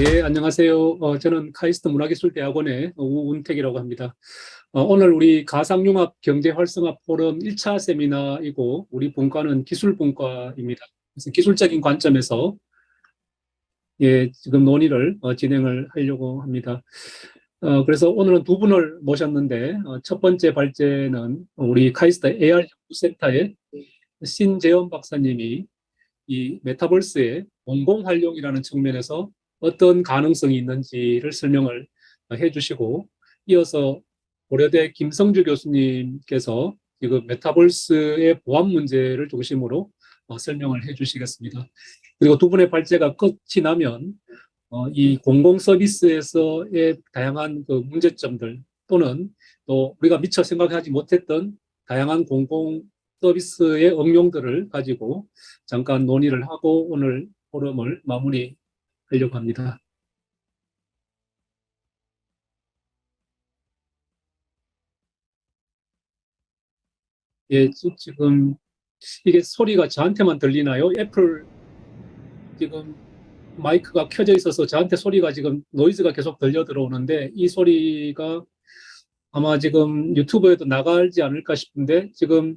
예, 안녕하세요. 저는 카이스트 문화기술대학원의 우운택이라고 합니다. 오늘 우리 가상융합 경제활성화 포럼 1차 세미나이고, 우리 본과는 기술분과입니다. 그래서 기술적인 관점에서 지금 논의를 진행을 하려고 합니다. 그래서 오늘은 두 분을 모셨는데, 첫 번째 발제는 우리 카이스트 AR 연구센터의 신재원 박사님이 이 메타버스의 공공활용이라는 측면에서 어떤 가능성이 있는지를 설명을 해주시고, 이어서 고려대 김성주 교수님께서 지금 메타버스의 보안 문제를 중심으로 설명을 해주시겠습니다. 그리고 두 분의 발제가 끝이 나면 이 공공 서비스에서의 다양한 그 문제점들 또는 또 우리가 미처 생각하지 못했던 다양한 공공 서비스의 응용들을 가지고 잠깐 논의를 하고 오늘 포럼을 마무리하려고 합니다. 예, 지금 이게 소리가 저한테만 들리나요? 애플 지금 마이크가 켜져 있어서 저한테 소리가 지금 노이즈가 계속 들려 들어오는데 이 소리가 아마 지금 유튜브에도 나가지 않을까 싶은데 지금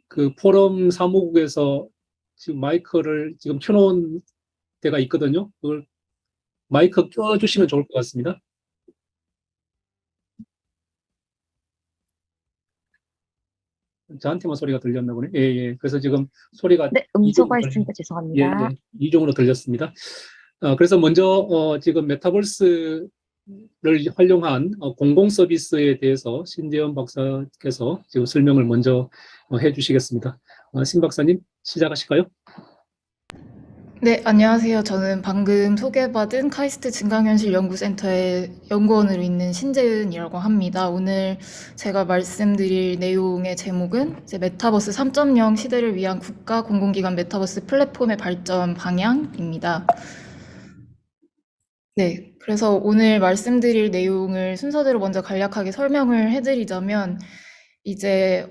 그 포럼 사무국에서 지금 마이크를 지금 켜놓은 데가 있거든요. 그걸 마이크 껴주시면 좋을 것 같습니다. 저한테만 소리가 들렸나 보네. 예, 예. 그래서 지금 소리가 네, 음소가 있으니까 죄송합니다. 예, 이종으로 들렸습니다. 그래서 먼저 지금 메타버스를 활용한 공공 서비스에 대해서 신재원 박사께서 지금 설명을 먼저 해주시겠습니다. 신 박사님 시작하실까요? 네, 안녕하세요. 저는 방금 소개받은 카이스트 증강현실 연구센터의 연구원으로 있는 신재은이라고 합니다. 오늘 제가 말씀드릴 내용의 제목은 이제 메타버스 3.0 시대를 위한 국가 공공기관 메타버스 플랫폼의 발전 방향입니다. 네, 그래서 오늘 말씀드릴 내용을 순서대로 먼저 간략하게 설명을 해드리자면 이제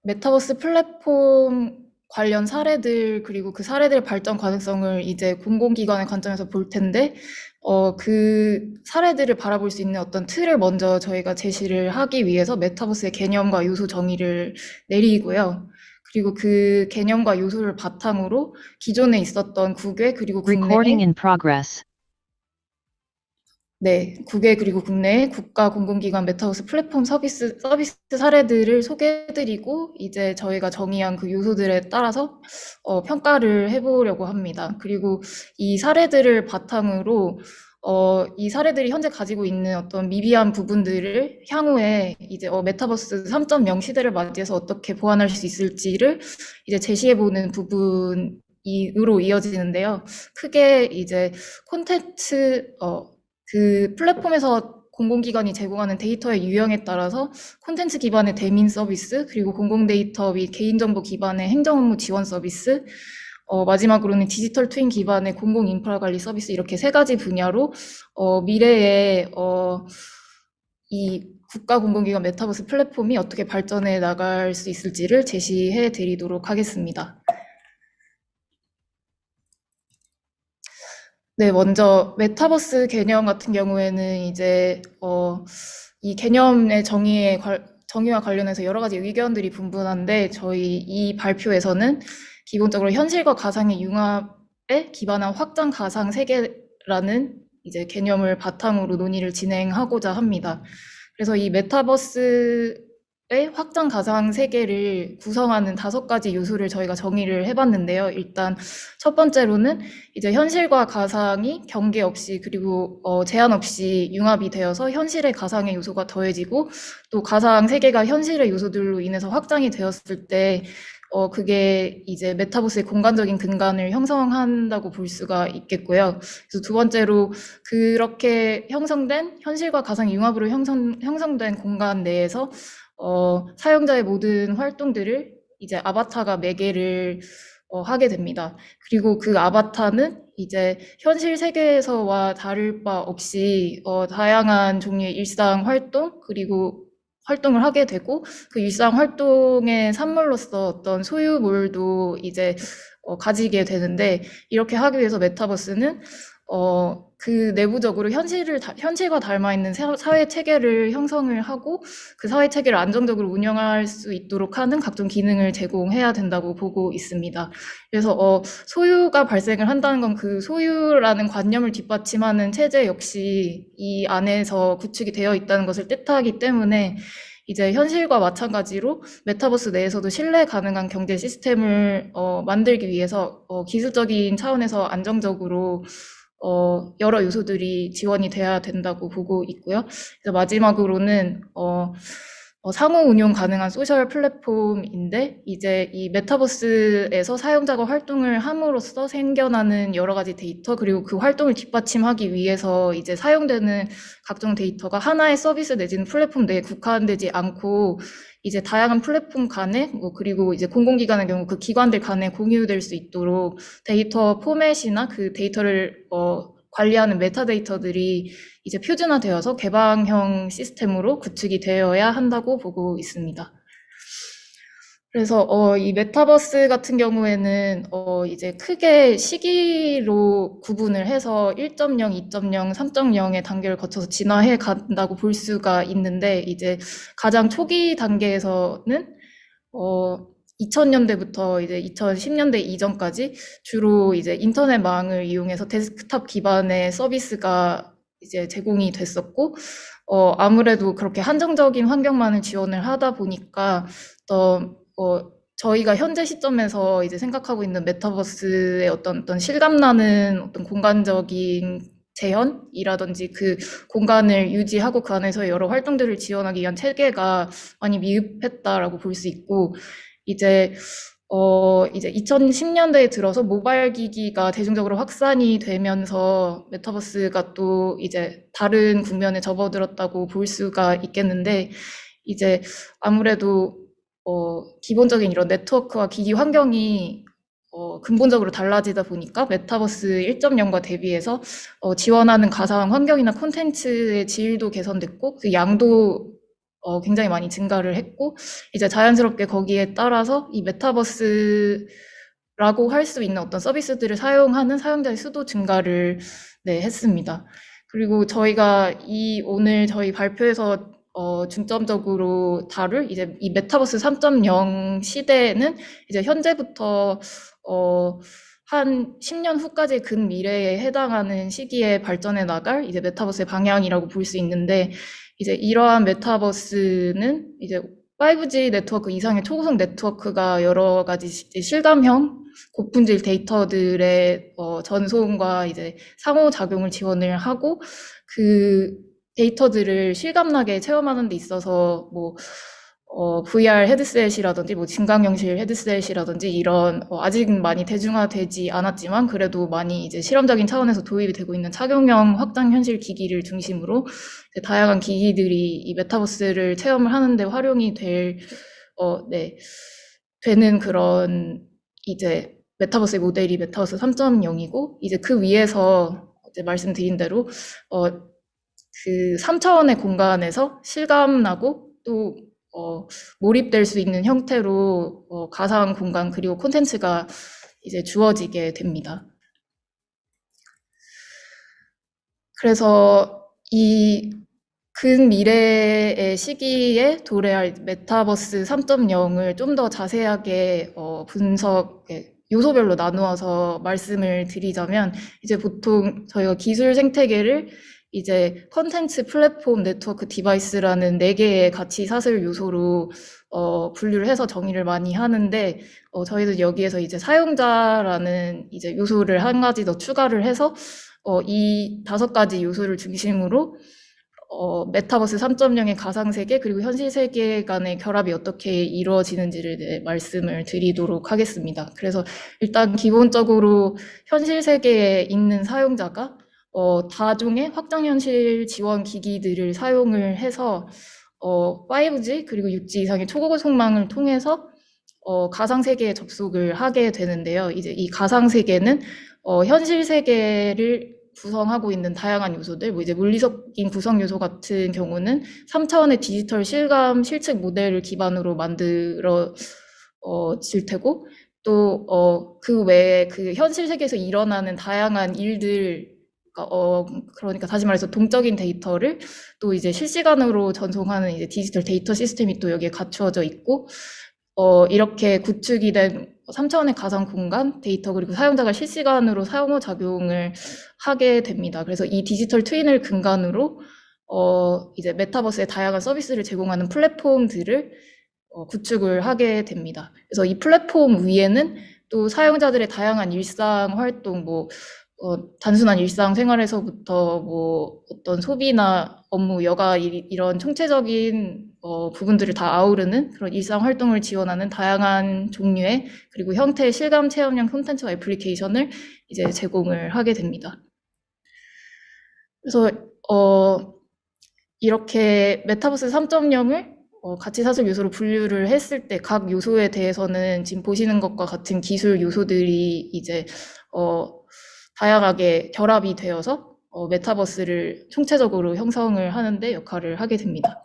메타버스 플랫폼 관련 사례들 그리고 그 사례들의 발전 가능성을 이제 공공기관의 관점에서 볼 텐데 그 사례들을 바라볼 수 있는 어떤 틀을 먼저 저희가 제시를 하기 위해서 메타버스의 개념과 요소 정의를 내리고요. 그리고 그 개념과 요소를 바탕으로 기존에 있었던 국외 그리고 국내 네, 국외 그리고 국내 국가 공공기관 메타버스 플랫폼 서비스 사례들을 소개해드리고 이제 저희가 정의한 그 요소들에 따라서 평가를 해보려고 합니다. 그리고 이 사례들을 바탕으로 이 사례들이 현재 가지고 있는 어떤 미비한 부분들을 향후에 이제 메타버스 3.0 시대를 맞이해서 어떻게 보완할 수 있을지를 이제 제시해보는 부분으로 이어지는데요. 크게 이제 콘텐츠 그 플랫폼에서 공공기관이 제공하는 데이터의 유형에 따라서 콘텐츠 기반의 대민 서비스, 그리고 공공 데이터 및 개인정보 기반의 행정업무 지원 서비스, 마지막으로는 디지털 트윈 기반의 공공 인프라 관리 서비스 이렇게 세 가지 분야로 미래에 이 국가 공공기관 메타버스 플랫폼이 어떻게 발전해 나갈 수 있을지를 제시해 드리도록 하겠습니다. 네, 먼저 메타버스 개념 같은 경우에는 이제 이 개념의 정의와 관련해서 여러 가지 의견들이 분분한데 저희 이 발표에서는 기본적으로 현실과 가상의 융합에 기반한 확장 가상 세계라는 이제 개념을 바탕으로 논의를 진행하고자 합니다. 그래서 이 메타버스의 확장 가상 세계를 구성하는 5가지 요소를 저희가 정의를 해봤는데요. 일단 첫 번째로는 이제 현실과 가상이 경계 없이 그리고 제한 없이 융합이 되어서 현실의 가상의 요소가 더해지고 또 가상 세계가 현실의 요소들로 인해서 확장이 되었을 때 그게 이제 메타버스의 공간적인 근간을 형성한다고 볼 수가 있겠고요. 그래서 두 번째로 그렇게 형성된 현실과 가상 융합으로 형성된 공간 내에서 사용자의 모든 활동들을 이제 아바타가 매개를 하게 됩니다. 그리고 그 아바타는 이제 현실 세계에서와 다를 바 없이 다양한 종류의 일상 활동 그리고 활동을 하게 되고 그 일상 활동의 산물로서 어떤 소유물도 이제 가지게 되는데 이렇게 하기 위해서 메타버스는 그 내부적으로 현실과 닮아 있는 사회 체계를 형성을 하고 그 사회 체계를 안정적으로 운영할 수 있도록 하는 각종 기능을 제공해야 된다고 보고 있습니다. 그래서 소유가 발생을 한다는 건 그 소유라는 관념을 뒷받침하는 체제 역시 이 안에서 구축이 되어 있다는 것을 뜻하기 때문에 이제 현실과 마찬가지로 메타버스 내에서도 신뢰 가능한 경제 시스템을 만들기 위해서 기술적인 차원에서 안정적으로 여러 요소들이 지원이 돼야 된다고 보고 있고요. 그래서 마지막으로는 상호 운용 가능한 소셜 플랫폼인데 이제 이 메타버스에서 사용자가 활동을 함으로써 생겨나는 여러 가지 데이터 그리고 그 활동을 뒷받침하기 위해서 이제 사용되는 각종 데이터가 하나의 서비스 내지는 플랫폼 내에 국한되지 않고 이제 다양한 플랫폼 간에 그리고 이제 공공기관의 경우 그 기관들 간에 공유될 수 있도록 데이터 포맷이나 그 데이터를 관리하는 메타데이터들이 이제 표준화되어서 개방형 시스템으로 구축이 되어야 한다고 보고 있습니다. 그래서 이 메타버스 같은 경우에는 이제 크게 시기로 구분을 해서 1.0, 2.0, 3.0의 단계를 거쳐서 진화해 간다고 볼 수가 있는데 이제 가장 초기 단계에서는 2000년대부터 이제 2010년대 이전까지 주로 이제 인터넷망을 이용해서 데스크탑 기반의 서비스가 이제 제공이 됐었고, 아무래도 그렇게 한정적인 환경만을 지원을 하다 보니까, 저희가 현재 시점에서 이제 생각하고 있는 메타버스의 어떤 실감나는 어떤 공간적인 재현이라든지 그 공간을 유지하고 그 안에서 여러 활동들을 지원하기 위한 체계가 많이 미흡했다라고 볼 수 있고, 이제 2010년대에 들어서 모바일 기기가 대중적으로 확산이 되면서 메타버스가 또 이제 다른 국면에 접어들었다고 볼 수가 있겠는데, 이제 아무래도 기본적인 이런 네트워크와 기기 환경이 근본적으로 달라지다 보니까 메타버스 1.0과 대비해서 지원하는 가상 환경이나 콘텐츠의 질도 개선됐고 그 양도 굉장히 많이 증가를 했고 이제 자연스럽게 거기에 따라서 이 메타버스라고 할 수 있는 어떤 서비스들을 사용하는 사용자의 수도 증가를 했습니다. 그리고 저희가 오늘 저희 발표에서 중점적으로 다룰 이제 이 메타버스 3.0 시대에는 이제 현재부터 한 10년 후까지의 근미래에 해당하는 시기에 발전해 나갈 이제 메타버스의 방향이라고 볼 수 있는데 이제 이러한 메타버스는 이제 5G 네트워크 이상의 초고속 네트워크가 여러 가지 실감형 고품질 데이터들의 전송과 이제 상호작용을 지원을 하고 그 데이터들을 실감나게 체험하는 데 있어서 VR 헤드셋이라든지 증강현실 헤드셋이라든지 이런 아직은 많이 대중화되지 않았지만 그래도 많이 이제 실험적인 차원에서 도입이 되고 있는 착용형 확장 현실 기기를 중심으로 다양한 기기들이 이 메타버스를 체험을 하는데 활용이 되는 그런 이제 메타버스의 모델이 메타버스 3.0이고 이제 그 위에서 이제 말씀드린 대로 그 3차원의 공간에서 실감나고 또 몰입될 수 있는 형태로 가상 공간 그리고 콘텐츠가 이제 주어지게 됩니다. 그래서 이 근미래의 시기에 도래할 메타버스 3.0을 좀 더 자세하게 요소별로 나누어서 말씀을 드리자면 이제 보통 저희가 기술 생태계를 이제 컨텐츠, 플랫폼, 네트워크, 디바이스라는 4개의 가치 사슬 요소로 분류를 해서 정의를 많이 하는데 저희는 여기에서 이제 사용자라는 이제 요소를 한 가지 더 추가를 해서 이 5가지 요소를 중심으로 메타버스 3.0의 가상세계 그리고 현실세계 간의 결합이 어떻게 이루어지는지를 말씀을 드리도록 하겠습니다. 그래서 일단 기본적으로 현실세계에 있는 사용자가 다종의 확장현실 지원 기기들을 사용을 해서 5G 그리고 6G 이상의 초고속망을 통해서 가상세계에 접속을 하게 되는데요. 이제 이 가상세계는 현실세계를 구성하고 있는 다양한 요소들, 이제 물리적인 구성 요소 같은 경우는 3차원의 디지털 실감, 실측 모델을 기반으로 만들어질 테고, 또 그 외에 그 현실 세계에서 일어나는 다양한 일들 그러니까 다시 말해서 동적인 데이터를 또 이제 실시간으로 전송하는 이제 디지털 데이터 시스템이 또 여기에 갖추어져 있고, 이렇게 구축이 된 3차원의 가상 공간 데이터 그리고 사용자가 실시간으로 상호작용을 하게 됩니다. 그래서 이 디지털 트윈을 근간으로 이제 메타버스의 다양한 서비스를 제공하는 플랫폼들을 구축을 하게 됩니다. 그래서 이 플랫폼 위에는 또 사용자들의 다양한 일상 활동, 단순한 일상 생활에서부터 어떤 소비나 업무, 여가 이런 총체적인 부분들을 다 아우르는 그런 일상 활동을 지원하는 다양한 종류의 그리고 형태의 실감 체험형 콘텐츠와 애플리케이션을 이제 제공을 하게 됩니다. 그래서 이렇게 메타버스 3.0을 가치 사슬 요소로 분류를 했을 때 각 요소에 대해서는 지금 보시는 것과 같은 기술 요소들이 이제 다양하게 결합이 되어서 메타버스를 총체적으로 형성을 하는데 역할을 하게 됩니다.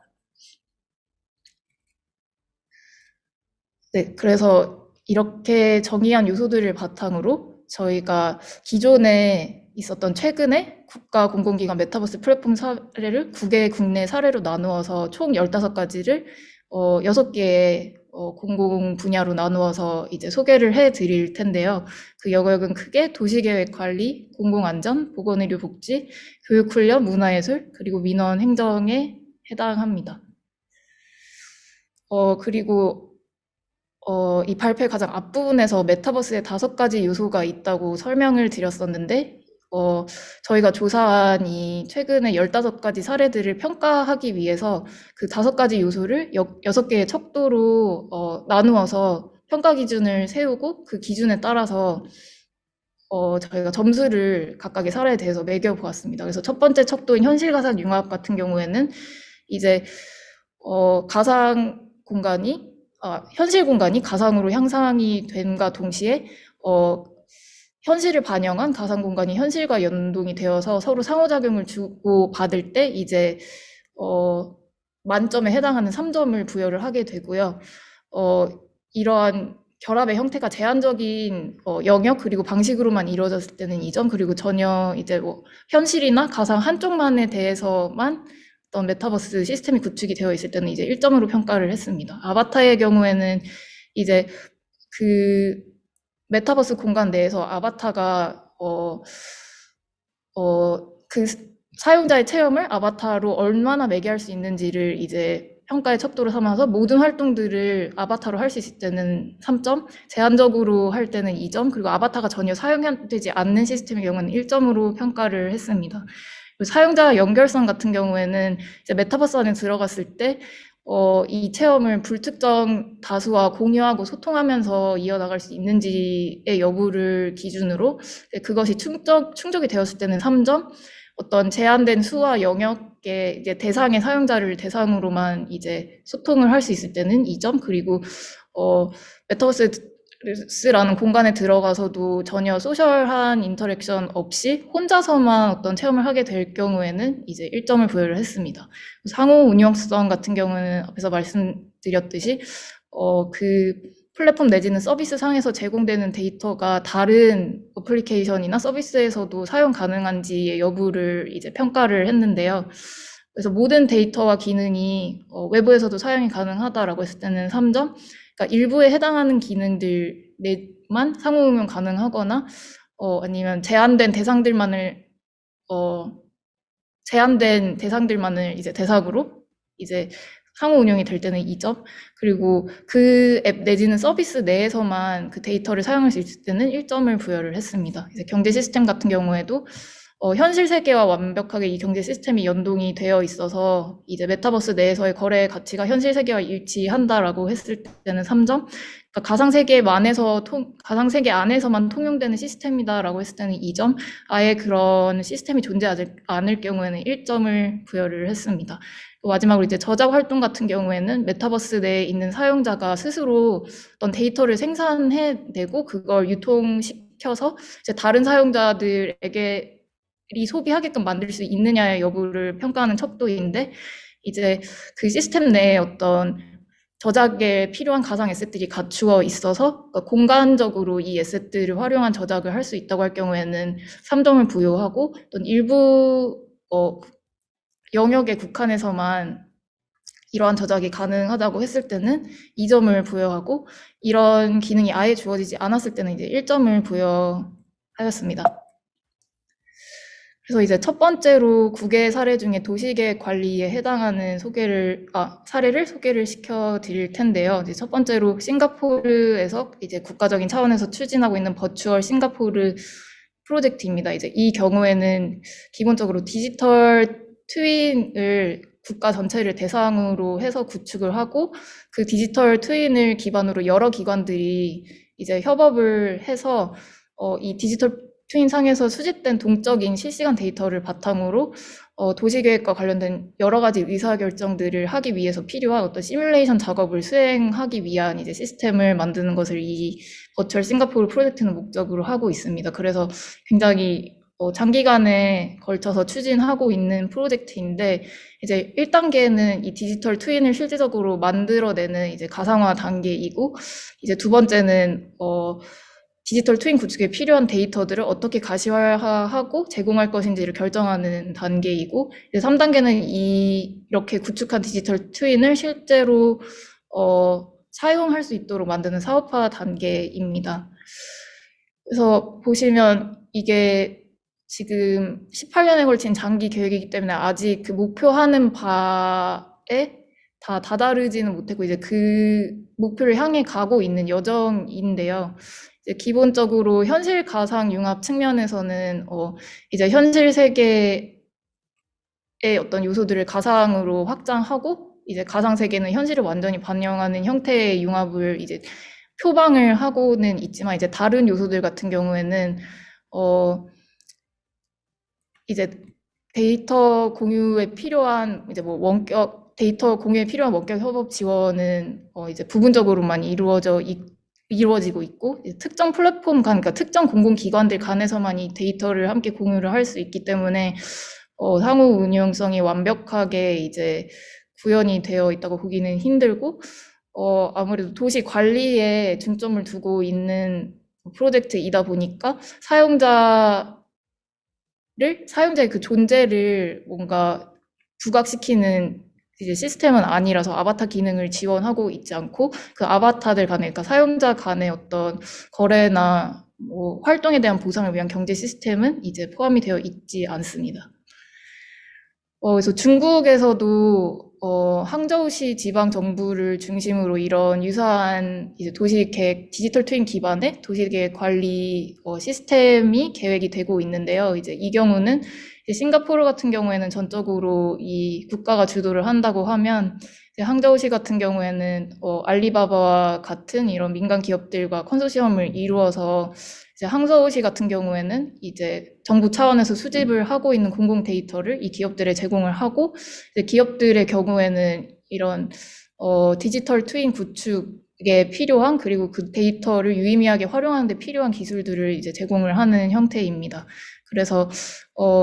네, 그래서 이렇게 정의한 요소들을 바탕으로 저희가 기존에 있었던 최근에 국가 공공기관 메타버스 플랫폼 사례를 9개 국내 사례로 나누어서 총 15가지를 6개의 공공 분야로 나누어서 이제 소개를 해 드릴 텐데요. 그 영역은 크게 도시계획 관리, 공공안전, 보건의료 복지, 교육훈련, 문화예술, 그리고 민원 행정에 해당합니다. 그리고 이 발표의 가장 앞부분에서 메타버스에 5가지 요소가 있다고 설명을 드렸었는데, 저희가 조사한 이 최근에 15가지 사례들을 평가하기 위해서 그 5가지 요소를 6개의 척도로 나누어서 평가 기준을 세우고 그 기준에 따라서 저희가 점수를 각각의 사례에 대해서 매겨보았습니다. 그래서 첫 번째 척도인 현실가상 융합 같은 경우에는 이제 현실 공간이 가상으로 향상이 됨과 동시에 현실을 반영한 가상 공간이 현실과 연동이 되어서 서로 상호작용을 주고 받을 때 이제 만점에 해당하는 3점을 부여를 하게 되고요. 이러한 결합의 형태가 제한적인 영역 그리고 방식으로만 이루어졌을 때는 2점, 그리고 전혀 이제 현실이나 가상 한쪽만에 대해서만 어떤 메타버스 시스템이 구축이 되어 있을 때는 이제 1점으로 평가를 했습니다. 아바타의 경우에는 이제 그 메타버스 공간 내에서 아바타가 그 사용자의 체험을 아바타로 얼마나 매개할 수 있는지를 이제 평가의 척도로 삼아서 모든 활동들을 아바타로 할 수 있을 때는 3점, 제한적으로 할 때는 2점, 그리고 아바타가 전혀 사용되지 않는 시스템의 경우는 1점으로 평가를 했습니다. 사용자 연결성 같은 경우에는 이제 메타버스 안에 들어갔을 때 이 체험을 불특정 다수와 공유하고 소통하면서 이어나갈 수 있는지의 여부를 기준으로 그것이 충족이 되었을 때는 3점, 어떤 제한된 수와 영역의 이제 대상의 사용자를 대상으로만 이제 소통을 할 수 있을 때는 2점, 그리고 메타버스라는 공간에 들어가서도 전혀 소셜한 인터랙션 없이 혼자서만 어떤 체험을 하게 될 경우에는 이제 1점을 부여를 했습니다. 상호 운영성 같은 경우는 앞에서 말씀드렸듯이 그 플랫폼 내지는 서비스 상에서 제공되는 데이터가 다른 어플리케이션이나 서비스에서도 사용 가능한지의 여부를 이제 평가를 했는데요. 그래서 모든 데이터와 기능이 외부에서도 사용이 가능하다라고 했을 때는 3점, 그러니까 일부에 해당하는 기능들만 상호 응용 가능하거나 아니면 제한된 대상들만을 이제 대상으로 이제 상호 운영이 될 때는 2점, 그리고 그 앱 내지는 서비스 내에서만 그 데이터를 사용할 수 있을 때는 1점을 부여를 했습니다. 이제 경제 시스템 같은 경우에도 현실 세계와 완벽하게 이 경제 시스템이 연동이 되어 있어서 이제 메타버스 내에서의 거래의 가치가 현실 세계와 일치한다라고 했을 때는 3점, 그러니까 가상 세계 안에서만 통용되는 시스템이다라고 했을 때는 2점, 아예 그런 시스템이 존재하지 않을 경우에는 1점을 부여를 했습니다. 마지막으로 이제 저작 활동 같은 경우에는 메타버스 내에 있는 사용자가 스스로 어떤 데이터를 생산해내고 그걸 유통시켜서 이제 다른 사용자들에게 소비하게끔 만들 수 있느냐의 여부를 평가하는 척도인데, 이제 그 시스템 내에 어떤 저작에 필요한 가상 에셋들이 갖추어 있어서 그러니까 공간적으로 이 에셋들을 활용한 저작을 할 수 있다고 할 경우에는 3점을 부여하고 또 일부 영역에 국한해서만 이러한 저작이 가능하다고 했을 때는 2점을 부여하고 이런 기능이 아예 주어지지 않았을 때는 이제 1점을 부여하였습니다. 그래서 이제 첫 번째로 9개 사례 중에 도시계획 관리에 해당하는 사례를 소개를 시켜 드릴 텐데요. 이제 첫 번째로 싱가포르에서 이제 국가적인 차원에서 추진하고 있는 버추얼 싱가포르 프로젝트입니다. 이제 이 경우에는 기본적으로 디지털 트윈을 국가 전체를 대상으로 해서 구축을 하고 그 디지털 트윈을 기반으로 여러 기관들이 이제 협업을 해서 이 디지털 트윈 상에서 수집된 동적인 실시간 데이터를 바탕으로 도시계획과 관련된 여러 가지 의사결정들을 하기 위해서 필요한 어떤 시뮬레이션 작업을 수행하기 위한 이제 시스템을 만드는 것을 이 버추얼 싱가포르 프로젝트는 목적으로 하고 있습니다. 그래서 굉장히 장기간에 걸쳐서 추진하고 있는 프로젝트인데 이제 1단계는 이 디지털 트윈을 실질적으로 만들어내는 이제 가상화 단계이고 이제 두 번째는 디지털 트윈 구축에 필요한 데이터들을 어떻게 가시화하고 제공할 것인지를 결정하는 단계이고 이제 3단계는 이렇게 구축한 디지털 트윈을 실제로 사용할 수 있도록 만드는 사업화 단계입니다. 그래서 보시면 이게 지금 18년에 걸친 장기 계획이기 때문에 아직 그 목표하는 바에 다 다다르지는 못했고 이제 그 목표를 향해 가고 있는 여정인데요. 이제 기본적으로 현실 가상 융합 측면에서는 이제 현실 세계의 어떤 요소들을 가상으로 확장하고 이제 가상 세계는 현실을 완전히 반영하는 형태의 융합을 이제 표방을 하고는 있지만 이제 다른 요소들 같은 경우에는 이제 데이터 공유에 필요한 이제 뭐 데이터 공유에 필요한 원격 협업 지원은 이제 부분적으로만 이루어지고 있고 이제 특정 플랫폼 그러니까 특정 공공기관들 간에서만 이 데이터를 함께 공유를 할 수 있기 때문에 상호 운용성이 완벽하게 이제 구현이 되어 있다고 보기는 힘들고 아무래도 도시 관리에 중점을 두고 있는 프로젝트이다 보니까 사용자의 그 존재를 뭔가 부각시키는 이제 시스템은 아니라서 아바타 기능을 지원하고 있지 않고 그 아바타들 간에 그러니까 사용자 간의 어떤 거래나 뭐 활동에 대한 보상을 위한 경제 시스템은 이제 포함이 되어 있지 않습니다. 그래서 중국에서도 항저우시 지방 정부를 중심으로 이런 유사한 이제 도시계획 디지털 트윈 기반의 도시계획 관리 시스템이 계획이 되고 있는데요. 이제 이 경우는 이제 싱가포르 같은 경우에는 전적으로 이 국가가 주도를 한다고 하면 이제 항저우시 같은 경우에는 알리바바와 같은 이런 민간 기업들과 컨소시엄을 이루어서 이제 항저우시 같은 경우에는 이제 정부 차원에서 수집을 하고 있는 공공 데이터를 이 기업들에 제공을 하고 이제 기업들의 경우에는 이런 디지털 트윈 구축에 필요한 그리고 그 데이터를 유의미하게 활용하는 데 필요한 기술들을 이제 제공을 하는 형태입니다. 그래서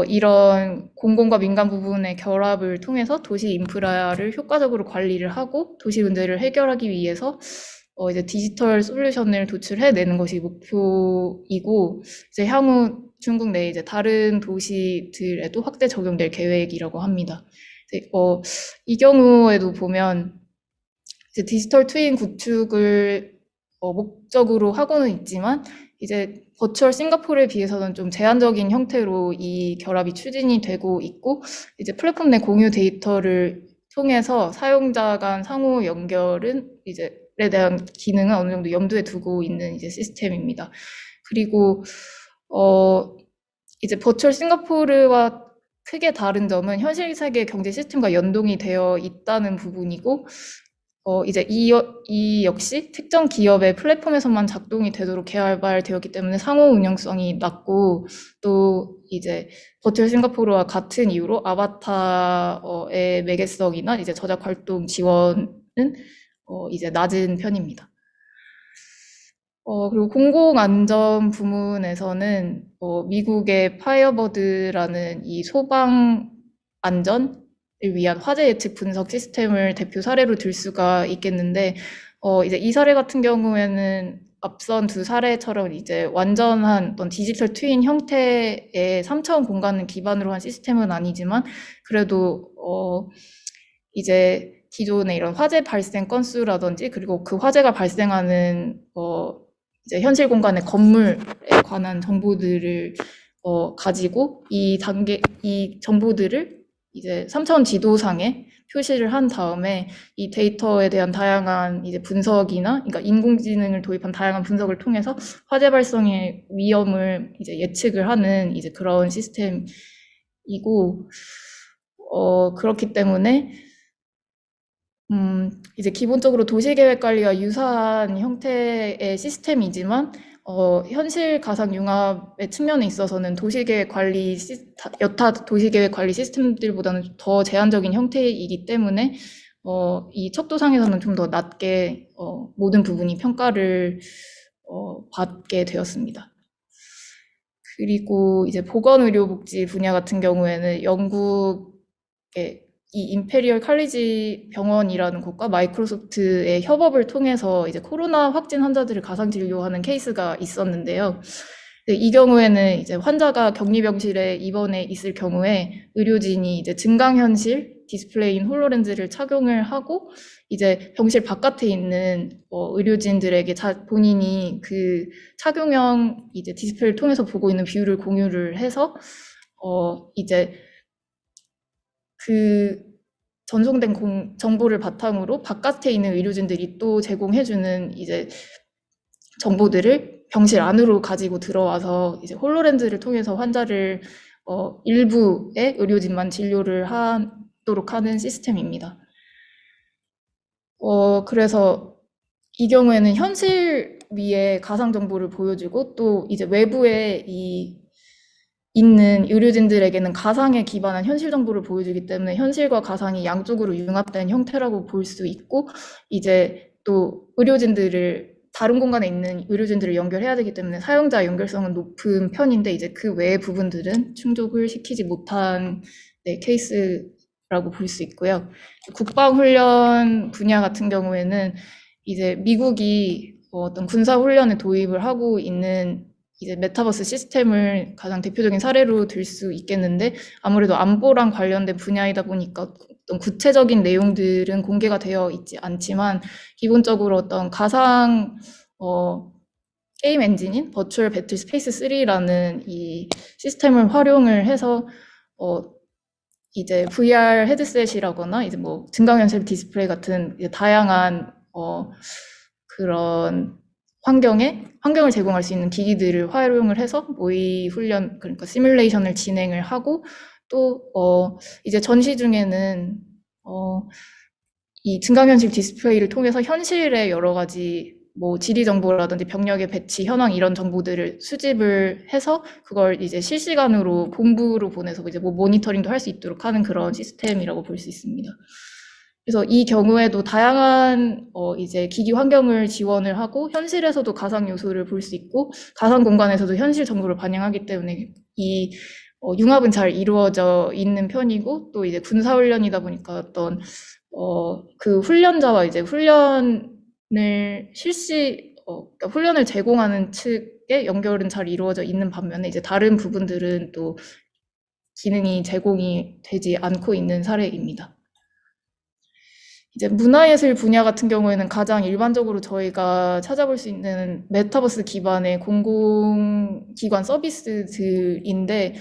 이런 공공과 민간 부분의 결합을 통해서 도시 인프라를 효과적으로 관리를 하고 도시 문제를 해결하기 위해서 이제 디지털 솔루션을 도출해내는 것이 목표이고 이제 향후 중국 내 이제 다른 도시들에도 확대 적용될 계획이라고 합니다. 이제 이 경우에도 보면 이제 디지털 트윈 구축을 목적으로 하고는 있지만 이제 버추얼 싱가포르에 비해서는 좀 제한적인 형태로 이 결합이 추진이 되고 있고 이제 플랫폼 내 공유 데이터를 통해서 사용자 간 상호 연결은 이제에 대한 기능은 어느 정도 염두에 두고 있는 이제 시스템입니다. 그리고 이제 버추얼 싱가포르와 크게 다른 점은 현실 세계 경제 시스템과 연동이 되어 있다는 부분이고 이제 이 역시 특정 기업의 플랫폼에서만 작동이 되도록 개발되었기 때문에 상호 운영성이 낮고 또 이제 버추얼 싱가포르와 같은 이유로 아바타의 매개성이나 이제 저작 활동 지원은 이제 낮은 편입니다. 그리고 공공안전 부문에서는 미국의 파이어버드라는 이 소방 안전 위한 화재 예측 분석 시스템을 대표 사례로 들 수가 있겠는데, 이제 이 사례 같은 경우에는 앞선 두 사례처럼 이제 완전한 어떤 디지털 트윈 형태의 3차원 공간을 기반으로 한 시스템은 아니지만, 그래도, 이제 기존의 이런 화재 발생 건수라든지, 그리고 그 화재가 발생하는, 이제 현실 공간의 건물에 관한 정보들을, 가지고 이 정보들을 이제 3차원 지도상에 표시를 한 다음에 이 데이터에 대한 다양한 이제 분석이나, 그러니까 인공지능을 도입한 다양한 분석을 통해서 화재 발생의 위험을 이제 예측을 하는 이제 그런 시스템이고, 그렇기 때문에, 이제 기본적으로 도시계획 관리와 유사한 형태의 시스템이지만, 현실 가상 융합의 측면에 있어서는 여타 도시계획 관리 시스템들보다는 더 제한적인 형태이기 때문에, 이 척도상에서는 좀 더 낮게, 모든 부분이 평가를, 받게 되었습니다. 그리고 이제 보건의료복지 분야 같은 경우에는 영국의 이 임페리얼 칼리지 병원이라는 곳과 마이크로소프트의 협업을 통해서 이제 코로나 확진 환자들을 가상 진료하는 케이스가 있었는데요. 이 경우에는 이제 환자가 격리병실에 입원해 있을 경우에 의료진이 이제 증강현실 디스플레이인 홀로렌즈를 착용을 하고 이제 병실 바깥에 있는 의료진들에게 본인이 그 착용형 이제 디스플레이를 통해서 보고 있는 뷰를 공유를 해서 이제 그 전송된 정보를 바탕으로 바깥에 있는 의료진들이 또 제공해주는 이제 정보들을 병실 안으로 가지고 들어와서 이제 홀로렌즈를 통해서 환자를 일부의 의료진만 진료를 하도록 하는 시스템입니다. 그래서 이 경우에는 현실 위에 가상 정보를 보여주고 또 이제 외부에 있는 의료진들에게는 가상에 기반한 현실 정보를 보여주기 때문에 현실과 가상이 양쪽으로 융합된 형태라고 볼 수 있고, 이제 또 다른 공간에 있는 의료진들을 연결해야 되기 때문에 사용자 연결성은 높은 편인데, 이제 그 외의 부분들은 충족을 시키지 못한 케이스라고 볼 수 있고요. 국방훈련 분야 같은 경우에는 이제 미국이 어떤 군사훈련에 도입을 하고 있는 이제 메타버스 시스템을 가장 대표적인 사례로 들 수 있겠는데, 아무래도 안보랑 관련된 분야이다 보니까 어떤 구체적인 내용들은 공개가 되어 있지 않지만, 기본적으로 어떤 가상 게임 엔진인 버추얼 배틀 스페이스 3라는 이 시스템을 활용을 해서 이제 VR 헤드셋이라거나 이제 뭐 증강현실 디스플레이 같은 이제 다양한 그런 환경을 제공할 수 있는 기기들을 활용을 해서 모의 훈련, 그러니까 시뮬레이션을 진행을 하고, 또 이제 전시 중에는 이 증강현실 디스플레이를 통해서 현실의 여러 가지 뭐 지리 정보라든지 병력의 배치 현황 이런 정보들을 수집을 해서 그걸 이제 실시간으로 본부로 보내서 이제 뭐 모니터링도 할 수 있도록 하는 그런 시스템이라고 볼 수 있습니다. 그래서 이 경우에도 다양한 이제 기기 환경을 지원을 하고 현실에서도 가상 요소를 볼 수 있고 가상 공간에서도 현실 정보를 반영하기 때문에 이 융합은 잘 이루어져 있는 편이고, 또 이제 군사훈련이다 보니까 어떤 그 훈련자와 이제 훈련을 그러니까 훈련을 제공하는 측의 연결은 잘 이루어져 있는 반면에 이제 다른 부분들은 또 기능이 제공이 되지 않고 있는 사례입니다. 이제 문화예술 분야 같은 경우에는 가장 일반적으로 저희가 찾아볼 수 있는 메타버스 기반의 공공기관 서비스들인데,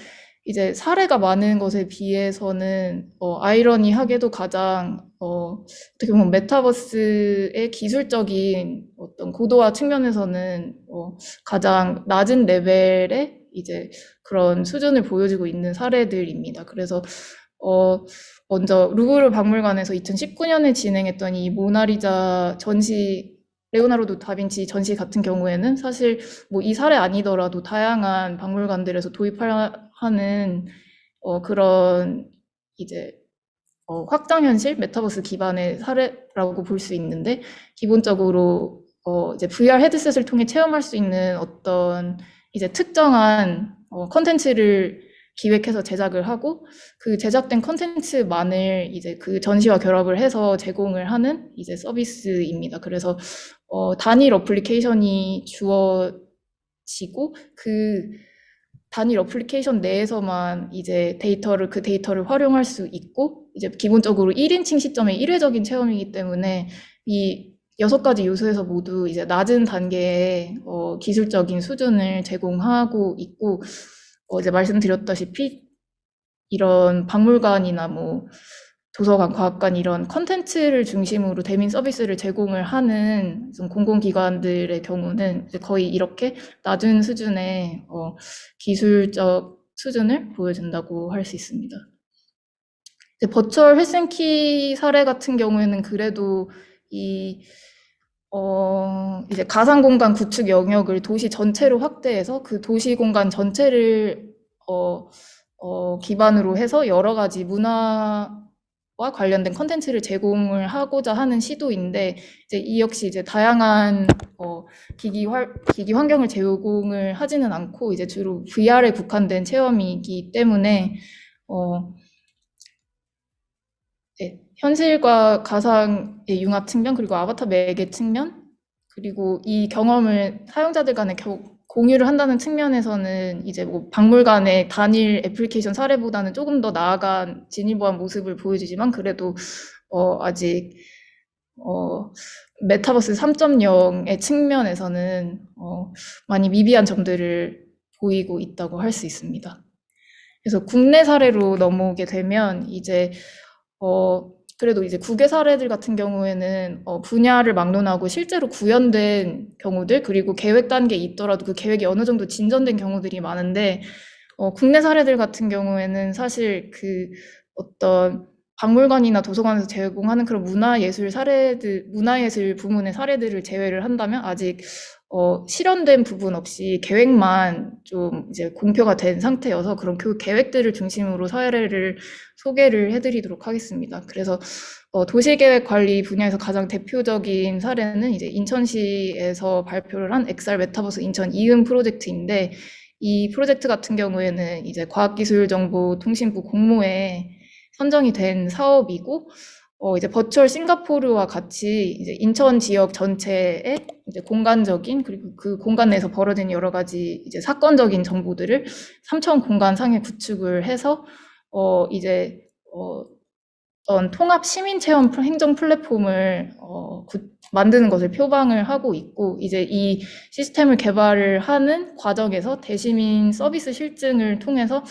이제 사례가 많은 것에 비해서는 아이러니하게도 가장 어떻게 보면 메타버스의 기술적인 어떤 고도화 측면에서는 가장 낮은 레벨의 이제 그런 수준을 보여주고 있는 사례들입니다. 그래서 먼저 루브르 박물관에서 2019년에 진행했던 이 모나리자 전시, 레오나르도 다빈치 전시 같은 경우에는 사실 뭐 이 사례 아니더라도 다양한 박물관들에서 도입하는 그런 이제 확장현실 메타버스 기반의 사례라고 볼 수 있는데, 기본적으로 이제 VR 헤드셋을 통해 체험할 수 있는 어떤 이제 특정한 컨텐츠를 기획해서 제작을 하고 그 제작된 컨텐츠만을 이제 그 전시와 결합을 해서 제공을 하는 이제 서비스입니다. 그래서 단일 어플리케이션이 주어지고 그 단일 어플리케이션 내에서만 이제 그 데이터를 활용할 수 있고, 이제 기본적으로 1인칭 시점의 일회적인 체험이기 때문에 이 6가지 요소에서 모두 이제 낮은 단계의 기술적인 수준을 제공하고 있고, 이제 말씀드렸다시피 이런 박물관이나 뭐 도서관, 과학관 이런 컨텐츠를 중심으로 대민 서비스를 제공을 하는 좀 공공기관들의 경우는 이제 거의 이렇게 낮은 수준의 기술적 수준을 보여준다고 할 수 있습니다. 이제 버추얼 헬싱키 사례 같은 경우에는 그래도 이제 가상 공간 구축 영역을 도시 전체로 확대해서 그 도시 공간 전체를 기반으로 해서 여러 가지 문화와 관련된 컨텐츠를 제공을 하고자 하는 시도인데, 이제 이 역시 이제 다양한 기기 환경을 제공을 하지는 않고 이제 주로 VR에 국한된 체험이기 때문에 네, 현실과 가상의 융합 측면, 그리고 아바타 매개 측면, 그리고 이 경험을 사용자들 간에 공유를 한다는 측면에서는 이제 뭐 박물관의 단일 애플리케이션 사례보다는 조금 더 나아간 진일보한 모습을 보여주지만, 그래도 아직 메타버스 3.0의 측면에서는 많이 미비한 점들을 보이고 있다고 할 수 있습니다. 그래서 국내 사례로 넘어오게 되면 이제 그래도 이제 국외 사례들 같은 경우에는 분야를 막론하고 실제로 구현된 경우들, 그리고 계획 단계에 있더라도 그 계획이 어느 정도 진전된 경우들이 많은데, 국내 사례들 같은 경우에는 사실 그 어떤 박물관이나 도서관에서 제공하는 그런 문화예술 부문의 사례들을 제외를 한다면 아직 실현된 부분 없이 계획만 좀 이제 공표가 된 상태여서, 그런 그 계획들을 중심으로 사례를 소개를 해드리도록 하겠습니다. 그래서 도시계획 관리 분야에서 가장 대표적인 사례는 이제 인천시에서 발표를 한 XR 메타버스 인천 이음 프로젝트인데, 이 프로젝트 같은 경우에는 이제 과학기술정보통신부 공모에 선정이 된 사업이고, 이제 버추얼 싱가포르와 같이 이제 인천 지역 전체의 이제 공간적인, 그리고 그 공간 내에서 벌어진 여러 가지 이제 사건적인 정보들을 3차원 공간상에 구축을 해서 이제 어떤 통합 시민 체험 행정 플랫폼을 만드는 것을 표방을 하고 있고, 이제 이 시스템을 개발을 하는 과정에서 대시민 서비스 실증을 통해서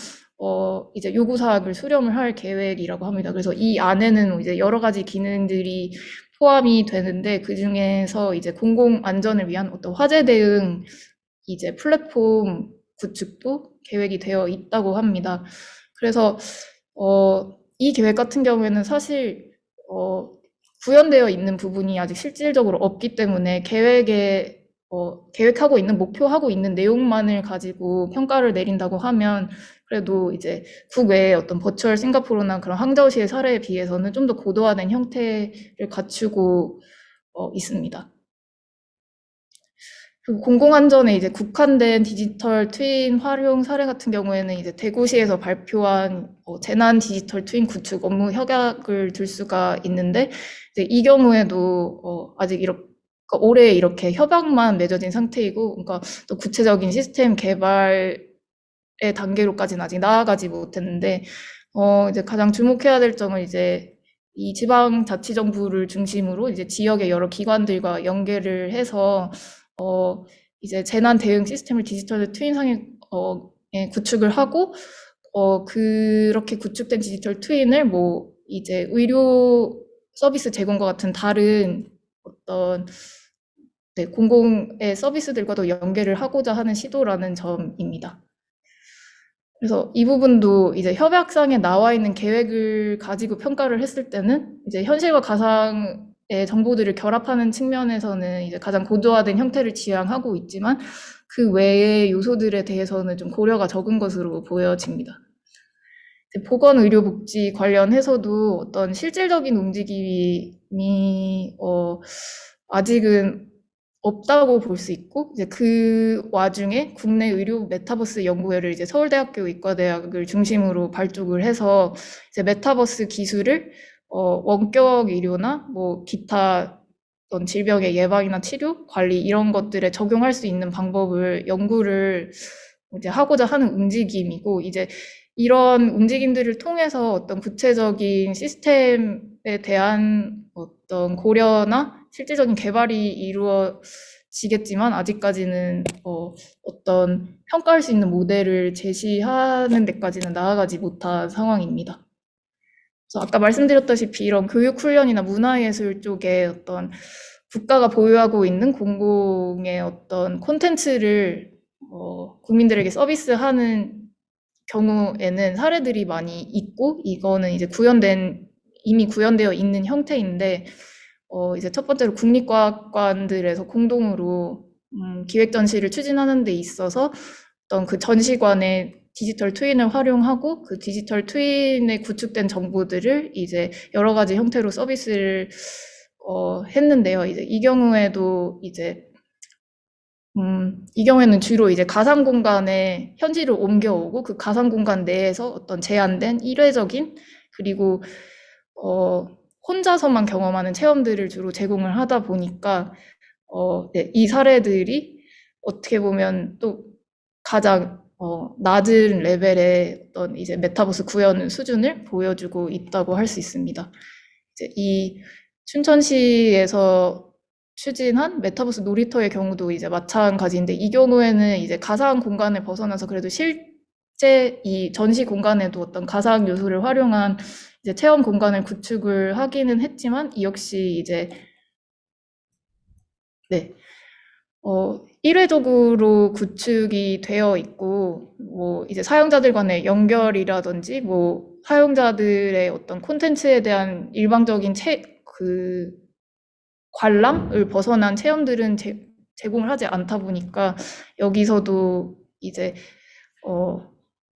이제 요구사항을 수렴을 할 계획이라고 합니다. 그래서 이 안에는 이제 여러 가지 기능들이 포함이 되는데, 그 중에서 이제 공공 안전을 위한 어떤 화재 대응 이제 플랫폼 구축도 계획이 되어 있다고 합니다. 그래서 이 계획 같은 경우에는 사실 구현되어 있는 부분이 아직 실질적으로 없기 때문에 계획하고 있는, 목표하고 있는 내용만을 가지고 평가를 내린다고 하면 그래도 이제 국외의 어떤 버추얼 싱가포르나 그런 항저우시의 사례에 비해서는 좀 더 고도화된 형태를 갖추고 있습니다. 그리고 공공안전에 이제 국한된 디지털 트윈 활용 사례 같은 경우에는 이제 대구시에서 발표한 재난 디지털 트윈 구축 업무 협약을 들 수가 있는데, 이제 이 경우에도 아직 올해 이렇게 협약만 맺어진 상태이고, 그러니까 또 구체적인 시스템 개발의 단계로까지는 아직 나아가지 못했는데, 이제 가장 주목해야 될 점은 이제 이 지방자치정부를 중심으로 이제 지역의 여러 기관들과 연계를 해서 이제 재난 대응 시스템을 디지털 트윈상에 구축을 하고, 그렇게 구축된 디지털 트윈을 뭐 이제 의료 서비스 제공과 같은 다른 어떤 공공의 서비스들과도 연계를 하고자 하는 시도라는 점입니다. 그래서 이 부분도 이제 협약상에 나와 있는 계획을 가지고 평가를 했을 때는 이제 현실과 가상의 정보들을 결합하는 측면에서는 이제 가장 고도화된 형태를 지향하고 있지만, 그 외의 요소들에 대해서는 좀 고려가 적은 것으로 보여집니다. 보건의료복지 관련해서도 어떤 실질적인 움직임이 아직은 없다고 볼 수 있고, 이제 그 와중에 국내 의료 메타버스 연구회를 이제 서울대학교 의과대학을 중심으로 발족을 해서 이제 메타버스 기술을 원격 의료나 뭐 기타 어떤 질병의 예방이나 치료, 관리 이런 것들에 적용할 수 있는 방법을 연구를 이제 하고자 하는 움직임이고, 이제 이런 움직임들을 통해서 어떤 구체적인 시스템에 대한 어떤 고려나 실질적인 개발이 이루어지겠지만 아직까지는 어떤 평가할 수 있는 모델을 제시하는 데까지는 나아가지 못한 상황입니다. 그래서 아까 말씀드렸다시피 이런 교육 훈련이나 문화예술 쪽에 어떤 국가가 보유하고 있는 공공의 어떤 콘텐츠를 국민들에게 서비스하는 경우에는 사례들이 많이 있고, 이거는 이제 이미 구현되어 있는 형태인데, 이제 첫 번째로 국립과학관들에서 공동으로 기획 전시를 추진하는 데 있어서 어떤 그 전시관의 디지털 트윈을 활용하고 그 디지털 트윈에 구축된 정보들을 이제 여러 가지 형태로 서비스를 했는데요. 이제 이 경우에도 이제 이 경우에는 주로 이제 가상 공간에 현지를 옮겨오고 그 가상 공간 내에서 어떤 제한된 일회적인 그리고 혼자서만 경험하는 체험들을 주로 제공을 하다 보니까 네, 이 사례들이 어떻게 보면 또 가장 낮은 레벨의 어떤 이제 메타버스 구현 수준을 보여주고 있다고 할 수 있습니다. 이제 이 춘천시에서 추진한 메타버스 놀이터의 경우도 이제 마찬가지인데, 이 경우에는 이제 가상 공간을 벗어나서 그래도 실제 이 전시 공간에도 어떤 가상 요소를 활용한 이제 체험 공간을 구축을 하기는 했지만, 이 역시 이제 네, 일회적으로 구축이 되어 있고, 뭐 이제 사용자들 간의 연결이라든지 뭐 사용자들의 어떤 콘텐츠에 대한 일방적인 관람을 벗어난 체험들은 제공을 하지 않다 보니까 여기서도 이제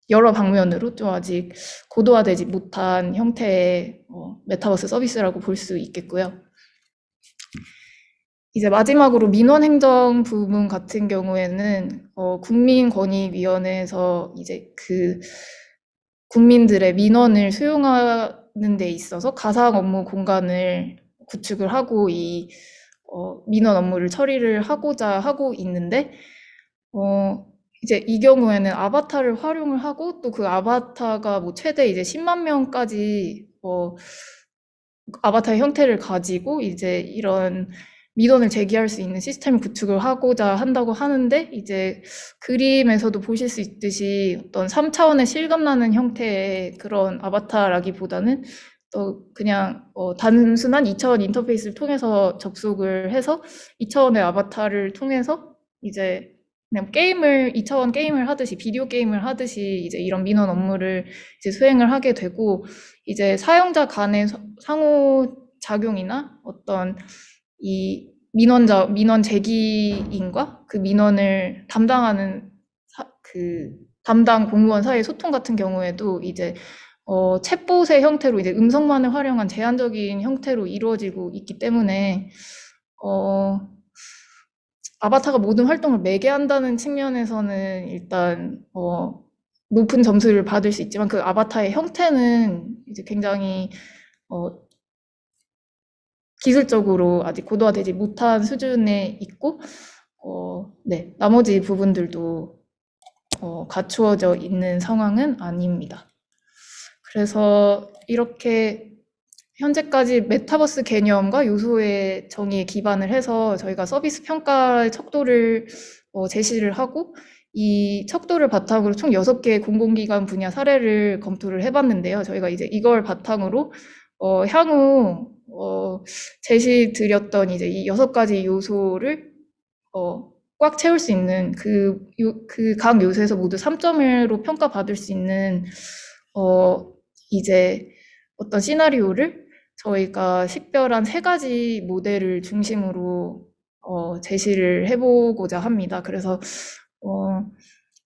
여러 방면으로 좀 아직 고도화되지 못한 형태의 메타버스 서비스라고 볼 수 있겠고요. 이제 마지막으로 민원행정 부분 같은 경우에는 국민권익위원회에서 이제 그 국민들의 민원을 수용하는 데 있어서 가상 업무 공간을 구축을 하고 이 민원 업무를 처리를 하고자 하고 있는데, 이제 이 경우에는 아바타를 활용을 하고 또 그 아바타가 뭐 최대 이제 10만 명까지 아바타의 형태를 가지고 이제 이런 민원을 제기할 수 있는 시스템을 구축을 하고자 한다고 하는데, 이제 그림에서도 보실 수 있듯이 어떤 3차원의 실감나는 형태의 그런 아바타라기보다는 또 그냥 단순한 2차원 인터페이스를 통해서 접속을 해서 2차원의 아바타를 통해서 이제 그냥 2차원 게임을 하듯이, 비디오 게임을 하듯이 이제 이런 민원 업무를 이제 수행을 하게 되고, 이제 사용자 간의 상호작용이나 어떤 이 민원 제기인과 그 민원을 담당하는 그 담당 공무원 사이의 소통 같은 경우에도 이제 챗봇의 형태로 이제 음성만을 활용한 제한적인 형태로 이루어지고 있기 때문에 아바타가 모든 활동을 매개한다는 측면에서는 일단 높은 점수를 받을 수 있지만, 그 아바타의 형태는 이제 굉장히 기술적으로 아직 고도화되지 못한 수준에 있고, 네, 나머지 부분들도 갖추어져 있는 상황은 아닙니다. 그래서 이렇게 현재까지 메타버스 개념과 요소의 정의에 기반을 해서 저희가 서비스 평가 척도를 제시를 하고, 이 척도를 바탕으로 총 6개의 공공기관 분야 사례를 검토를 해봤는데요. 저희가 이제 이걸 바탕으로 향후 제시드렸던 이제 이 6가지 요소를 꽉 채울 수 있는 그 각 요소에서 모두 3점으로 평가받을 수 있는 이제 어떤 시나리오를 저희가 식별한 3가지 모델을 중심으로 제시를 해보고자 합니다. 그래서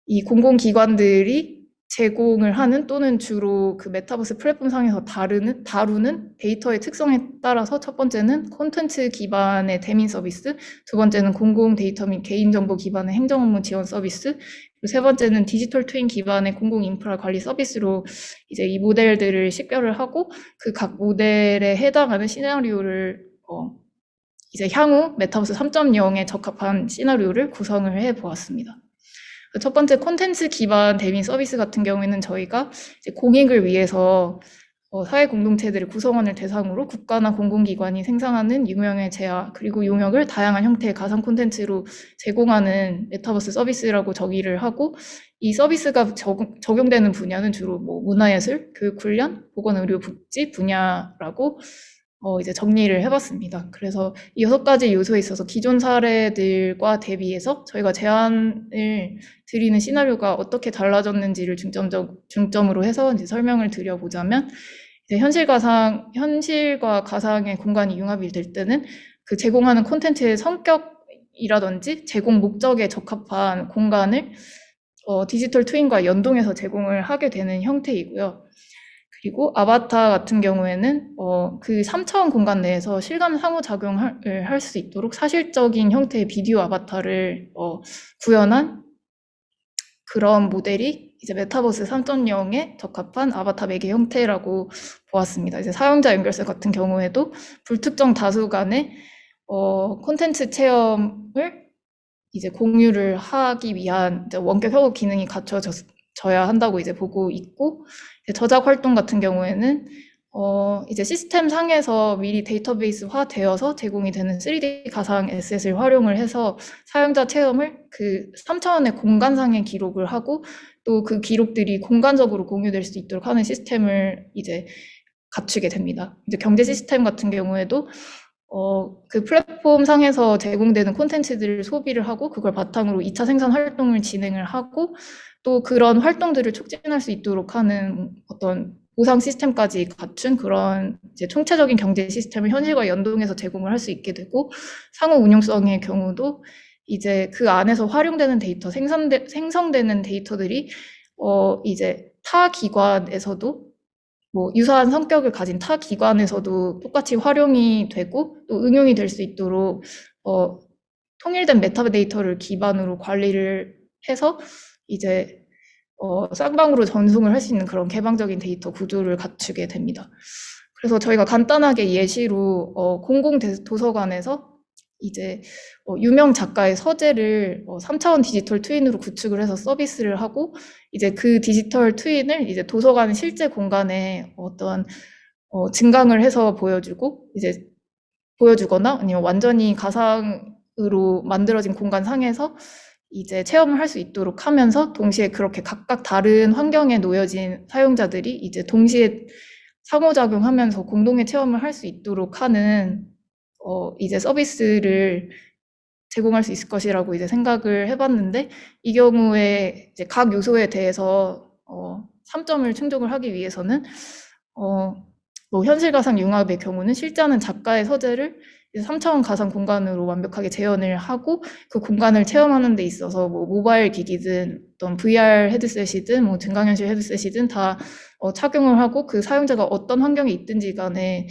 이 공공기관들이 제공을 하는 또는 주로 그 메타버스 플랫폼 상에서 다루는 데이터의 특성에 따라서 첫 번째는 콘텐츠 기반의 대민 서비스, 두 번째는 공공 데이터 및 개인정보 기반의 행정업무 지원 서비스, 그리고 세 번째는 디지털 트윈 기반의 공공 인프라 관리 서비스로 이제 이 모델들을 식별을 하고 그 각 모델에 해당하는 시나리오를 이제 향후 메타버스 3.0에 적합한 시나리오를 구성을 해 보았습니다. 첫 번째 콘텐츠 기반 대민 서비스 같은 경우에는 저희가 이제 공익을 위해서 사회 공동체들의 구성원을 대상으로 국가나 공공기관이 생산하는 유명의 재화 그리고 용역을 다양한 형태의 가상 콘텐츠로 제공하는 메타버스 서비스라고 정의를 하고 이 서비스가 적용되는 분야는 주로 뭐 문화예술, 교육훈련, 보건의료복지 분야라고 이제 정리를 해봤습니다. 그래서 이 6가지 요소에 있어서 기존 사례들과 대비해서 저희가 제안을 드리는 시나리오가 어떻게 달라졌는지를 중점으로 해서 이제 설명을 드려보자면, 이제 현실과 가상의 공간이 융합이 될 때는 그 제공하는 콘텐츠의 성격이라든지 제공 목적에 적합한 공간을 디지털 트윈과 연동해서 제공을 하게 되는 형태이고요. 그리고 아바타 같은 경우에는 그 3차원 공간 내에서 실감 상호작용을 할 수 있도록 사실적인 형태의 비디오 아바타를 구현한 그런 모델이 이제 메타버스 3.0에 적합한 아바타 매개 형태라고 보았습니다. 이제 사용자 연결성 같은 경우에도 불특정 다수 간의 콘텐츠 체험을 이제 공유를 하기 위한 이제 원격 협업 기능이 갖춰져야 한다고 이제 보고 있고, 저작 활동 같은 경우에는 이제 시스템 상에서 미리 데이터베이스화 되어서 제공이 되는 3D 가상 에셋을 활용을 해서 사용자 체험을 그 3차원의 공간상에 기록을 하고 또 그 기록들이 공간적으로 공유될 수 있도록 하는 시스템을 이제 갖추게 됩니다. 이제 경제 시스템 같은 경우에도 그 플랫폼 상에서 제공되는 콘텐츠들을 소비를 하고 그걸 바탕으로 2차 생산 활동을 진행을 하고 또 그런 활동들을 촉진할 수 있도록 하는 어떤 보상 시스템까지 갖춘 그런 이제 총체적인 경제 시스템을 현실과 연동해서 제공을 할 수 있게 되고, 상호 운용성의 경우도 이제 그 안에서 활용되는 데이터, 생성되는 데이터들이 이제 타 기관에서도 뭐 유사한 성격을 가진 타 기관에서도 똑같이 활용이 되고 또 응용이 될 수 있도록 통일된 메타데이터를 기반으로 관리를 해서 이제 쌍방으로 전송을 할 수 있는 그런 개방적인 데이터 구조를 갖추게 됩니다. 그래서 저희가 간단하게 예시로 공공 도서관에서 이제 유명 작가의 서재를 3차원 디지털 트윈으로 구축을 해서 서비스를 하고, 이제 그 디지털 트윈을 이제 도서관 실제 공간에 어떤 증강을 해서 보여주거나 아니면 완전히 가상으로 만들어진 공간 상에서 이제 체험을 할 수 있도록 하면서 동시에 그렇게 각각 다른 환경에 놓여진 사용자들이 이제 동시에 상호작용하면서 공동의 체험을 할 수 있도록 하는 이제 서비스를 제공할 수 있을 것이라고 이제 생각을 해봤는데, 이 경우에 이제 각 요소에 대해서 3점을 충족을 하기 위해서는 뭐 현실 가상 융합의 경우는 실제하는 작가의 서재를 3차원 가상 공간으로 완벽하게 재현을 하고 그 공간을 체험하는 데 있어서 뭐 모바일 기기든 어떤 VR 헤드셋이든 뭐 증강현실 헤드셋이든 다 착용을 하고 그 사용자가 어떤 환경에 있든지 간에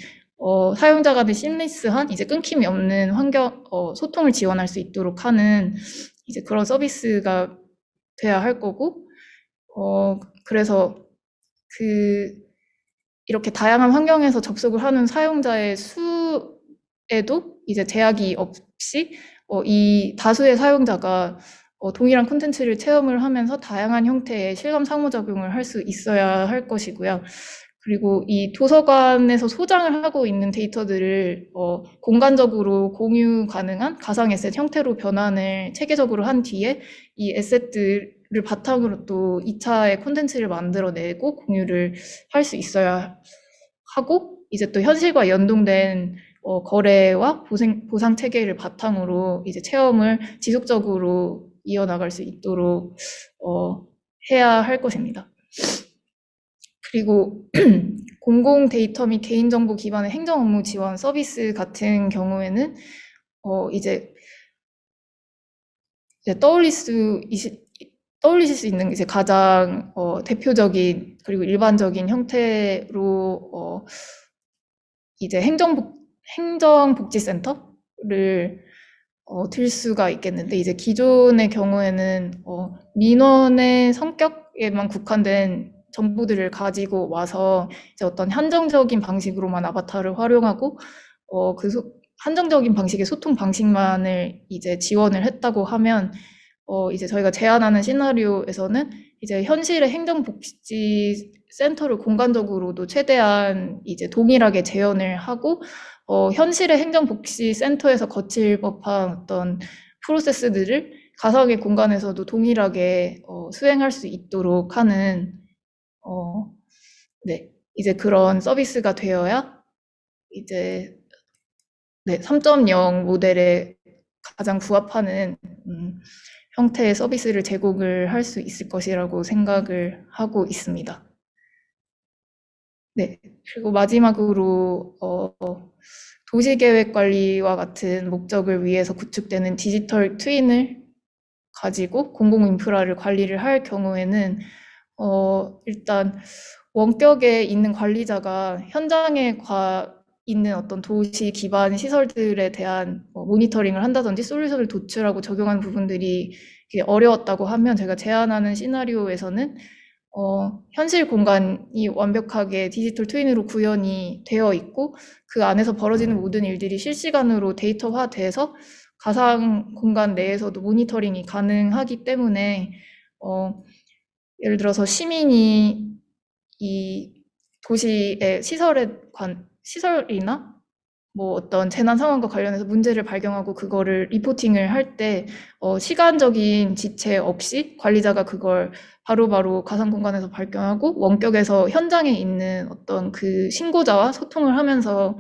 사용자 간의 심리스한 이제 끊김이 없는 환경 소통을 지원할 수 있도록 하는 이제 그런 서비스가 돼야 할 거고, 그래서 이렇게 다양한 환경에서 접속을 하는 사용자의 수에도 이제 제약이 없이 이 다수의 사용자가 동일한 콘텐츠를 체험을 하면서 다양한 형태의 실감 상호작용을 할 수 있어야 할 것이고요. 그리고 이 도서관에서 소장을 하고 있는 데이터들을 공간적으로 공유 가능한 가상 에셋 형태로 변환을 체계적으로 한 뒤에 이 에셋들을 바탕으로 또 2차의 콘텐츠를 만들어내고 공유를 할 수 있어야 하고, 이제 또 현실과 연동된 거래와 보상 체계를 바탕으로 이제 체험을 지속적으로 이어나갈 수 있도록 해야 할 것입니다. 그리고 공공 데이터 및 개인정보 기반의 행정 업무 지원 서비스 같은 경우에는 이제 떠올릴 수 떠올리실 수 있는 이제 가장 대표적인 그리고 일반적인 형태로 이제 행정복지센터를 들 수가 있겠는데, 이제 기존의 경우에는 민원의 성격에만 국한된 정보들을 가지고 와서 이제 어떤 한정적인 방식으로만 아바타를 활용하고 한정적인 방식의 소통 방식만을 이제 지원을 했다고 하면, 이제 저희가 제안하는 시나리오에서는 이제 현실의 행정복지센터를 공간적으로도 최대한 이제 동일하게 재현을 하고, 현실의 행정복지센터에서 거칠 법한 어떤 프로세스들을 가상의 공간에서도 동일하게 수행할 수 있도록 하는, 네, 이제 그런 서비스가 되어야 이제 3.0 모델에 가장 부합하는 형태의 서비스를 제공을 할 수 있을 것이라고 생각을 하고 있습니다. 네, 그리고 마지막으로 도시계획 관리와 같은 목적을 위해서 구축되는 디지털 트윈을 가지고 공공 인프라를 관리를 할 경우에는 일단 원격에 있는 관리자가 현장에 있는 어떤 도시 기반 시설들에 대한 모니터링을 한다든지 솔루션을 도출하고 적용하는 부분들이 어려웠다고 하면, 제가 제안하는 시나리오에서는 현실 공간이 완벽하게 디지털 트윈으로 구현이 되어 있고, 그 안에서 벌어지는 모든 일들이 실시간으로 데이터화돼서 가상 공간 내에서도 모니터링이 가능하기 때문에, 예를 들어서 시민이 이 도시의 시설이나 뭐 어떤 재난 상황과 관련해서 문제를 발견하고 그거를 리포팅을 할 때 시간적인 지체 없이 관리자가 그걸 바로바로 가상 공간에서 발견하고 원격에서 현장에 있는 어떤 그 신고자와 소통을 하면서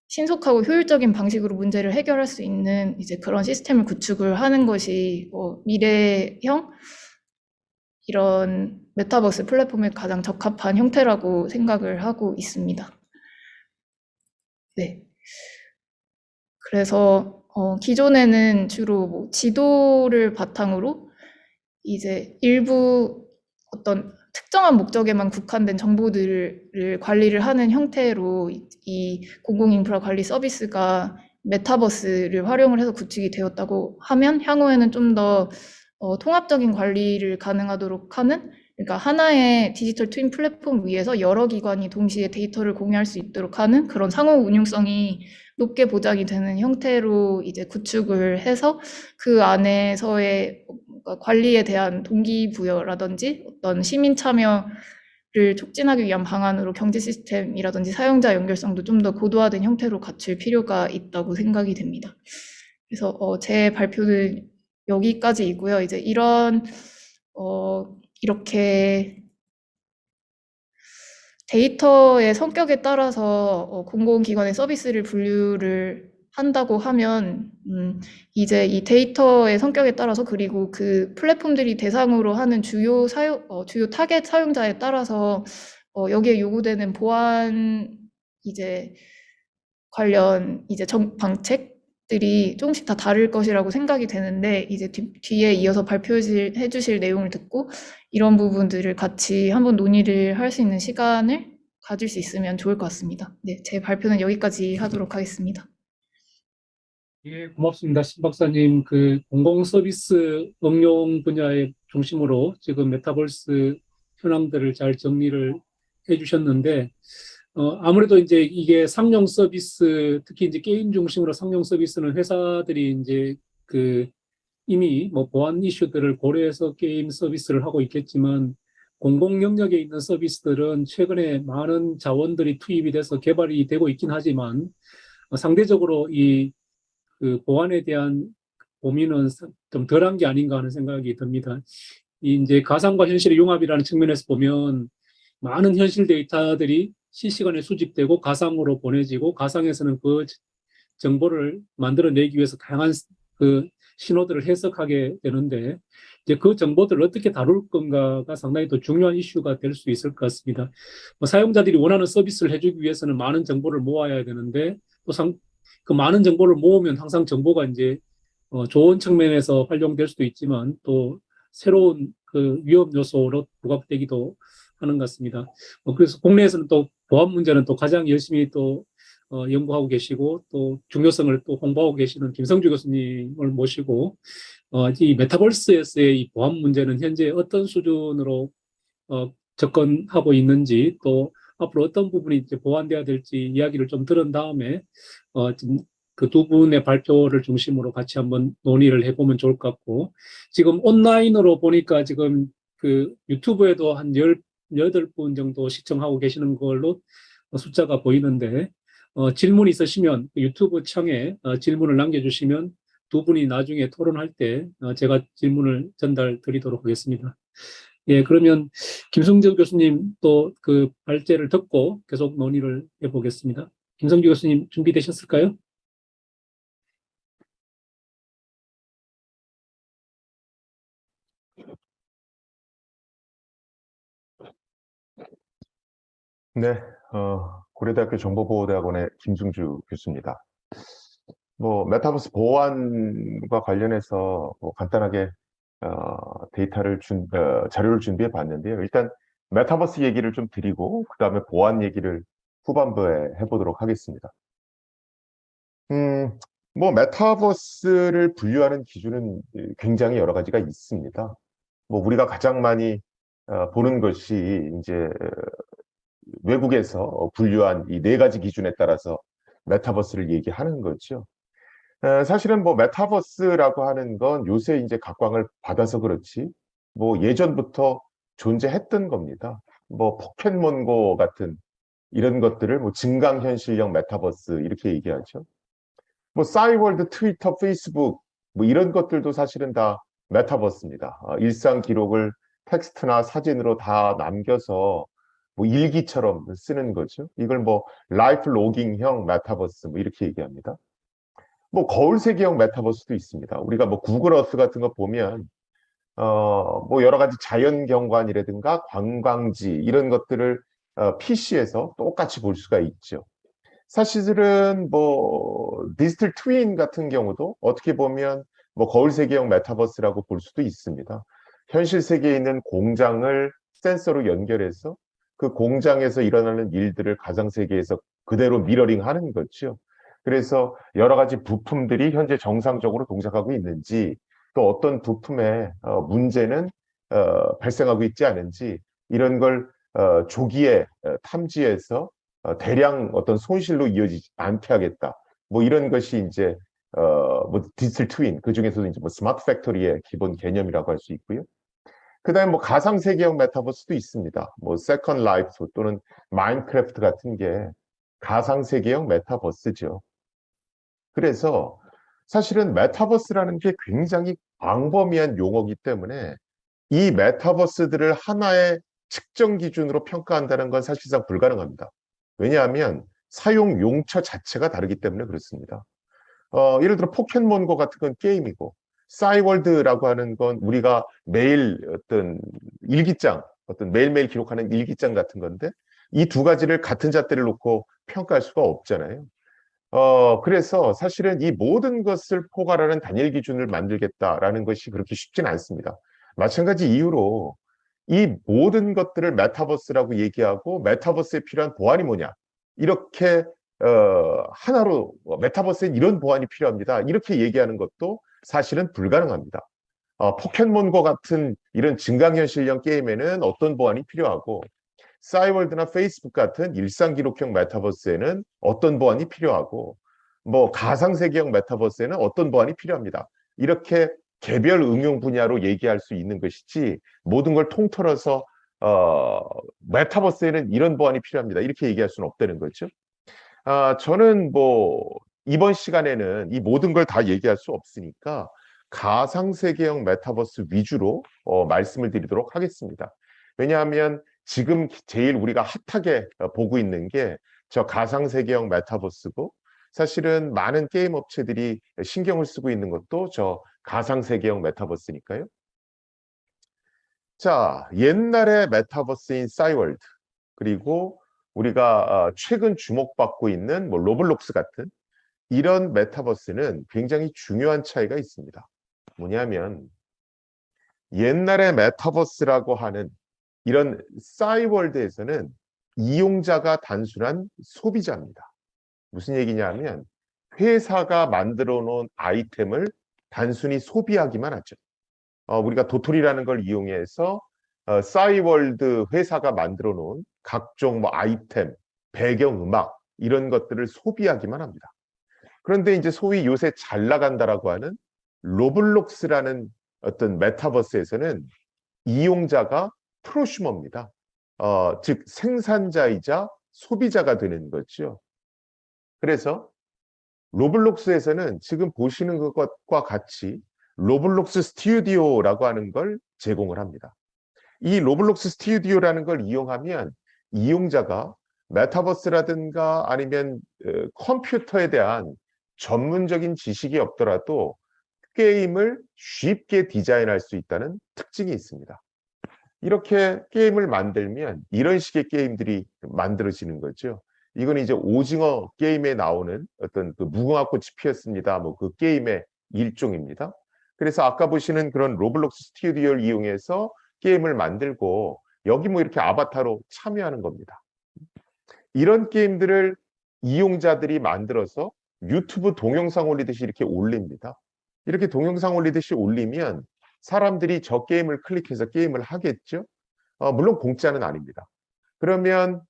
신속하고 효율적인 방식으로 문제를 해결할 수 있는 이제 그런 시스템을 구축을 하는 것이 미래형 이런 메타버스 플랫폼에 가장 적합한 형태라고 생각을 하고 있습니다. 네. 그래서 기존에는 주로 뭐 지도를 바탕으로 이제 일부 어떤 특정한 목적에만 국한된 정보들을 관리를 하는 형태로 이 공공인프라 관리 서비스가 메타버스를 활용을 해서 구축이 되었다고 하면, 향후에는 좀 더 통합적인 관리를 가능하도록 하는, 그러니까 하나의 디지털 트윈 플랫폼 위에서 여러 기관이 동시에 데이터를 공유할 수 있도록 하는 그런 상호 운용성이 높게 보장이 되는 형태로 이제 구축을 해서 그 안에서의 관리에 대한 동기부여라든지 어떤 시민 참여를 촉진하기 위한 방안으로 경제 시스템이라든지 사용자 연결성도 좀 더 고도화된 형태로 갖출 필요가 있다고 생각이 됩니다. 그래서 제 발표는 여기까지이고요. 이제 이렇게 데이터의 성격에 따라서 공공기관의 서비스를 분류를 한다고 하면, 이제 이 데이터의 성격에 따라서, 그리고 그 플랫폼들이 대상으로 하는 주요 타겟 사용자에 따라서 여기에 요구되는 보안 이제 관련 이제 방책들이 조금씩 다 다를 것이라고 생각이 되는데, 이제 뒤에 이어서 발표해 주실 내용을 듣고 이런 부분들을 같이 한번 논의를 할 수 있는 시간을 가질 수 있으면 좋을 것 같습니다. 네, 제 발표는 여기까지 하도록 하겠습니다. 예, 고맙습니다. 신 박사님, 그 공공 서비스 응용 분야의 중심으로 지금 메타버스 현황들을 잘 정리를 해주셨는데, 아무래도 이제 이게 상용 서비스, 특히 이제 게임 중심으로 상용 서비스는 회사들이 이제 이미 뭐 보안 이슈들을 고려해서 게임 서비스를 하고 있겠지만, 공공 영역에 있는 서비스들은 최근에 많은 자원들이 투입이 돼서 개발이 되고 있긴 하지만, 상대적으로 그 보안에 대한 고민은 좀 덜한 게 아닌가 하는 생각이 듭니다. 이제 가상과 현실의 융합이라는 측면에서 보면 많은 현실 데이터들이 실시간에 수집되고 가상으로 보내지고, 가상에서는 그 정보를 만들어내기 위해서 다양한 그 신호들을 해석하게 되는데, 이제 그 정보들을 어떻게 다룰 건가가 상당히 또 중요한 이슈가 될 수 있을 것 같습니다. 뭐 사용자들이 원하는 서비스를 해주기 위해서는 많은 정보를 모아야 되는데, 또 그 많은 정보를 모으면 항상 정보가 이제 좋은 측면에서 활용될 수도 있지만 또 새로운 그 위험 요소로 부각되기도 하는 것 같습니다. 그래서 국내에서는 또 보안 문제는 또 가장 열심히 또 연구하고 계시고 또 중요성을 또 홍보하고 계시는 김성주 교수님을 모시고 이 메타버스에서의 이 보안 문제는 현재 어떤 수준으로 접근하고 있는지 또 앞으로 어떤 부분이 이제 보완돼야 될지 이야기를 좀 들은 다음에 그 두 분의 발표를 중심으로 같이 한번 논의를 해보면 좋을 것 같고 지금 온라인으로 보니까 지금 그 유튜브에도 한 18분 정도 시청하고 계시는 걸로 숫자가 보이는데 질문 있으시면 그 유튜브 창에 질문을 남겨주시면 두 분이 나중에 토론할 때 제가 질문을 전달 드리도록 하겠습니다. 예, 그러면 김성주 교수님 또 그 발제를 듣고 계속 논의를 해보겠습니다. 김성주 교수님 준비되셨을까요? 네, 고려대학교 정보보호대학원의 김승주 교수입니다. 메타버스 보안과 관련해서 간단하게 자료를 준비해 봤는데요. 일단 메타버스 얘기를 좀 드리고 그 다음에 보안 얘기를 후반부에 해보도록 하겠습니다. 메타버스를 분류하는 기준은 굉장히 여러 가지가 있습니다. 우리가 가장 많이 보는 것이 이제 외국에서 분류한 이 네 가지 기준에 따라서 메타버스를 얘기하는 거죠. 사실은 메타버스라고 하는 건 요새 이제 각광을 받아서 그렇지, 예전부터 존재했던 겁니다. 포켓몬고 같은 이런 것들을 증강현실형 메타버스 이렇게 얘기하죠. 싸이월드, 트위터, 페이스북 이런 것들도 사실은 다 메타버스입니다. 일상 기록을 텍스트나 사진으로 다 남겨서 일기처럼 쓰는 거죠. 이걸 라이프 로깅형 메타버스 이렇게 얘기합니다. 거울 세계형 메타버스도 있습니다. 우리가 구글 어스 같은 거 보면 여러 가지 자연 경관이라든가 관광지 이런 것들을 PC에서 똑같이 볼 수가 있죠. 사실은 디지털 트윈 같은 경우도 어떻게 보면 거울 세계형 메타버스라고 볼 수도 있습니다. 현실 세계에 있는 공장을 센서로 연결해서 그 공장에서 일어나는 일들을 가상 세계에서 그대로 미러링 하는 거죠. 그래서 여러 가지 부품들이 현재 정상적으로 동작하고 있는지 또 어떤 부품에 문제는 발생하고 있지 않은지 이런 걸 조기에 탐지해서 대량 어떤 손실로 이어지지 않게 하겠다. 이런 것이 이제 디지털 트윈, 그 중에서도 이제 스마트 팩토리의 기본 개념이라고 할 수 있고요. 그다음에 가상 세계형 메타버스도 있습니다. 세컨 라이프 또는 마인크래프트 같은 게 가상 세계형 메타버스죠. 그래서 사실은 메타버스라는 게 굉장히 광범위한 용어이기 때문에 이 메타버스들을 하나의 측정 기준으로 평가한다는 건 사실상 불가능합니다. 왜냐하면 사용 용처 자체가 다르기 때문에 그렇습니다. 예를 들어 포켓몬고 같은 건 게임이고 싸이월드라고 하는 건 우리가 매일 어떤 일기장, 어떤 매일매일 기록하는 일기장 같은 건데 이 두 가지를 같은 잣대를 놓고 평가할 수가 없잖아요. 그래서 사실은 이 모든 것을 포괄하는 단일 기준을 만들겠다라는 것이 그렇게 쉽지는 않습니다. 마찬가지 이유로 이 모든 것들을 메타버스라고 얘기하고 메타버스에 필요한 보안이 뭐냐 이렇게 하나로 메타버스엔 이런 보안이 필요합니다 이렇게 얘기하는 것도 사실은 불가능합니다. 포켓몬고 같은 이런 증강현실형 게임에는 어떤 보안이 필요하고 싸이월드나 페이스북 같은 일상기록형 메타버스에는 어떤 보안이 필요하고 가상세계형 메타버스에는 어떤 보안이 필요합니다. 이렇게 개별 응용 분야로 얘기할 수 있는 것이지 모든 걸 통틀어서 메타버스에는 이런 보안이 필요합니다. 이렇게 얘기할 수는 없다는 거죠. 저는 이번 시간에는 이 모든 걸 다 얘기할 수 없으니까 가상세계형 메타버스 위주로 말씀을 드리도록 하겠습니다. 왜냐하면 지금 제일 우리가 핫하게 보고 있는 게 저 가상세계형 메타버스고 사실은 많은 게임 업체들이 신경을 쓰고 있는 것도 저 가상세계형 메타버스니까요. 자, 옛날의 메타버스인 싸이월드 그리고 우리가 최근 주목받고 있는 로블록스 같은 이런 메타버스는 굉장히 중요한 차이가 있습니다. 뭐냐면 옛날에 메타버스라고 하는 이런 싸이월드에서는 이용자가 단순한 소비자입니다. 무슨 얘기냐면 회사가 만들어 놓은 아이템을 단순히 소비하기만 하죠. 우리가 도토리라는 걸 이용해서 싸이월드 회사가 만들어 놓은 각종 뭐 아이템, 배경음악 이런 것들을 소비하기만 합니다. 그런데 이제 소위 요새 잘 나간다라고 하는 로블록스라는 어떤 메타버스에서는 이용자가 프로슈머입니다. 즉 생산자이자 소비자가 되는 거죠. 그래서 로블록스에서는 지금 보시는 것과 같이 로블록스 스튜디오라고 하는 걸 제공을 합니다. 이 로블록스 스튜디오라는 걸 이용하면 이용자가 메타버스라든가 아니면 컴퓨터에 대한 전문적인 지식이 없더라도 게임을 쉽게 디자인할 수 있다는 특징이 있습니다. 이렇게 게임을 만들면 이런 식의 게임들이 만들어지는 거죠. 이건 이제 오징어 게임에 나오는 어떤 그 무궁화꽃이 피었습니다. 뭐 그 게임의 일종입니다. 그래서 아까 보시는 그런 로블록스 스튜디오를 이용해서 게임을 만들고 여기 뭐 이렇게 아바타로 참여하는 겁니다. 이런 게임들을 이용자들이 만들어서 유튜브 동영상 올리듯이 이렇게 올립니다. 이렇게 동영상 올리듯이 올리면 사람들이 저 게임을 클릭해서 게임을 하겠죠. 물론 공짜는 아닙니다. 그러면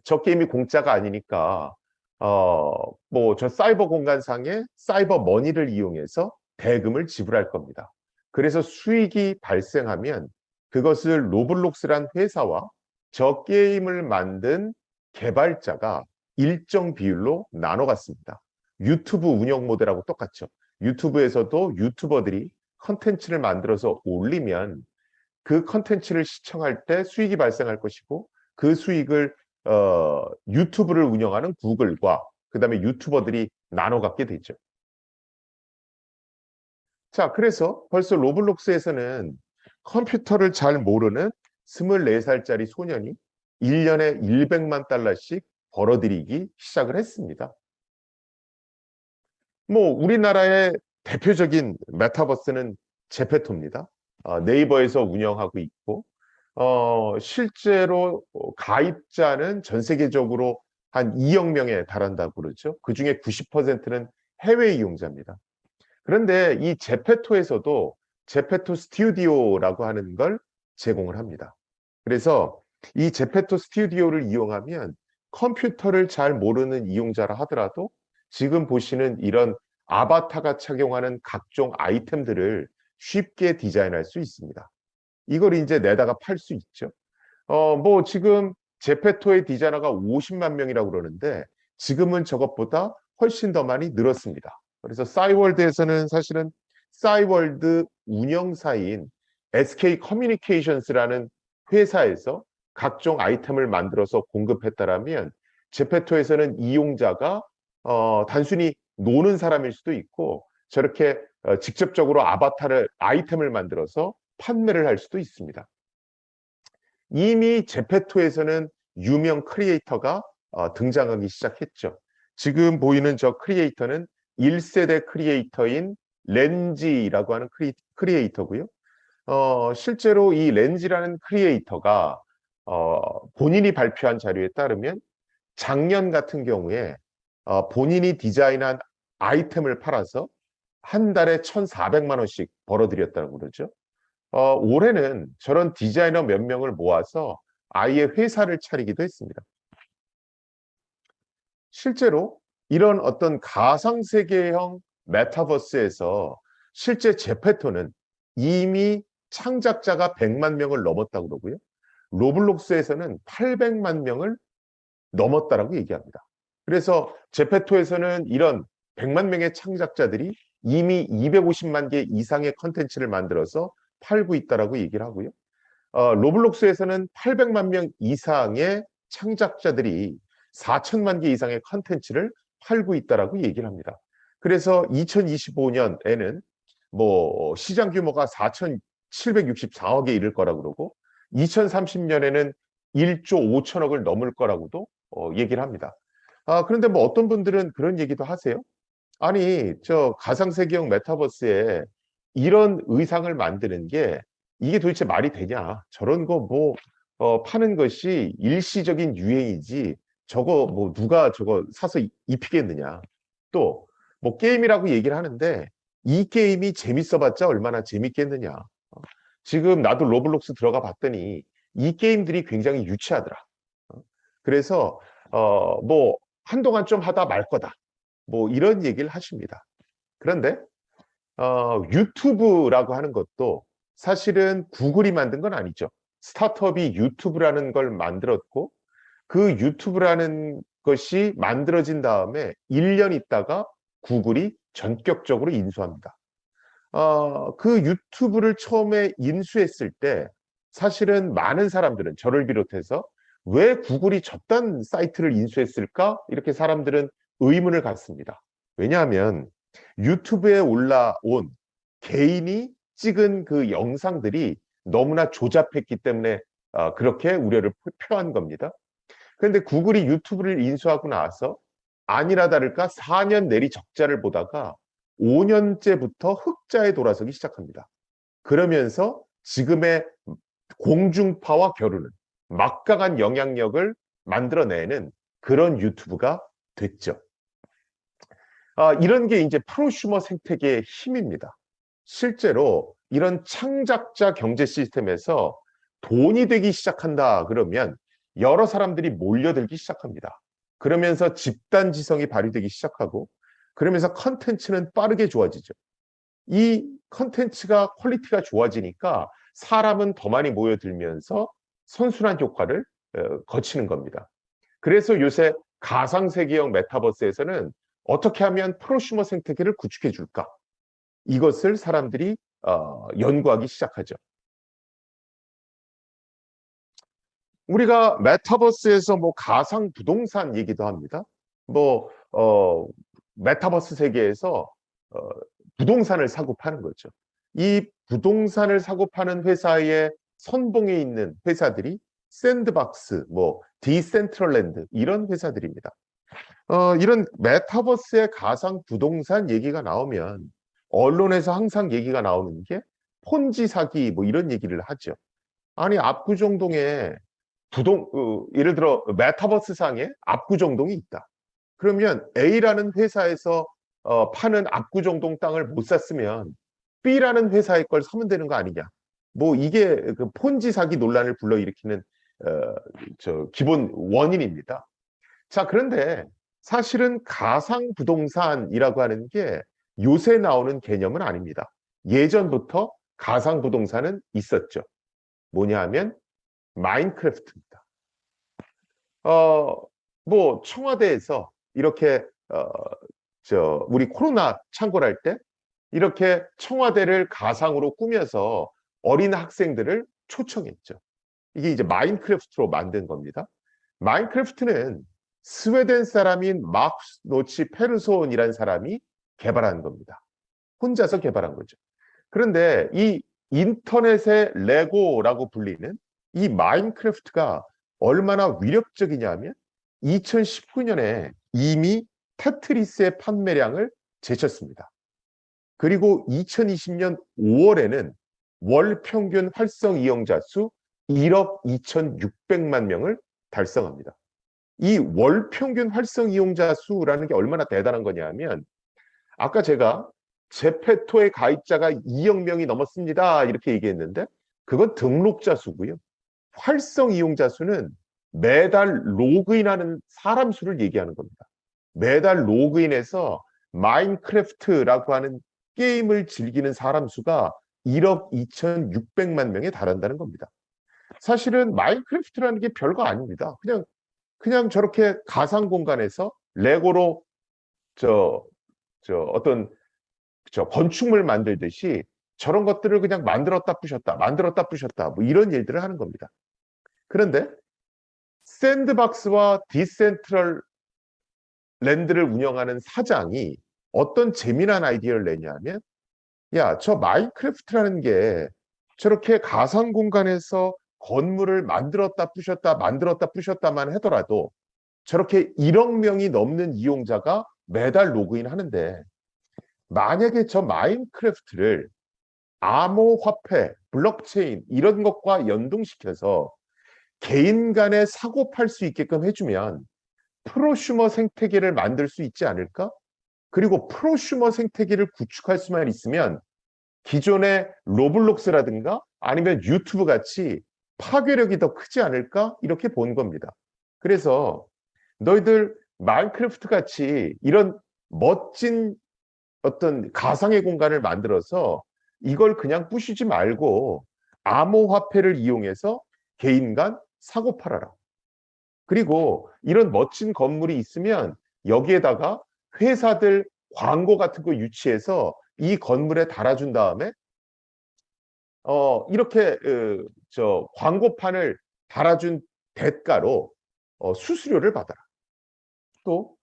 저 게임이 공짜가 아니니까 뭐 저 사이버 공간상의 사이버 머니를 이용해서 대금을 지불할 겁니다. 그래서 수익이 발생하면 그것을 로블록스란 회사와 저 게임을 만든 개발자가 일정 비율로 나눠 갖습니다. 유튜브 운영 모델하고 똑같죠. 유튜브에서도 유튜버들이 컨텐츠를 만들어서 올리면 그 컨텐츠를 시청할 때 수익이 발생할 것이고 그 수익을 유튜브를 운영하는 구글과 그 다음에 유튜버들이 나눠 갖게 되죠. 자, 그래서 벌써 로블록스에서는 컴퓨터를 잘 모르는 24살짜리 소년이 1년에 100만 달러씩 벌어들이기 시작을 했습니다. 뭐 우리나라의 대표적인 메타버스는 제페토입니다. 네이버에서 운영하고 있고 실제로 가입자는 전 세계적으로 한 2억 명에 달한다고 그러죠. 그중에 90%는 해외 이용자입니다. 그런데 이 제페토에서도 제페토 스튜디오라고 하는 걸 제공을 합니다. 그래서 이 제페토 스튜디오를 이용하면 컴퓨터를 잘 모르는 이용자라 하더라도 지금 보시는 이런 아바타가 착용하는 각종 아이템들을 쉽게 디자인할 수 있습니다. 이걸 이제 내다가 팔 수 있죠. 뭐 지금 제페토의 디자이너가 50만 명이라고 그러는데 지금은 저것보다 훨씬 더 많이 늘었습니다. 그래서 싸이월드에서는 사실은 싸이월드 운영사인 SK 커뮤니케이션스라는 회사에서 각종 아이템을 만들어서 공급했다라면 제페토에서는 이용자가 단순히 노는 사람일 수도 있고 저렇게 직접적으로 아이템을 만들어서 판매를 할 수도 있습니다. 이미 제페토에서는 유명 크리에이터가 등장하기 시작했죠. 지금 보이는 저 크리에이터는 1세대 크리에이터인 렌지라고 하는 크리에이터고요. 실제로 이 렌지라는 크리에이터가 본인이 발표한 자료에 따르면 작년 같은 경우에 본인이 디자인한 아이템을 팔아서 한 달에 1,400만 원씩 벌어들였다고 그러죠. 올해는 저런 디자이너 몇 명을 모아서 아예 회사를 차리기도 했습니다. 실제로 이런 어떤 가상세계형 메타버스에서 실제 제페토는 이미 창작자가 100만 명을 넘었다고 그러고요. 로블록스에서는 800만 명을 넘었다라고 얘기합니다. 그래서 제페토에서는 이런 100만 명의 창작자들이 이미 250만 개 이상의 컨텐츠를 만들어서 팔고 있다라고 얘기를 하고요. 로블록스에서는 800만 명 이상의 창작자들이 4천만 개 이상의 컨텐츠를 팔고 있다라고 얘기를 합니다. 그래서 2025년에는 뭐 시장 규모가 4,764억에 이를 거라고 그러고 2030년에는 1조 5천억을 넘을 거라고도 얘기를 합니다. 그런데 뭐 어떤 분들은 그런 얘기도 하세요. 아니, 저 가상세계형 메타버스에 이런 의상을 만드는 게 이게 도대체 말이 되냐? 저런 거 뭐, 파는 것이 일시적인 유행이지, 저거 뭐 누가 저거 사서 입히겠느냐? 또, 뭐 게임이라고 얘기를 하는데, 이 게임이 재밌어봤자 얼마나 재밌겠느냐? 지금 나도 로블록스 들어가 봤더니, 이 게임들이 굉장히 유치하더라. 그래서, 뭐, 한동안 좀 하다 말 거다. 뭐 이런 얘기를 하십니다. 그런데 유튜브라고 하는 것도 사실은 구글이 만든 건 아니죠. 스타트업이 유튜브라는 걸 만들었고 그 유튜브라는 것이 만들어진 다음에 1년 있다가 구글이 전격적으로 인수합니다. 그 유튜브를 처음에 인수했을 때 사실은 많은 사람들은 저를 비롯해서 왜 구글이 저딴 사이트를 인수했을까? 이렇게 사람들은 의문을 갖습니다. 왜냐하면 유튜브에 올라온 개인이 찍은 그 영상들이 너무나 조잡했기 때문에 그렇게 우려를 표한 겁니다. 그런데 구글이 유튜브를 인수하고 나서 아니나 다를까 4년 내리 적자를 보다가 5년째부터 흑자에 돌아서기 시작합니다. 그러면서 지금의 공중파와 겨루는 막강한 영향력을 만들어내는 그런 유튜브가 됐죠. 이런 게 이제 프로슈머 생태계의 힘입니다. 실제로 이런 창작자 경제 시스템에서 돈이 되기 시작한다 그러면 여러 사람들이 몰려들기 시작합니다. 그러면서 집단지성이 발휘되기 시작하고 그러면서 컨텐츠는 빠르게 좋아지죠. 이 컨텐츠가 퀄리티가 좋아지니까 사람은 더 많이 모여들면서 선순환 효과를 거치는 겁니다. 그래서 요새 가상세계형 메타버스에서는 어떻게 하면 프로슈머 생태계를 구축해 줄까? 이것을 사람들이 연구하기 시작하죠. 우리가 메타버스에서 뭐 가상 부동산 얘기도 합니다. 뭐 메타버스 세계에서 부동산을 사고 파는 거죠. 이 부동산을 사고 파는 회사의 선봉에 있는 회사들이 샌드박스, 뭐 디센트럴랜드 이런 회사들입니다. 이런 메타버스의 가상 부동산 얘기가 나오면 언론에서 항상 얘기가 나오는 게 폰지 사기 뭐 이런 얘기를 하죠. 아니 압구정동에 예를 들어 메타버스 상에 압구정동이 있다. 그러면 A라는 회사에서 파는 압구정동 땅을 못 샀으면 B라는 회사의 걸 사면 되는 거 아니냐. 뭐 이게 그 폰지 사기 논란을 불러일으키는 기본 원인입니다. 자, 그런데 사실은 가상 부동산이라고 하는 게 요새 나오는 개념은 아닙니다. 예전부터 가상 부동산은 있었죠. 뭐냐 하면 마인크래프트입니다. 뭐 청와대에서 이렇게 우리 코로나 창궐할 때 이렇게 청와대를 가상으로 꾸며서 어린 학생들을 초청했죠. 이게 이제 마인크래프트로 만든 겁니다. 마인크래프트는 스웨덴 사람인 마크스 노치 페르손이라는 사람이 개발한 겁니다. 혼자서 개발한 거죠. 그런데 이 인터넷의 레고라고 불리는 이 마인크래프트가 얼마나 위력적이냐면 2019년에 이미 테트리스의 판매량을 제쳤습니다. 그리고 2020년 5월에는 월 평균 활성 이용자 수 1억 2,600만 명을 달성합니다. 이 월 평균 활성 이용자 수라는 게 얼마나 대단한 거냐면 아까 제가 제페토의 가입자가 2억 명이 넘었습니다. 이렇게 얘기했는데 그건 등록자 수고요. 활성 이용자 수는 매달 로그인하는 사람 수를 얘기하는 겁니다. 매달 로그인해서 마인크래프트라고 하는 게임을 즐기는 사람 수가 1억 2,600만 명에 달한다는 겁니다. 사실은 마인크래프트라는 게 별거 아닙니다. 그냥 저렇게 가상 공간에서 레고로 어떤 건축물 만들듯이 저런 것들을 그냥 만들었다 부셨다 뭐 이런 일들을 하는 겁니다. 그런데 샌드박스와 디센트럴 랜드를 운영하는 사장이 어떤 재미난 아이디어를 내냐면 야, 저 마인크래프트라는 게 저렇게 가상 공간에서 건물을 만들었다 부셨다만 하더라도 저렇게 1억 명이 넘는 이용자가 매달 로그인 하는데 만약에 저 마인크래프트를 암호화폐, 블록체인 이런 것과 연동시켜서 개인 간에 사고 팔 수 있게끔 해주면 프로슈머 생태계를 만들 수 있지 않을까? 그리고 프로슈머 생태계를 구축할 수만 있으면 기존의 로블록스라든가 아니면 유튜브 같이 파괴력이 더 크지 않을까? 이렇게 본 겁니다. 그래서 너희들 마인크래프트 같이 이런 멋진 어떤 가상의 공간을 만들어서 이걸 그냥 부시지 말고 암호화폐를 이용해서 개인 간 사고 팔아라. 그리고 이런 멋진 건물이 있으면 여기에다가 회사들 광고 같은 거 유치해서 이 건물에 달아준 다음에 이렇게 저 광고판을 달아준 대가로 수수료를 받아라. 또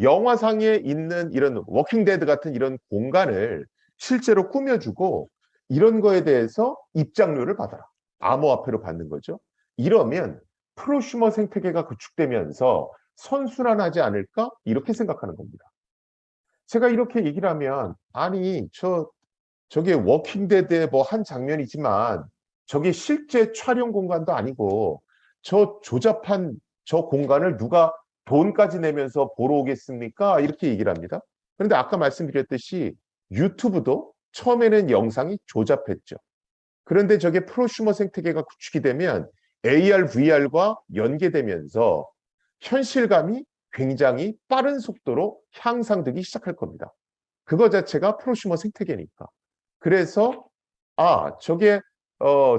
영화상에 있는 이런 워킹데드 같은 이런 공간을 실제로 꾸며주고 이런 거에 대해서 입장료를 받아라. 암호화폐로 받는 거죠. 이러면 프로슈머 생태계가 구축되면서 선순환하지 않을까? 이렇게 생각하는 겁니다. 제가 이렇게 얘기를 하면 아니 저게 워킹데드의 뭐 한 장면이지만 저게 실제 촬영 공간도 아니고 저 조잡한 저 공간을 누가 돈까지 내면서 보러 오겠습니까? 이렇게 얘기를 합니다. 그런데 아까 말씀드렸듯이 유튜브도 처음에는 영상이 조잡했죠. 그런데 저게 프로슈머 생태계가 구축이 되면 AR, VR과 연계되면서 현실감이 굉장히 빠른 속도로 향상되기 시작할 겁니다. 그거 자체가 프로슈머 생태계니까. 그래서 저게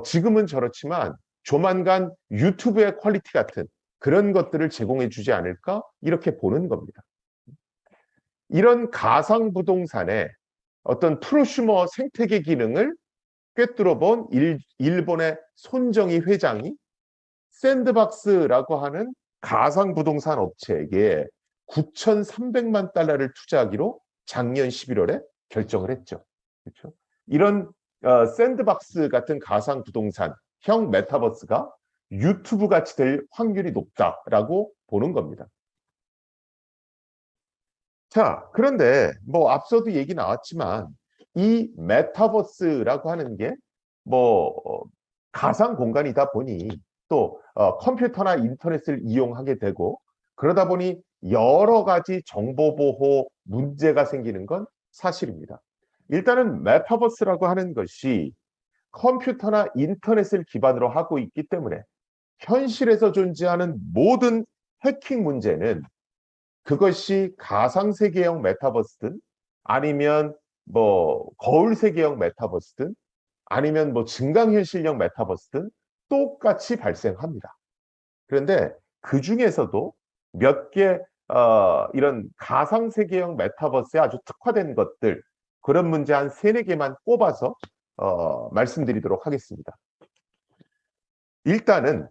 지금은 저렇지만 조만간 유튜브의 퀄리티 같은 그런 것들을 제공해 주지 않을까? 이렇게 보는 겁니다. 이런 가상 부동산의 어떤 프로슈머 생태계 기능을 꿰뚫어 본 일본의 손정희 회장이 샌드박스라고 하는 가상 부동산 업체에게 9,300만 달러를 투자하기로 작년 11월에 결정을 했죠. 그렇죠? 이런 샌드박스 같은 가상 부동산형 메타버스가 유튜브 같이 될 확률이 높다라고 보는 겁니다. 자, 그런데 뭐 앞서도 얘기 나왔지만 이 메타버스라고 하는 게 뭐 가상 공간이다 보니 또 컴퓨터나 인터넷을 이용하게 되고 그러다 보니 여러 가지 정보 보호 문제가 생기는 건 사실입니다. 일단은 메타버스라고 하는 것이 컴퓨터나 인터넷을 기반으로 하고 있기 때문에 현실에서 존재하는 모든 해킹 문제는 그것이 가상세계형 메타버스든 아니면 뭐 거울세계형 메타버스든 아니면 뭐 증강현실형 메타버스든 똑같이 발생합니다. 그런데 그 중에서도 몇 개 이런 가상세계형 메타버스에 아주 특화된 것들 그런 문제 한 3-4개만 꼽아서 말씀드리도록 하겠습니다. 일단은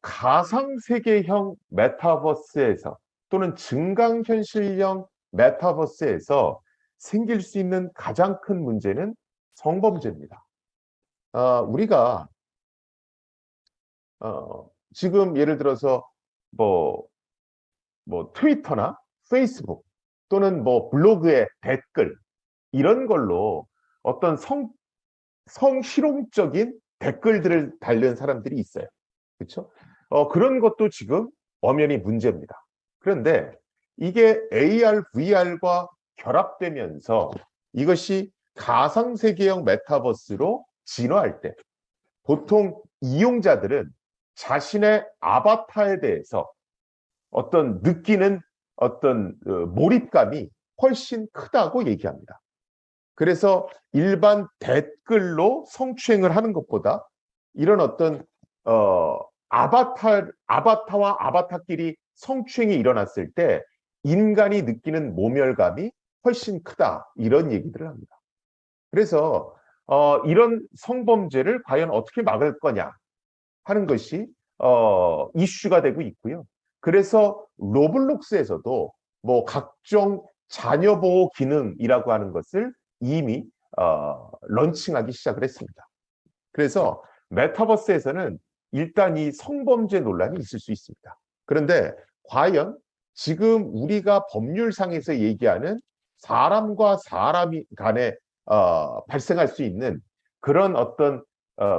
가상세계형 메타버스에서 또는 증강현실형 메타버스에서 생길 수 있는 가장 큰 문제는 성범죄입니다. 우리가 지금 예를 들어서 뭐 트위터나 페이스북 또는 뭐 블로그의 댓글 이런 걸로 어떤 성희롱적인 댓글들을 달는 사람들이 있어요. 그렇죠? 그런 것도 지금 엄연히 문제입니다. 그런데 이게 AR, VR과 결합되면서 이것이 가상세계형 메타버스로 진화할 때 보통 이용자들은 자신의 아바타에 대해서 어떤 느끼는 어떤 몰입감이 훨씬 크다고 얘기합니다. 그래서 일반 댓글로 성추행을 하는 것보다 이런 어떤 아바타와 아바타끼리 성추행이 일어났을 때 인간이 느끼는 모멸감이 훨씬 크다 이런 얘기들을 합니다. 그래서 이런 성범죄를 과연 어떻게 막을 거냐 하는 것이 이슈가 되고 있고요. 그래서 로블록스에서도 뭐 각종 자녀 보호 기능이라고 하는 것을 이미 런칭하기 시작을 했습니다. 그래서 메타버스에서는 일단 이 성범죄 논란이 있을 수 있습니다. 그런데 과연 지금 우리가 법률상에서 얘기하는 사람과 사람 간에 발생할 수 있는 그런 어떤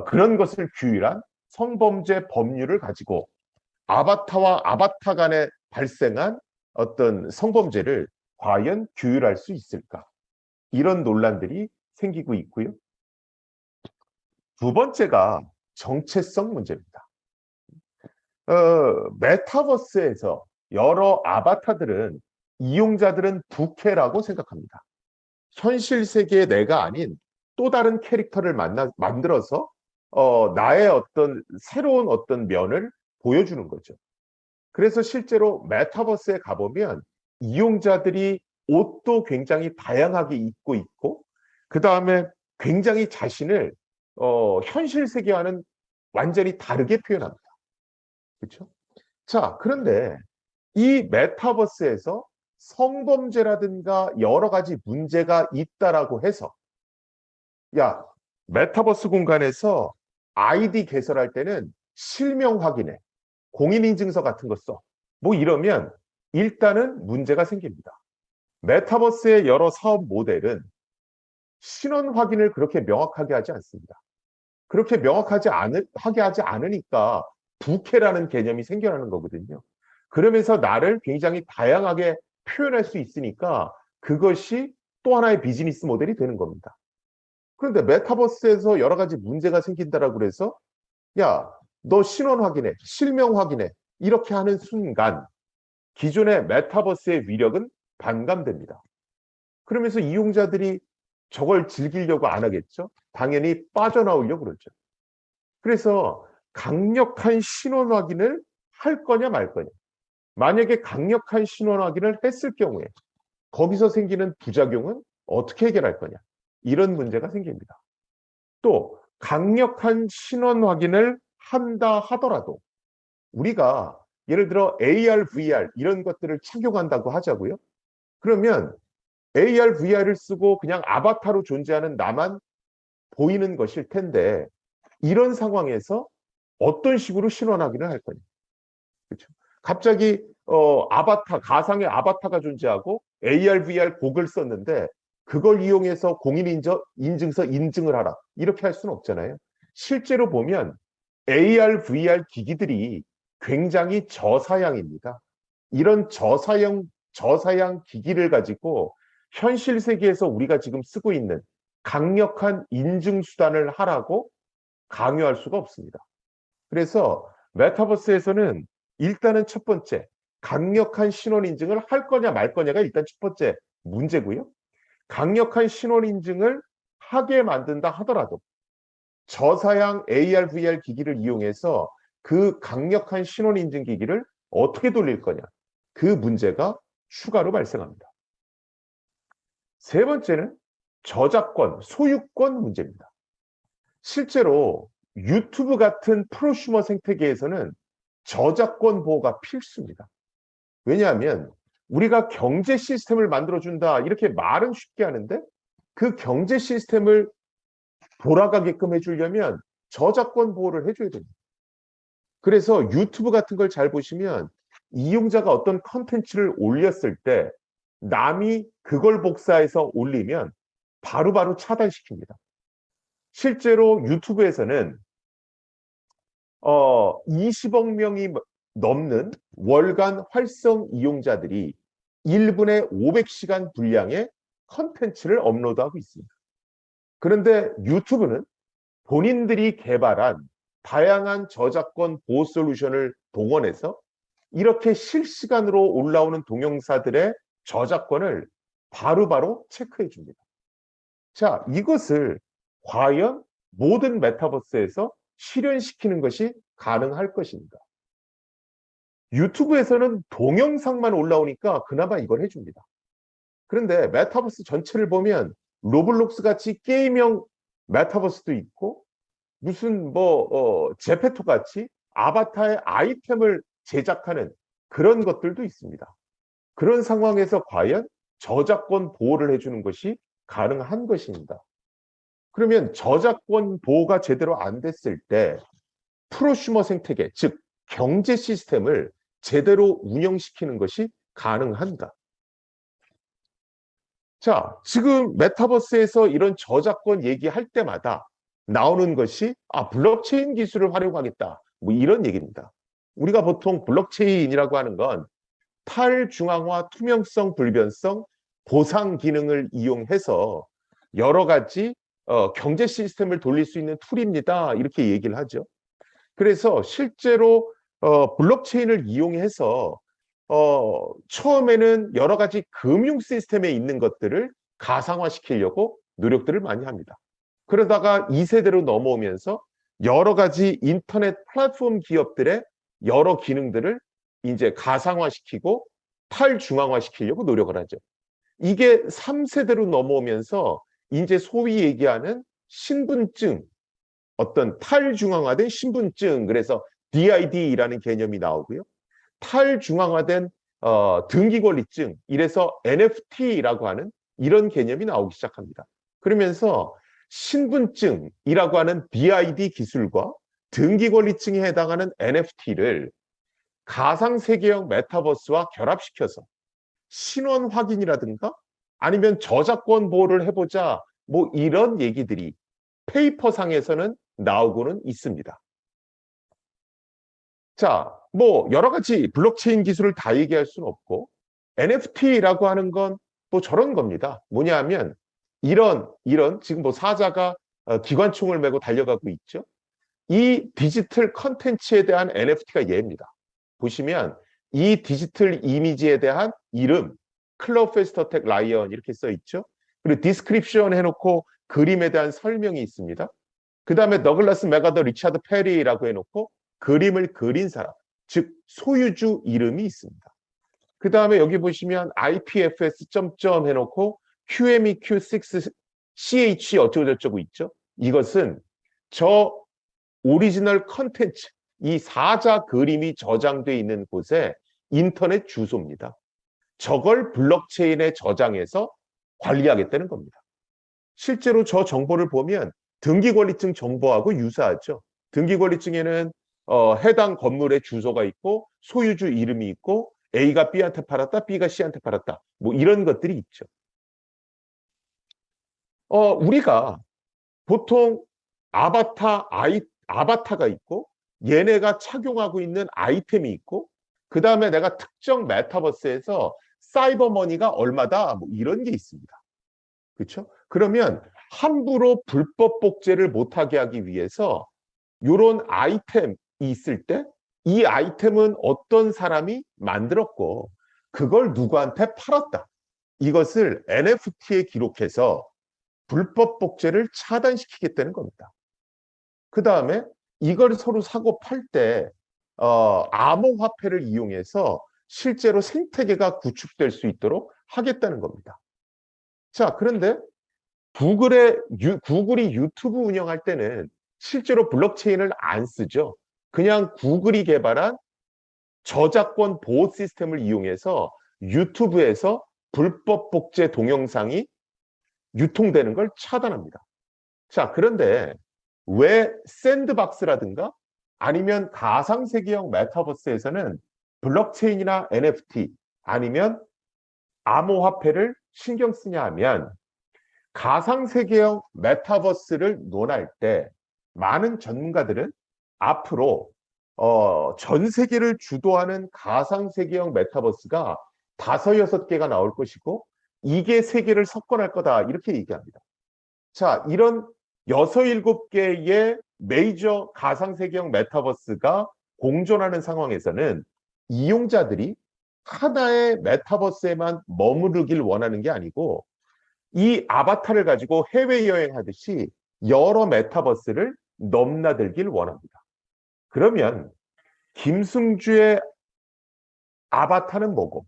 그런 것을 규율한 성범죄 법률을 가지고 아바타와 아바타 간에 발생한 어떤 성범죄를 과연 규율할 수 있을까? 이런 논란들이 생기고 있고요. 두 번째가 정체성 문제입니다. 메타버스에서 여러 아바타들은 이용자들은 부캐라고 생각합니다. 현실 세계의 내가 아닌 또 다른 캐릭터를 만들어서 나의 어떤 새로운 어떤 면을 보여주는 거죠. 그래서 실제로 메타버스에 가보면 이용자들이 옷도 굉장히 다양하게 입고 있고, 그 다음에 굉장히 자신을 현실 세계와는 완전히 다르게 표현합니다. 그렇죠? 자, 그런데 이 메타버스에서 성범죄라든가 여러 가지 문제가 있다라고 해서, 야, 메타버스 공간에서 아이디 개설할 때는 실명 확인해, 공인인증서 같은 거 써. 뭐 이러면 일단은 문제가 생깁니다. 메타버스의 여러 사업 모델은 신원 확인을 그렇게 명확하게 하지 않습니다. 그렇게 하게 하지 않으니까 부캐라는 개념이 생겨나는 거거든요. 그러면서 나를 굉장히 다양하게 표현할 수 있으니까 그것이 또 하나의 비즈니스 모델이 되는 겁니다. 그런데 메타버스에서 여러 가지 문제가 생긴다라고 그래서 야, 너 신원 확인해, 실명 확인해 이렇게 하는 순간 기존의 메타버스의 위력은 반감됩니다. 그러면서 이용자들이 저걸 즐기려고 안 하겠죠? 당연히 빠져나오려고 그러죠. 그래서 강력한 신원 확인을 할 거냐 말 거냐. 만약에 강력한 신원 확인을 했을 경우에 거기서 생기는 부작용은 어떻게 해결할 거냐. 이런 문제가 생깁니다. 또 강력한 신원 확인을 한다 하더라도 우리가 예를 들어 AR, VR 이런 것들을 착용한다고 하자고요. 그러면 AR, VR을 쓰고 그냥 아바타로 존재하는 나만 보이는 것일 텐데 이런 상황에서 어떤 식으로 신원 확인을 할 거냐. 그렇죠? 갑자기 가상의 아바타가 존재하고 AR, VR 곡을 썼는데 그걸 이용해서 공인인증서 인증을 하라. 이렇게 할 수는 없잖아요. 실제로 보면 AR, VR 기기들이 굉장히 저사양입니다. 이런 저사양 기기를 가지고 현실 세계에서 우리가 지금 쓰고 있는 강력한 인증 수단을 하라고 강요할 수가 없습니다. 그래서 메타버스에서는 일단은 첫 번째, 강력한 신원 인증을 할 거냐 말 거냐가 일단 첫 번째 문제고요. 강력한 신원 인증을 하게 만든다 하더라도 저사양 AR, VR 기기를 이용해서 그 강력한 신원 인증 기기를 어떻게 돌릴 거냐. 그 문제가 추가로 발생합니다. 세 번째는 저작권, 소유권 문제입니다. 실제로 유튜브 같은 프로슈머 생태계에서는 저작권 보호가 필수입니다. 왜냐하면 우리가 경제 시스템을 만들어준다 이렇게 말은 쉽게 하는데 그 경제 시스템을 돌아가게끔 해주려면 저작권 보호를 해줘야 됩니다. 그래서 유튜브 같은 걸 잘 보시면 이용자가 어떤 컨텐츠를 올렸을 때 남이 그걸 복사해서 올리면 바로바로 차단시킵니다. 실제로 유튜브에서는 20억 명이 넘는 월간 활성 이용자들이 1분에 500시간 분량의 컨텐츠를 업로드하고 있습니다. 그런데 유튜브는 본인들이 개발한 다양한 저작권 보호 솔루션을 동원해서 이렇게 실시간으로 올라오는 동영상들의 저작권을 바로바로 체크해 줍니다. 자, 이것을 과연 모든 메타버스에서 실현시키는 것이 가능할 것인가? 유튜브에서는 동영상만 올라오니까 그나마 이걸 해줍니다. 그런데 메타버스 전체를 보면 로블록스 같이 게임형 메타버스도 있고 무슨 제페토 같이 아바타의 아이템을 제작하는 그런 것들도 있습니다. 그런 상황에서 과연 저작권 보호를 해주는 것이 가능한 것입니다. 그러면 저작권 보호가 제대로 안 됐을 때 프로슈머 생태계, 즉 경제 시스템을 제대로 운영시키는 것이 가능한가? 자, 지금 메타버스에서 이런 저작권 얘기할 때마다 나오는 것이 블록체인 기술을 활용하겠다. 뭐 이런 얘기입니다. 우리가 보통 블록체인이라고 하는 건 탈중앙화, 투명성, 불변성, 보상 기능을 이용해서 여러 가지 경제 시스템을 돌릴 수 있는 툴입니다. 이렇게 얘기를 하죠. 그래서 실제로 블록체인을 이용해서 처음에는 여러 가지 금융 시스템에 있는 것들을 가상화시키려고 노력들을 많이 합니다. 그러다가 2세대로 넘어오면서 여러 가지 인터넷 플랫폼 기업들의 여러 기능들을 이제 가상화시키고 탈중앙화시키려고 노력을 하죠. 이게 3세대로 넘어오면서 이제 소위 얘기하는 신분증, 어떤 탈중앙화된 신분증, 그래서 DID라는 개념이 나오고요. 탈중앙화된 등기권리증, 이래서 NFT라고 하는 이런 개념이 나오기 시작합니다. 그러면서 신분증이라고 하는 BID 기술과 등기권리증에 해당하는 NFT를 가상세계형 메타버스와 결합시켜서 신원 확인이라든가 아니면 저작권 보호를 해보자, 뭐 이런 얘기들이 페이퍼상에서는 나오고는 있습니다. 자, 뭐 여러 가지 블록체인 기술을 다 얘기할 수는 없고 NFT라고 하는 건 뭐 저런 겁니다. 뭐냐 하면 이런 지금 뭐 사자가 기관총을 메고 달려가고 있죠. 이 디지털 컨텐츠에 대한 NFT가 얘입니다. 보시면 이 디지털 이미지에 대한 이름, 클럽 페스터텍 라이언 이렇게 써 있죠. 그리고 디스크립션 해놓고 그림에 대한 설명이 있습니다. 그 다음에 더글라스 메가더 리차드 페리라고 해놓고 그림을 그린 사람, 즉 소유주 이름이 있습니다. 그 다음에 여기 보시면 IPFS 점점 해놓고 QMEQ6 CH 어쩌고저쩌고 있죠. 이것은 저 오리지널 컨텐츠, 이 사자 그림이 저장되어 있는 곳에 인터넷 주소입니다. 저걸 블록체인에 저장해서 관리하겠다는 겁니다. 실제로 저 정보를 보면 등기권리증 정보하고 유사하죠. 등기권리증에는 해당 건물의 주소가 있고 소유주 이름이 있고 A가 B한테 팔았다, B가 C한테 팔았다. 뭐 이런 것들이 있죠. 우리가 보통 아바타가 있고 얘네가 착용하고 있는 아이템이 있고 그 다음에 내가 특정 메타버스에서 사이버머니가 얼마다 뭐 이런 게 있습니다. 그렇죠? 그러면 함부로 불법 복제를 못하게 하기 위해서 이런 아이템이 있을 때 이 아이템은 어떤 사람이 만들었고 그걸 누구한테 팔았다. 이것을 NFT에 기록해서 불법 복제를 차단시키겠다는 겁니다. 그 다음에 이걸 서로 사고 팔 때 암호화폐를 이용해서 실제로 생태계가 구축될 수 있도록 하겠다는 겁니다. 자, 그런데 구글이 유튜브 운영할 때는 실제로 블록체인을 안 쓰죠. 그냥 구글이 개발한 저작권 보호 시스템을 이용해서 유튜브에서 불법 복제 동영상이 유통되는 걸 차단합니다. 자, 그런데 왜 샌드박스라든가 아니면 가상세계형 메타버스에서는 블록체인이나 NFT 아니면 암호화폐를 신경 쓰냐 하면 가상세계형 메타버스를 논할 때 많은 전문가들은 앞으로 전 세계를 주도하는 가상세계형 메타버스가 5, 6개가 나올 것이고 이게 세계를 석권할 거다 이렇게 얘기합니다. 자, 이런 6, 7개의 메이저 가상세계형 메타버스가 공존하는 상황에서는 이용자들이 하나의 메타버스에만 머무르길 원하는 게 아니고 이 아바타를 가지고 해외여행하듯이 여러 메타버스를 넘나들길 원합니다. 그러면 김승주의 아바타는 뭐고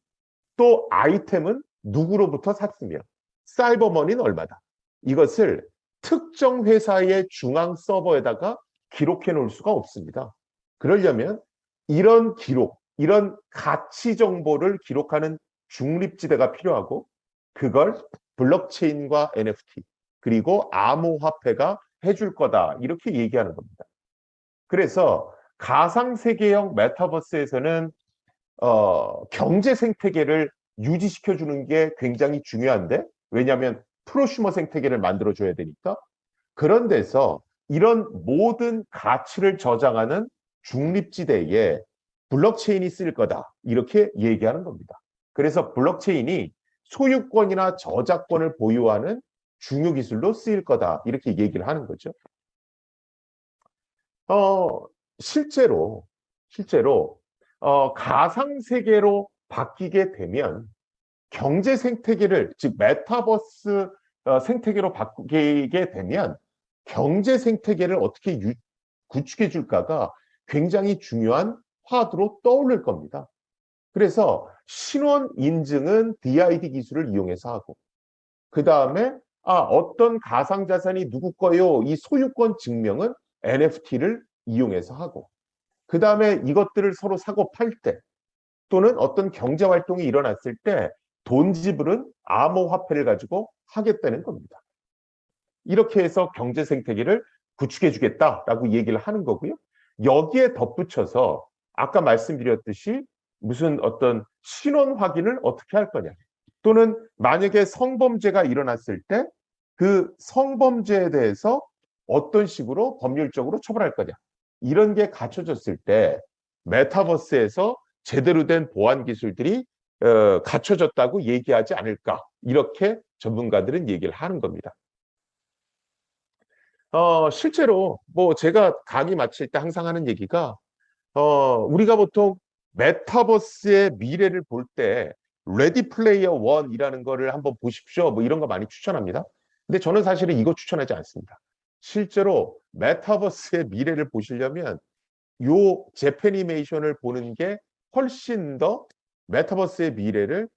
또 아이템은 누구로부터 샀으며 사이버머니는 얼마다. 이것을 특정 회사의 중앙 서버에다가 기록해 놓을 수가 없습니다. 그러려면 이런 기록, 이런 가치 정보를 기록하는 중립지대가 필요하고 그걸 블록체인과 NFT 그리고 암호화폐가 해줄 거다 이렇게 얘기하는 겁니다. 그래서 가상세계형 메타버스에서는 경제 생태계를 유지시켜 주는 게 굉장히 중요한데, 왜냐하면 프로슈머 생태계를 만들어 줘야 되니까. 그런 데서 이런 모든 가치를 저장하는 중립지대에 블록체인이 쓰일 거다, 이렇게 얘기하는 겁니다. 그래서 블록체인이 소유권이나 저작권을 보유하는 중요 기술로 쓰일 거다, 이렇게 얘기를 하는 거죠. 실제로 가상세계로 바뀌게 되면 경제 생태계를, 즉 메타버스 생태계로 바뀌게 되면 경제 생태계를 어떻게 구축해 줄까가 굉장히 중요한 화두로 떠오를 겁니다. 그래서 신원 인증은 DID 기술을 이용해서 하고, 그 다음에 어떤 가상자산이 누구 거요, 이 소유권 증명은 NFT를 이용해서 하고, 그 다음에 이것들을 서로 사고 팔 때, 또는 어떤 경제 활동이 일어났을 때 돈 지불은 암호화폐를 가지고 하겠다는 겁니다. 이렇게 해서 경제 생태계를 구축해 주겠다라고 얘기를 하는 거고요. 여기에 덧붙여서 아까 말씀드렸듯이 무슨 어떤 신원 확인을 어떻게 할 거냐, 또는 만약에 성범죄가 일어났을 때 그 성범죄에 대해서 어떤 식으로 법률적으로 처벌할 거냐, 이런 게 갖춰졌을 때 메타버스에서 제대로 된 보안 기술들이 갖춰졌다고 얘기하지 않을까, 이렇게 전문가들은 얘기를 하는 겁니다. 실제로 뭐 제가 강의 마칠 때 항상 하는 얘기가, 우리가 보통 메타버스의 미래를 볼 때 레디 플레이어 원이라는 거를 한번 보십시오, 뭐 이런 거 많이 추천합니다. 근데 저는 사실은 이거 추천하지 않습니다. 실제로 메타버스의 미래를 보시려면 요 재패니메이션을 보는 게 훨씬 더 메타버스의 미래를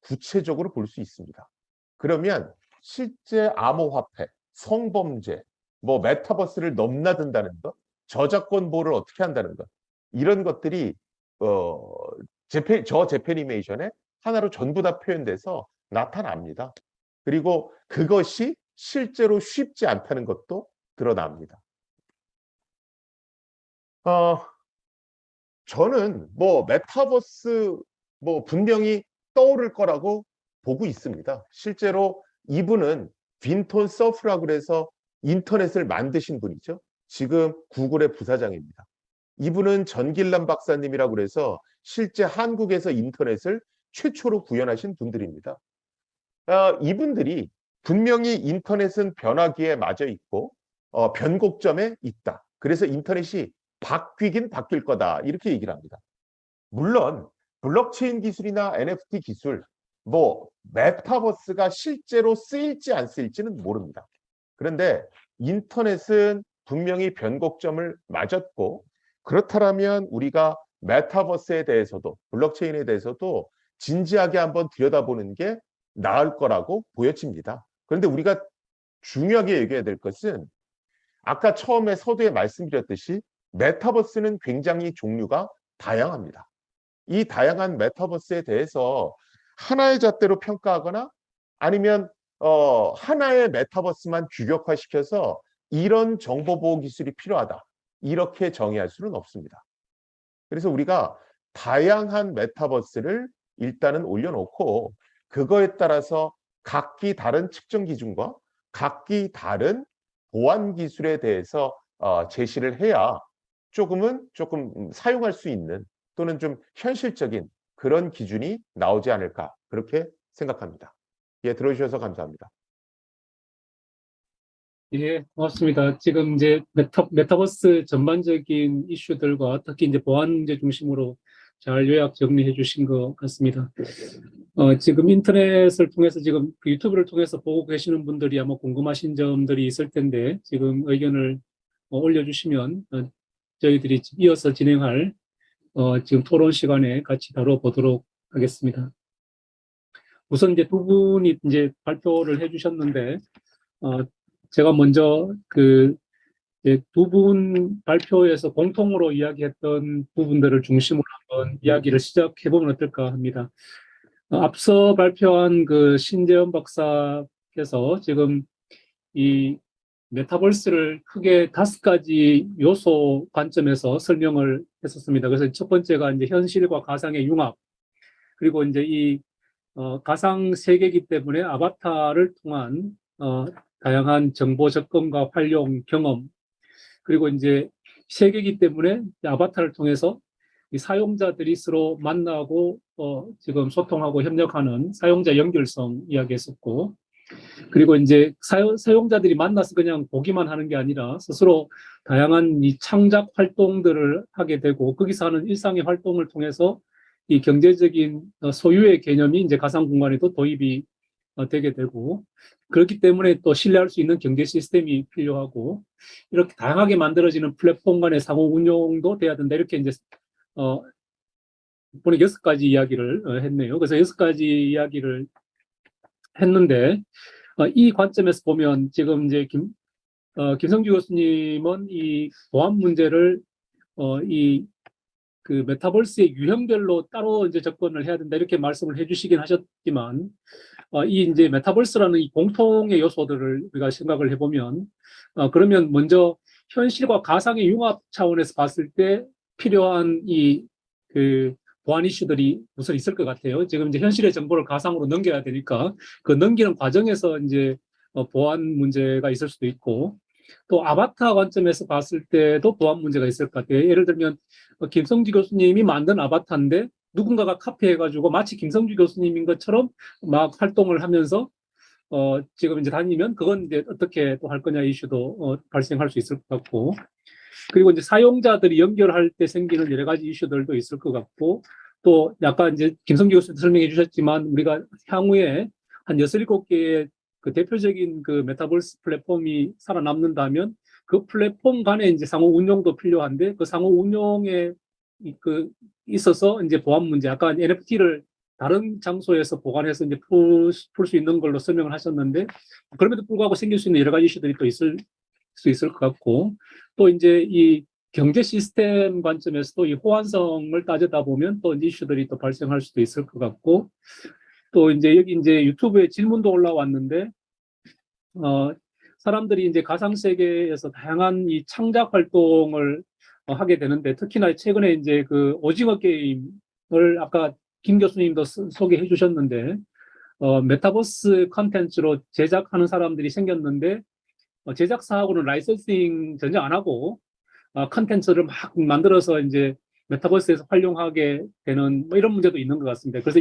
구체적으로 볼 수 있습니다. 그러면 실제 암호화폐, 성범죄, 뭐 메타버스를 넘나든다는 것, 저작권 보호를 어떻게 한다는 것, 이런 것들이 저 재패니메이션에 하나로 전부 다 표현돼서 나타납니다. 그리고 그것이 실제로 쉽지 않다는 것도 드러납니다. 저는 뭐 메타버스 뭐 분명히 떠오를 거라고 보고 있습니다. 실제로 이분은 빈톤 서프라고 그래서 인터넷을 만드신 분이죠. 지금 구글의 부사장입니다. 이분은 전길남 박사님이라고 그래서 실제 한국에서 인터넷을 최초로 구현하신 분들입니다. 이분들이 분명히 인터넷은 변화기에 맞아 있고 변곡점에 있다. 그래서 인터넷이 바뀌긴 바뀔 거다, 이렇게 얘기를 합니다. 물론 블록체인 기술이나 NFT 기술, 뭐 메타버스가 실제로 쓰일지 안 쓰일지는 모릅니다. 그런데 인터넷은 분명히 변곡점을 맞았고, 그렇다면 우리가 메타버스에 대해서도 블록체인에 대해서도 진지하게 한번 들여다보는 게 나을 거라고 보여집니다. 그런데 우리가 중요하게 얘기해야 될 것은 아까 처음에 서두에 말씀드렸듯이 메타버스는 굉장히 종류가 다양합니다. 이 다양한 메타버스에 대해서 하나의 잣대로 평가하거나 아니면 하나의 메타버스만 규격화시켜서 이런 정보보호 기술이 필요하다, 이렇게 정의할 수는 없습니다. 그래서 우리가 다양한 메타버스를 일단은 올려놓고 그거에 따라서 각기 다른 측정 기준과 각기 다른 보안 기술에 대해서 제시를 해야 조금 사용할 수 있는, 또는 좀 현실적인 그런 기준이 나오지 않을까, 그렇게 생각합니다. 예, 들어주셔서 감사합니다. 예, 고맙습니다. 지금 이제 메타버스 전반적인 이슈들과 특히 이제 보안 문제 중심으로 잘 요약 정리해 주신 것 같습니다. 지금 인터넷을 통해서 지금 그 유튜브를 통해서 보고 계시는 분들이 아마 궁금하신 점들이 있을 텐데, 지금 의견을 올려주시면 저희들이 이어서 진행할 지금 토론 시간에 같이 다뤄보도록 하겠습니다. 우선 이제 두 분이 이제 발표를 해주셨는데, 제가 먼저 두 분 발표에서 공통으로 이야기했던 부분들을 중심으로 한번 이야기를 시작해보면 어떨까 합니다. 앞서 발표한 그 신재현 박사께서 지금 이 메타버스를 크게 5가지 요소 관점에서 설명을 했었습니다. 그래서 첫 번째가 이제 현실과 가상의 융합, 그리고 이제 이 가상 세계이기 때문에 아바타를 통한 다양한 정보 접근과 활용 경험, 그리고 이제 세계이기 때문에 아바타를 통해서 이 사용자들이 서로 만나고 지금 소통하고 협력하는 사용자 연결성 이야기했었고, 그리고 이제 사용자들이 만나서 그냥 보기만 하는 게 아니라 스스로 다양한 이 창작 활동들을 하게 되고 거기서 하는 일상의 활동을 통해서 이 경제적인 소유의 개념이 이제 가상 공간에도 도입이 되게 되고, 그렇기 때문에 또 신뢰할 수 있는 경제 시스템이 필요하고, 이렇게 다양하게 만들어지는 플랫폼 간의 상호 운용도 돼야 된다. 이렇게 이제 보니 6가지 이야기를 했네요. 그래서 6가지 이야기를 했는데, 이 관점에서 보면 지금 이제 김성주 교수님은 이 보안 문제를 이 그 메타버스의 유형별로 따로 이제 접근을 해야 된다 이렇게 말씀을 해주시긴 하셨지만, 이 이제 메타버스라는 이 공통의 요소들을 우리가 생각을 해보면, 그러면 먼저 현실과 가상의 융합 차원에서 봤을 때 필요한 이 그 보안 이슈들이 우선 있을 것 같아요. 지금 이제 현실의 정보를 가상으로 넘겨야 되니까 그 넘기는 과정에서 이제 보안 문제가 있을 수도 있고, 또 아바타 관점에서 봤을 때도 보안 문제가 있을 것 같아요. 예를 들면 김성주 교수님이 만든 아바타인데 누군가가 카피해가지고 마치 김성주 교수님인 것처럼 막 활동을 하면서 지금 이제 다니면 그건 이제 어떻게 또 할 거냐 이슈도 발생할 수 있을 것 같고, 그리고 이제 사용자들이 연결할 때 생기는 여러 가지 이슈들도 있을 것 같고, 또 약간 이제 김성주 교수님 설명해 주셨지만 우리가 향후에 한 6, 7개의 그 대표적인 그 메타버스 플랫폼이 살아남는다면 그 플랫폼 간에 이제 상호 운용도 필요한데 그 상호 운용에 그 있어서 이제 보안 문제, 아까 NFT를 다른 장소에서 보관해서 이제 풀 수 있는 걸로 설명을 하셨는데, 그럼에도 불구하고 생길 수 있는 여러 가지 이슈들이 또 있을 수 있을 것 같고, 또 이제 이 경제 시스템 관점에서도 이 호환성을 따지다 보면 또 이슈들이 또 발생할 수도 있을 것 같고, 또 이제 여기 이제 유튜브에 질문도 올라왔는데, 사람들이 이제 가상세계에서 다양한 이 창작 활동을 하게 되는데, 특히나 최근에 이제 그 오징어 게임을 아까 김 교수님도 소개해 주셨는데, 메타버스 컨텐츠로 제작하는 사람들이 생겼는데, 제작사하고는 라이선싱 전혀 안 하고, 컨텐츠를 막 만들어서 이제 메타버스에서 활용하게 되는 뭐 이런 문제도 있는 것 같습니다. 그래서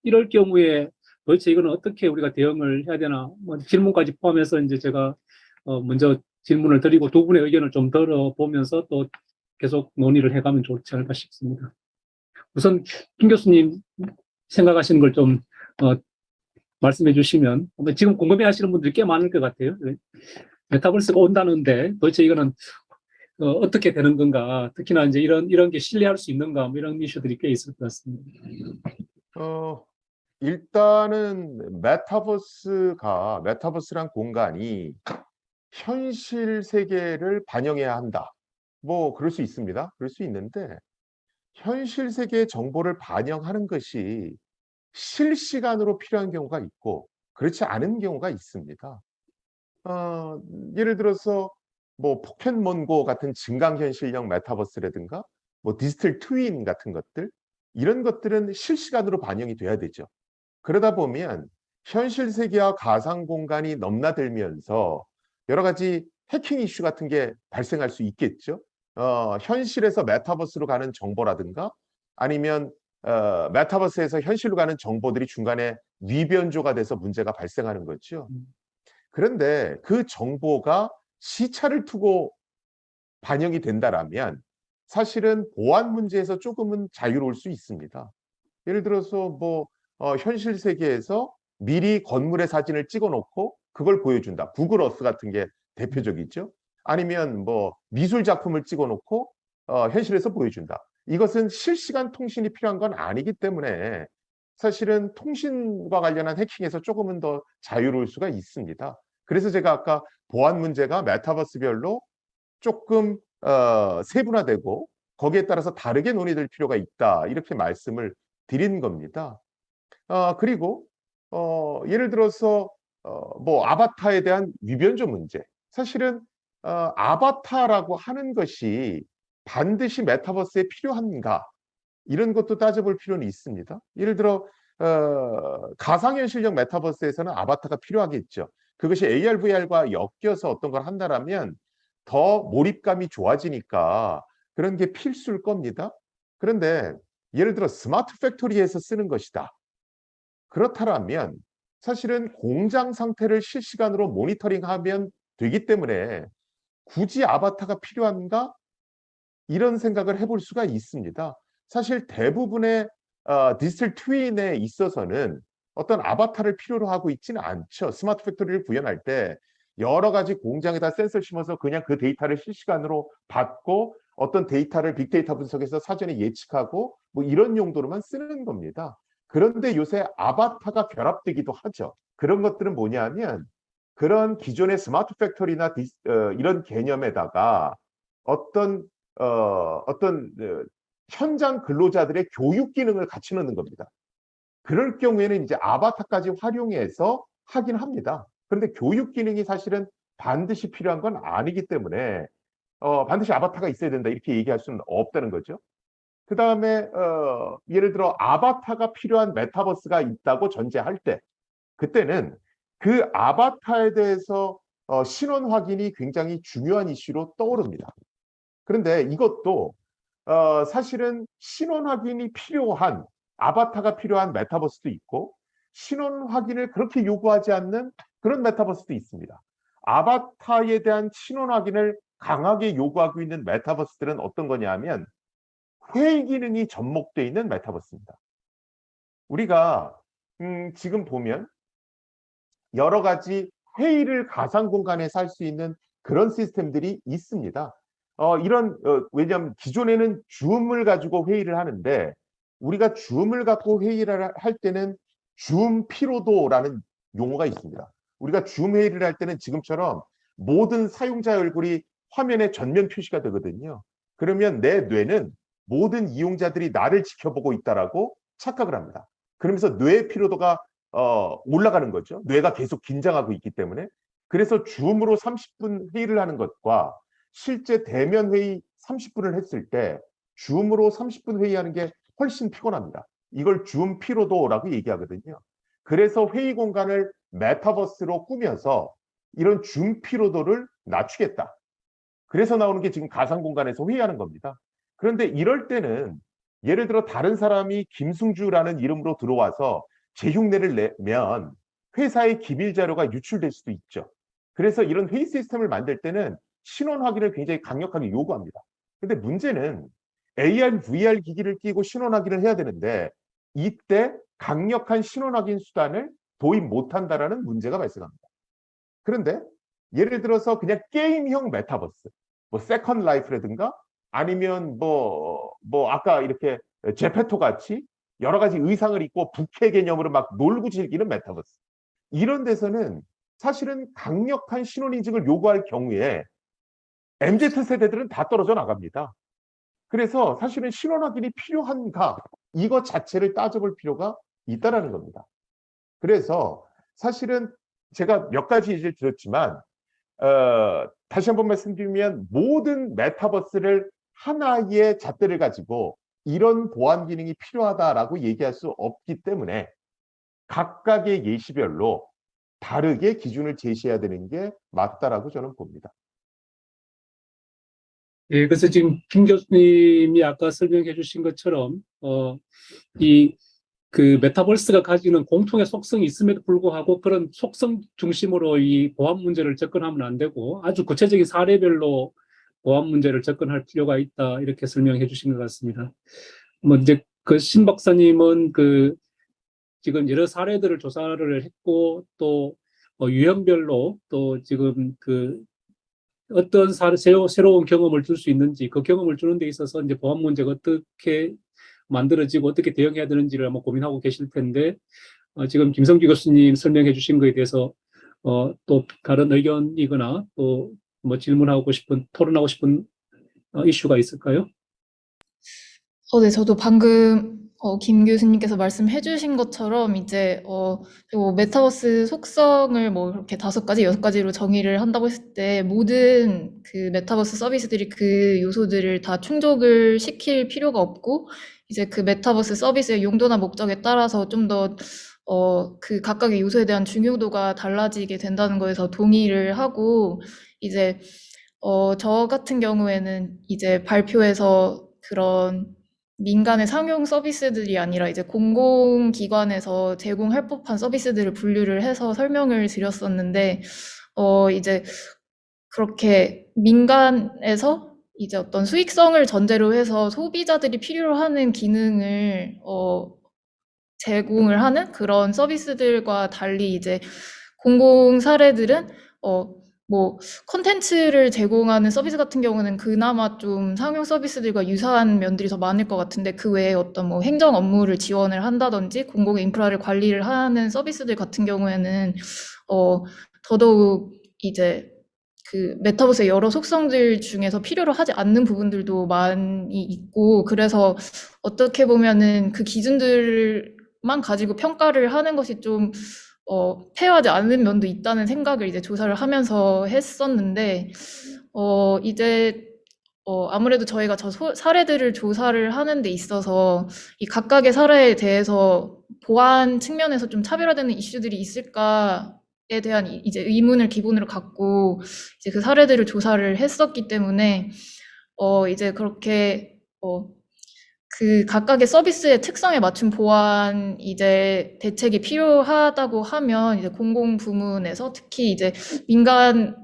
이럴 경우에 도대체 이거는 어떻게 우리가 대응을 해야 되나, 뭐 질문까지 포함해서 이제 제가 먼저 질문을 드리고 두 분의 의견을 좀 들어보면서 또 계속 논의를 해가면 좋지 않을까 싶습니다. 우선 김 교수님 생각하시는 걸 좀 말씀해 주시면, 지금 궁금해 하시는 분들이 꽤 많을 것 같아요. 메타버스가 온다는데 도대체 이거는 어떻게 되는 건가, 특히나 이제 이런 게 신뢰할 수 있는가, 뭐 이런 이슈들이 꽤 있을 것 같습니다. 일단은 메타버스란 공간이 현실 세계를 반영해야 한다. 뭐 그럴 수 있습니다. 그럴 수 있는데 현실 세계의 정보를 반영하는 것이 실시간으로 필요한 경우가 있고 그렇지 않은 경우가 있습니다. 예를 들어서 뭐 포켓몬고 같은 증강현실형 메타버스라든가 뭐 디지털 트윈 같은 것들, 이런 것들은 실시간으로 반영이 돼야 되죠. 그러다 보면 현실 세계와 가상 공간이 넘나들면서 여러 가지 해킹 이슈 같은 게 발생할 수 있겠죠. 현실에서 메타버스로 가는 정보라든가 아니면 메타버스에서 현실로 가는 정보들이 중간에 위변조가 돼서 문제가 발생하는 거죠. 그런데 그 정보가 시차를 두고 반영이 된다라면 사실은 보안 문제에서 조금은 자유로울 수 있습니다. 예를 들어서 뭐 현실 세계에서 미리 건물의 사진을 찍어놓고 그걸 보여준다. 구글 어스 같은 게 대표적이죠. 아니면 뭐 미술 작품을 찍어놓고 현실에서 보여준다. 이것은 실시간 통신이 필요한 건 아니기 때문에 사실은 통신과 관련한 해킹에서 조금은 더 자유로울 수가 있습니다. 그래서 제가 아까 보안 문제가 메타버스별로 조금 세분화되고 거기에 따라서 다르게 논의될 필요가 있다, 이렇게 말씀을 드린 겁니다. 그리고 예를 들어서 뭐 아바타에 대한 위변조 문제, 사실은 아바타라고 하는 것이 반드시 메타버스에 필요한가? 이런 것도 따져볼 필요는 있습니다. 예를 들어 가상현실적 메타버스에서는 아바타가 필요하겠죠. 그것이 AR, VR과 엮여서 어떤 걸 한다라면 더 몰입감이 좋아지니까 그런 게 필수일 겁니다. 그런데 예를 들어 스마트 팩토리에서 쓰는 것이다. 그렇다면 사실은 공장 상태를 실시간으로 모니터링하면 되기 때문에 굳이 아바타가 필요한가? 이런 생각을 해볼 수가 있습니다. 사실 대부분의 디지털 트윈에 있어서는 어떤 아바타를 필요로 하고 있지는 않죠. 스마트 팩토리를 구현할 때 여러 가지 공장에다 센서를 심어서 그냥 그 데이터를 실시간으로 받고 어떤 데이터를 빅데이터 분석해서 사전에 예측하고 뭐 이런 용도로만 쓰는 겁니다. 그런데 요새 아바타가 결합되기도 하죠. 그런 것들은 뭐냐면 그런 기존의 스마트 팩토리나 이런 개념에다가 어떤 현장 근로자들의 교육 기능을 같이 넣는 겁니다. 그럴 경우에는 이제 아바타까지 활용해서 하긴 합니다. 그런데 교육 기능이 사실은 반드시 필요한 건 아니기 때문에 반드시 아바타가 있어야 된다 이렇게 얘기할 수는 없다는 거죠. 그 다음에 예를 들어 아바타가 필요한 메타버스가 있다고 전제할 때 그때는 그 아바타에 대해서 신원 확인이 굉장히 중요한 이슈로 떠오릅니다. 그런데 이것도 사실은 신원 확인이 필요한 아바타가 필요한 메타버스도 있고 신원 확인을 그렇게 요구하지 않는 그런 메타버스도 있습니다. 아바타에 대한 신원 확인을 강하게 요구하고 있는 메타버스들은 어떤 거냐면 회의 기능이 접목되어 있는 메타버스입니다. 우리가 지금 보면 여러 가지 회의를 가상 공간에서 할 수 있는 그런 시스템들이 있습니다. 왜냐하면 기존에는 줌을 가지고 회의를 하는데 우리가 줌을 갖고 회의를 할 때는 줌 피로도라는 용어가 있습니다. 우리가 줌 회의를 할 때는 지금처럼 모든 사용자 얼굴이 화면에 전면 표시가 되거든요. 그러면 내 뇌는 모든 이용자들이 나를 지켜보고 있다라고 착각을 합니다. 그러면서 뇌의 피로도가 올라가는 거죠. 뇌가 계속 긴장하고 있기 때문에. 그래서 줌으로 30분 회의를 하는 것과 실제 대면 회의 30분을 했을 때 줌으로 30분 회의하는 게 훨씬 피곤합니다. 이걸 줌 피로도라고 얘기하거든요. 그래서 회의 공간을 메타버스로 꾸며서 이런 줌 피로도를 낮추겠다. 그래서 나오는 게 지금 가상 공간에서 회의하는 겁니다. 그런데 이럴 때는 예를 들어 다른 사람이 김승주라는 이름으로 들어와서 제 흉내를 내면 회사의 기밀 자료가 유출될 수도 있죠. 그래서 이런 회의 시스템을 만들 때는 신원 확인을 굉장히 강력하게 요구합니다. 근데 문제는 AR, VR 기기를 끼고 신원 확인을 해야 되는데 이때 강력한 신원 확인 수단을 도입 못한다라는 문제가 발생합니다. 그런데 예를 들어서 그냥 게임형 메타버스, 뭐 세컨 라이프라든가 아니면 아까 이렇게 제페토 같이 여러 가지 의상을 입고 부캐 개념으로 막 놀고 즐기는 메타버스. 이런 데서는 사실은 강력한 신원 인증을 요구할 경우에 MZ세대들은 다 떨어져 나갑니다. 그래서 사실은 신원 확인이 필요한가 이것 자체를 따져볼 필요가 있다는 겁니다. 그래서 사실은 제가 몇 가지 예를 들었지만 다시 한번 말씀드리면 모든 메타버스를 하나의 잣대를 가지고 이런 보안 기능이 필요하다라고 얘기할 수 없기 때문에 각각의 예시별로 다르게 기준을 제시해야 되는 게 맞다라고 저는 봅니다. 예, 그래서 지금 김 교수님이 아까 설명해 주신 것처럼, 그 메타버스가 가지는 공통의 속성이 있음에도 불구하고 그런 속성 중심으로 이 보안 문제를 접근하면 안 되고 아주 구체적인 사례별로 보안 문제를 접근할 필요가 있다. 이렇게 설명해 주신 것 같습니다. 뭐 이제 그 신 박사님은 지금 여러 사례들을 조사를 했고 또 유형별로 또 지금 어떤 새로운 경험을 줄 수 있는지 그 경험을 주는 데 있어서 이제 보안 문제가 어떻게 만들어지고 어떻게 대응해야 되는지를 아마 고민하고 계실 텐데 지금 김성규 교수님 설명해 주신 거에 대해서 또 다른 의견이거나 또 뭐 질문하고 싶은 토론하고 싶은 이슈가 있을까요? 네, 저도 방금 김 교수님께서 말씀해 주신 것처럼 이제 메타버스 속성을 뭐 이렇게 5가지, 6가지로 정의를 한다고 했을 때 모든 그 메타버스 서비스들이 그 요소들을 다 충족을 시킬 필요가 없고 이제 그 메타버스 서비스의 용도나 목적에 따라서 좀 더 그 각각의 요소에 대한 중요도가 달라지게 된다는 거에서 동의를 하고 이제 저 같은 경우에는 이제 발표에서 그런 민간의 상용 서비스들이 아니라 이제 공공기관에서 제공할 법한 서비스들을 분류를 해서 설명을 드렸었는데, 이제 그렇게 민간에서 이제 어떤 수익성을 전제로 해서 소비자들이 필요로 하는 기능을, 제공을 하는 그런 서비스들과 달리 이제 공공 사례들은, 뭐 콘텐츠를 제공하는 서비스 같은 경우는 그나마 좀 상용 서비스들과 유사한 면들이 더 많을 것 같은데 그 외에 어떤 뭐 행정 업무를 지원을 한다든지 공공 인프라를 관리를 하는 서비스들 같은 경우에는 더더욱 이제 그 메타버스의 여러 속성들 중에서 필요로 하지 않는 부분들도 많이 있고 그래서 어떻게 보면은 그 기준들만 가지고 평가를 하는 것이 좀 페어하지 않은 면도 있다는 생각을 이제 조사를 하면서 했었는데, 이제, 아무래도 저희가 사례들을 조사를 하는 데 있어서 이 각각의 사례에 대해서 보안 측면에서 좀 차별화되는 이슈들이 있을까에 대한 이제 의문을 기본으로 갖고 이제 그 사례들을 조사를 했었기 때문에, 이제 그렇게, 그 각각의 서비스의 특성에 맞춘 보안 이제 대책이 필요하다고 하면 이제 공공 부문에서 특히 이제 민간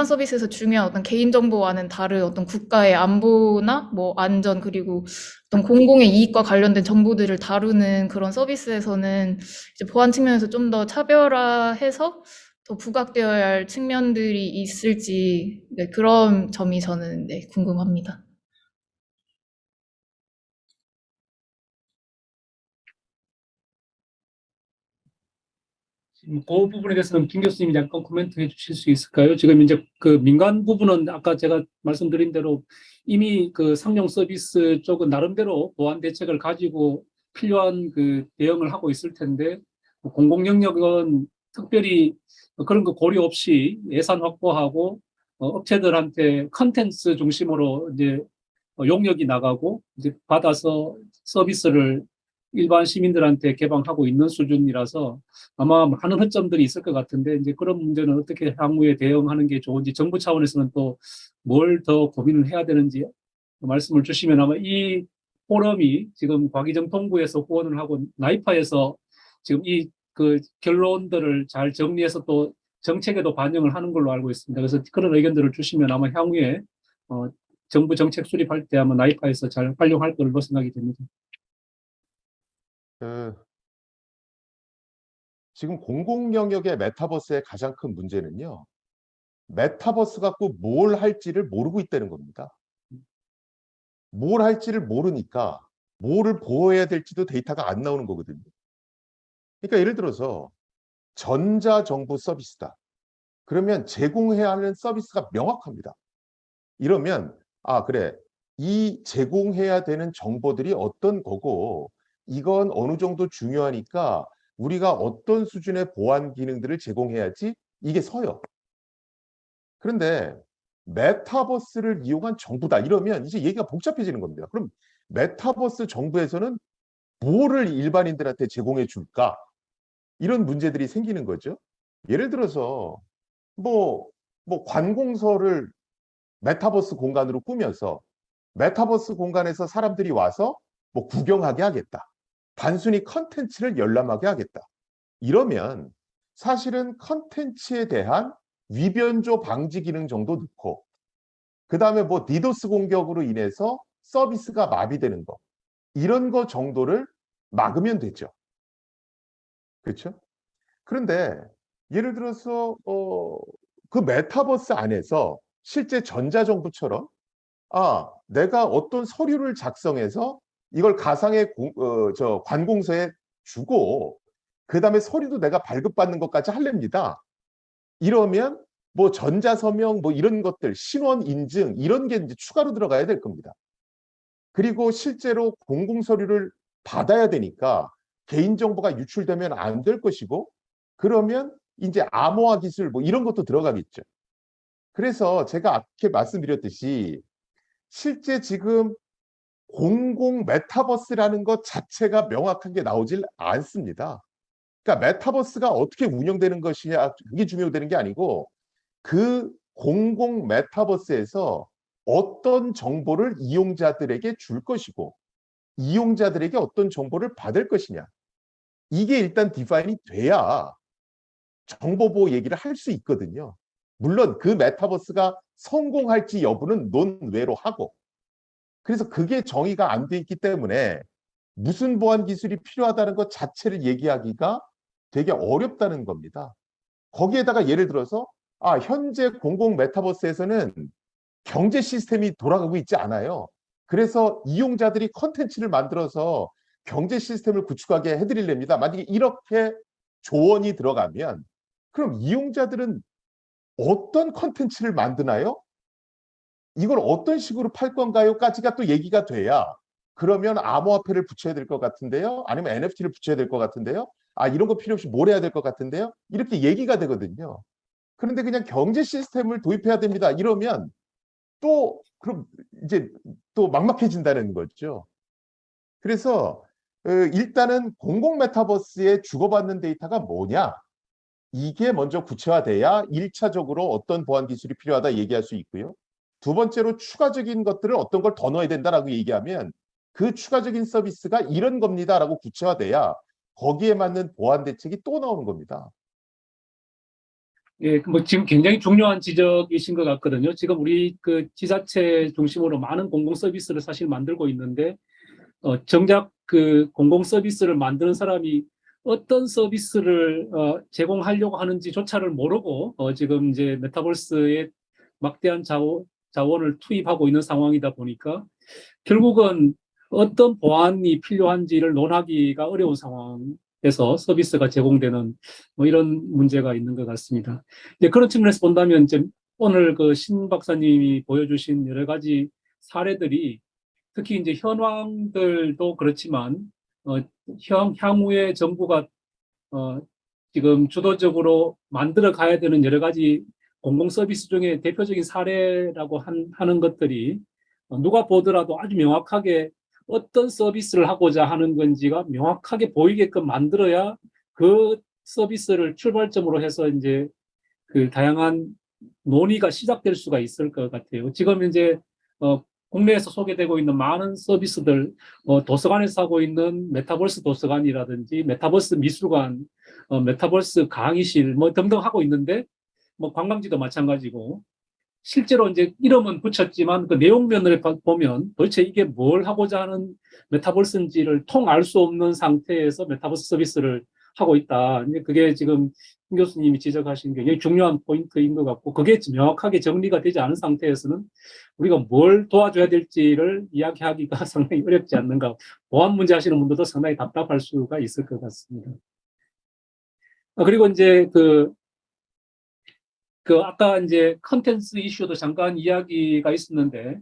서비스에서 중요한 어떤 개인정보와는 다른 어떤 국가의 안보나 뭐 안전 그리고 어떤 공공의 이익과 관련된 정보들을 다루는 그런 서비스에서는 이제 보안 측면에서 좀 더 차별화해서 더 부각되어야 할 측면들이 있을지 네, 그런 점이 저는 네, 궁금합니다. 지금 그 부분에 대해서는 김 교수님이 약간 코멘트 해주실 수 있을까요? 지금 이제 그 민간 부분은 아까 제가 말씀드린 대로 이미 그 상용 서비스 쪽은 나름대로 보안 대책을 가지고 필요한 그 대응을 하고 있을 텐데 공공 영역은 특별히 그런 거 고려 없이 예산 확보하고 업체들한테 컨텐츠 중심으로 이제 용역이 나가고 이제 받아서 서비스를 일반 시민들한테 개방하고 있는 수준이라서 아마 많은 허점들이 있을 것 같은데 이제 그런 문제는 어떻게 향후에 대응하는 게 좋은지 정부 차원에서는 또 뭘 더 고민을 해야 되는지 말씀을 주시면 아마 이 포럼이 지금 과기정통부에서 후원을 하고 나이파에서 지금 이 그 결론들을 잘 정리해서 또 정책에도 반영을 하는 걸로 알고 있습니다. 그래서 그런 의견들을 주시면 아마 향후에 정부 정책 수립할 때 아마 나이파에서 잘 활용할 걸로 생각이 됩니다. 지금 공공 영역의 메타버스의 가장 큰 문제는요. 메타버스 갖고 뭘 할지를 모르고 있다는 겁니다. 뭘 할지를 모르니까 뭐를 보호해야 될지도 데이터가 안 나오는 거거든요. 그러니까 예를 들어서 전자정보 서비스다. 그러면 제공해야 하는 서비스가 명확합니다. 이러면 그래. 이 제공해야 되는 정보들이 어떤 거고 이건 어느 정도 중요하니까 우리가 어떤 수준의 보안 기능들을 제공해야지 이게 서요. 그런데 메타버스를 이용한 정부다 이러면 이제 얘기가 복잡해지는 겁니다. 그럼 메타버스 정부에서는 뭐를 일반인들한테 제공해 줄까? 이런 문제들이 생기는 거죠. 예를 들어서 뭐 관공서를 메타버스 공간으로 꾸며서 메타버스 공간에서 사람들이 와서 뭐 구경하게 하겠다. 단순히 컨텐츠를 열람하게 하겠다. 이러면 사실은 컨텐츠에 대한 위변조 방지 기능 정도 넣고 그다음에 뭐 디도스 공격으로 인해서 서비스가 마비되는 거 이런 거 정도를 막으면 되죠. 그렇죠? 그런데 예를 들어서 그 메타버스 안에서 실제 전자정부처럼 내가 어떤 서류를 작성해서 이걸 가상의 관공서에 주고 그다음에 서류도 내가 발급받는 것까지 할랍니다. 이러면 뭐 전자서명 뭐 이런 것들 신원 인증 이런 게 이제 추가로 들어가야 될 겁니다. 그리고 실제로 공공 서류를 받아야 되니까 개인정보가 유출되면 안 될 것이고, 그러면 이제 암호화 기술 뭐 이런 것도 들어가겠죠. 그래서 제가 앞에 말씀드렸듯이 실제 지금 공공 메타버스라는 것 자체가 명확하게 나오질 않습니다. 그러니까 메타버스가 어떻게 운영되는 것이냐, 그게 중요되는 게 아니고 그 공공 메타버스에서 어떤 정보를 이용자들에게 줄 것이고 이용자들에게 어떤 정보를 받을 것이냐, 이게 일단 디파인이 돼야 정보보호 얘기를 할 수 있거든요. 물론 그 메타버스가 성공할지 여부는 논외로 하고, 그래서 그게 정의가 안 돼 있기 때문에 무슨 보안 기술이 필요하다는 것 자체를 얘기하기가 되게 어렵다는 겁니다. 거기에다가 예를 들어서 현재 공공 메타버스에서는 경제 시스템이 돌아가고 있지 않아요. 그래서 이용자들이 컨텐츠를 만들어서 경제 시스템을 구축하게 해드리렵니다. 만약에 이렇게 조언이 들어가면 그럼 이용자들은 어떤 컨텐츠를 만드나요? 이걸 어떤 식으로 팔 건가요?까지가 또 얘기가 돼야, 그러면 암호화폐를 붙여야 될 것 같은데요? 아니면 NFT를 붙여야 될 것 같은데요? 이런 거 필요 없이 뭘 해야 될 것 같은데요? 이렇게 얘기가 되거든요. 그런데 그냥 경제 시스템을 도입해야 됩니다. 이러면 또 그럼 이제 또 막막해진다는 거죠. 그래서 일단은 공공 메타버스에 주고받는 데이터가 뭐냐? 이게 먼저 구체화돼야 1차적으로 어떤 보안 기술이 필요하다 얘기할 수 있고요. 두 번째로 추가적인 것들을 어떤 걸 더 넣어야 된다라고 얘기하면 그 추가적인 서비스가 이런 겁니다라고 구체화돼야 거기에 맞는 보안 대책이 또 나오는 겁니다. 예, 뭐 지금 굉장히 중요한 지적이신 것 같거든요. 지금 우리 그 지자체 중심으로 많은 공공 서비스를 사실 만들고 있는데, 정작 그 공공 서비스를 만드는 사람이 어떤 서비스를 제공하려고 하는지조차를 모르고 지금 이제 메타버스에 막대한 자원을 투입하고 있는 상황이다 보니까 결국은 어떤 보안이 필요한지를 논하기가 어려운 상황에서 서비스가 제공되는 뭐 이런 문제가 있는 것 같습니다. 이제 그런 측면에서 본다면 이제 오늘 그 신 박사님이 보여주신 여러 가지 사례들이 특히 이제 현황들도 그렇지만 향후에 정부가 지금 주도적으로 만들어 가야 되는 여러 가지 공공 서비스 중에 대표적인 사례라고 하는 것들이 누가 보더라도 아주 명확하게 어떤 서비스를 하고자 하는 건지가 명확하게 보이게끔 만들어야 그 서비스를 출발점으로 해서 이제 그 다양한 논의가 시작될 수가 있을 것 같아요. 지금 이제 국내에서 소개되고 있는 많은 서비스들, 도서관에서 하고 있는 메타버스 도서관이라든지 메타버스 미술관, 메타버스 강의실 뭐 등등 하고 있는데, 뭐 관광지도 마찬가지고 실제로 이제 이름은 붙였지만 그 내용면을 보면 도대체 이게 뭘 하고자 하는 메타버스인지를 통 알 수 없는 상태에서 메타버스 서비스를 하고 있다. 이제 그게 지금 김 교수님이 지적하신 굉장히 중요한 포인트인 것 같고, 그게 명확하게 정리가 되지 않은 상태에서는 우리가 뭘 도와줘야 될지를 이야기하기가 상당히 어렵지 않는가. 보안 문제 하시는 분들도 상당히 답답할 수가 있을 것 같습니다. 그리고 이제 아까 이제 컨텐츠 이슈도 잠깐 이야기가 있었는데,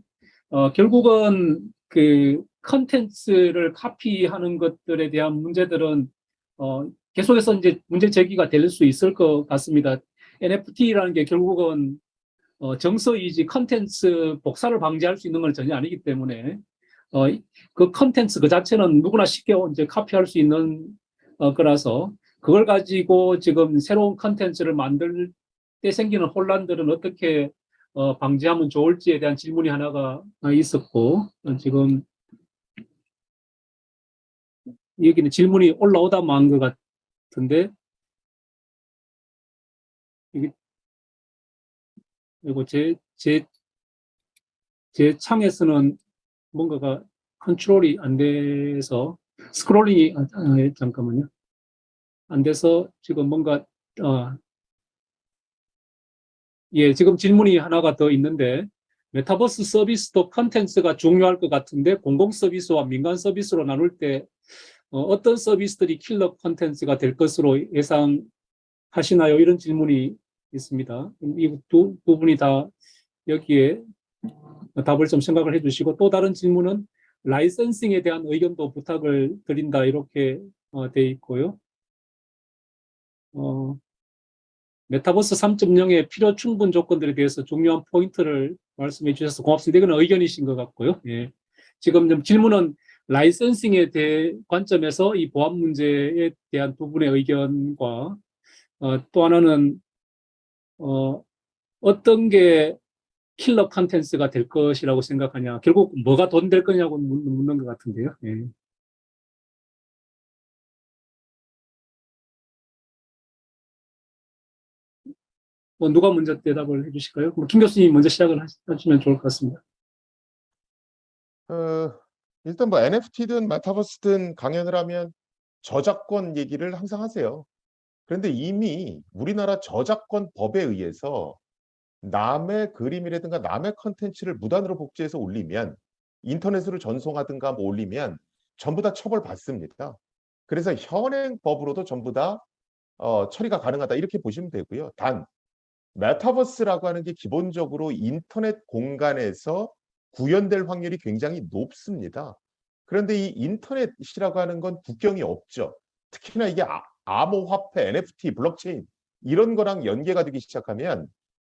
결국은 그 컨텐츠를 카피하는 것들에 대한 문제들은, 계속해서 이제 문제 제기가 될 수 있을 것 같습니다. NFT라는 게 결국은, 정서이지 컨텐츠 복사를 방지할 수 있는 건 전혀 아니기 때문에, 그 컨텐츠 그 자체는 누구나 쉽게 이제 카피할 수 있는, 거라서, 그걸 가지고 지금 새로운 컨텐츠를 만들 때 생기는 혼란들은 어떻게 방지하면 좋을지에 대한 질문이 하나가 있었고, 지금 여기는 질문이 올라오다 만 것 같은데, 이거 제 창에서는 뭔가가 컨트롤이 안 돼서 스크롤링이 잠깐만요. 안 돼서 지금 뭔가 예, 지금 질문이 하나가 더 있는데, 메타버스 서비스도 컨텐츠가 중요할 것 같은데 공공 서비스와 민간 서비스로 나눌 때 어떤 서비스들이 킬러 컨텐츠가 될 것으로 예상하시나요? 이런 질문이 있습니다. 이 두 분이 다 여기에 답을 좀 생각을 해주시고, 또 다른 질문은 라이선싱에 대한 의견도 부탁을 드린다 이렇게 돼 있고요. 메타버스 3.0의 필요 충분 조건들에 대해서 중요한 포인트를 말씀해 주셔서 고맙습니다. 이건 의견이신 것 같고요. 예. 지금 좀 질문은 라이선싱에 대해 관점에서 이 보안 문제에 대한 두 분의 의견과 또 하나는 어떤 게 킬러 컨텐츠가 될 것이라고 생각하냐. 결국 뭐가 돈 될 거냐고 묻는 것 같은데요. 예. 뭐 누가 먼저 대답을 해주실까요? 김 교수님 먼저 시작을 하시면 좋을 것 같습니다. 일단 뭐 NFT든 메타버스든 강연을 하면 저작권 얘기를 항상 하세요. 그런데 이미 우리나라 저작권 법에 의해서 남의 그림이라든가 남의 컨텐츠를 무단으로 복제해서 올리면 인터넷으로 전송하든가 뭐 올리면 전부 다 처벌받습니다. 그래서 현행법으로도 전부 다 처리가 가능하다 이렇게 보시면 되고요. 단 메타버스라고 하는 게 기본적으로 인터넷 공간에서 구현될 확률이 굉장히 높습니다. 그런데 이 인터넷이라고 하는 건 국경이 없죠. 특히나 이게 암호화폐, NFT, 블록체인 이런 거랑 연계가 되기 시작하면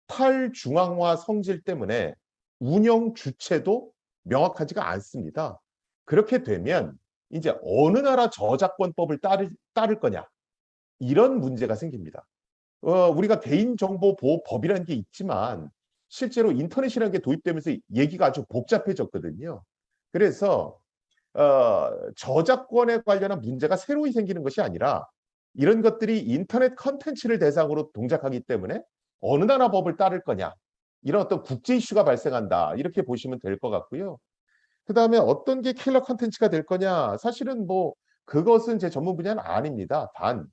탈중앙화 성질 때문에 운영 주체도 명확하지가 않습니다. 그렇게 되면 이제 어느 나라 저작권법을 따를 거냐 이런 문제가 생깁니다. 우리가 개인정보보호법이라는 게 있지만 실제로 인터넷이라는 게 도입되면서 얘기가 아주 복잡해졌거든요. 그래서 저작권에 관련한 문제가 새로이 생기는 것이 아니라 이런 것들이 인터넷 컨텐츠를 대상으로 동작하기 때문에 어느 나라 법을 따를 거냐 이런 어떤 국제 이슈가 발생한다 이렇게 보시면 될 것 같고요. 그 다음에 어떤 게 킬러 컨텐츠가 될 거냐 사실은 뭐 그것은 제 전문 분야는 아닙니다. 단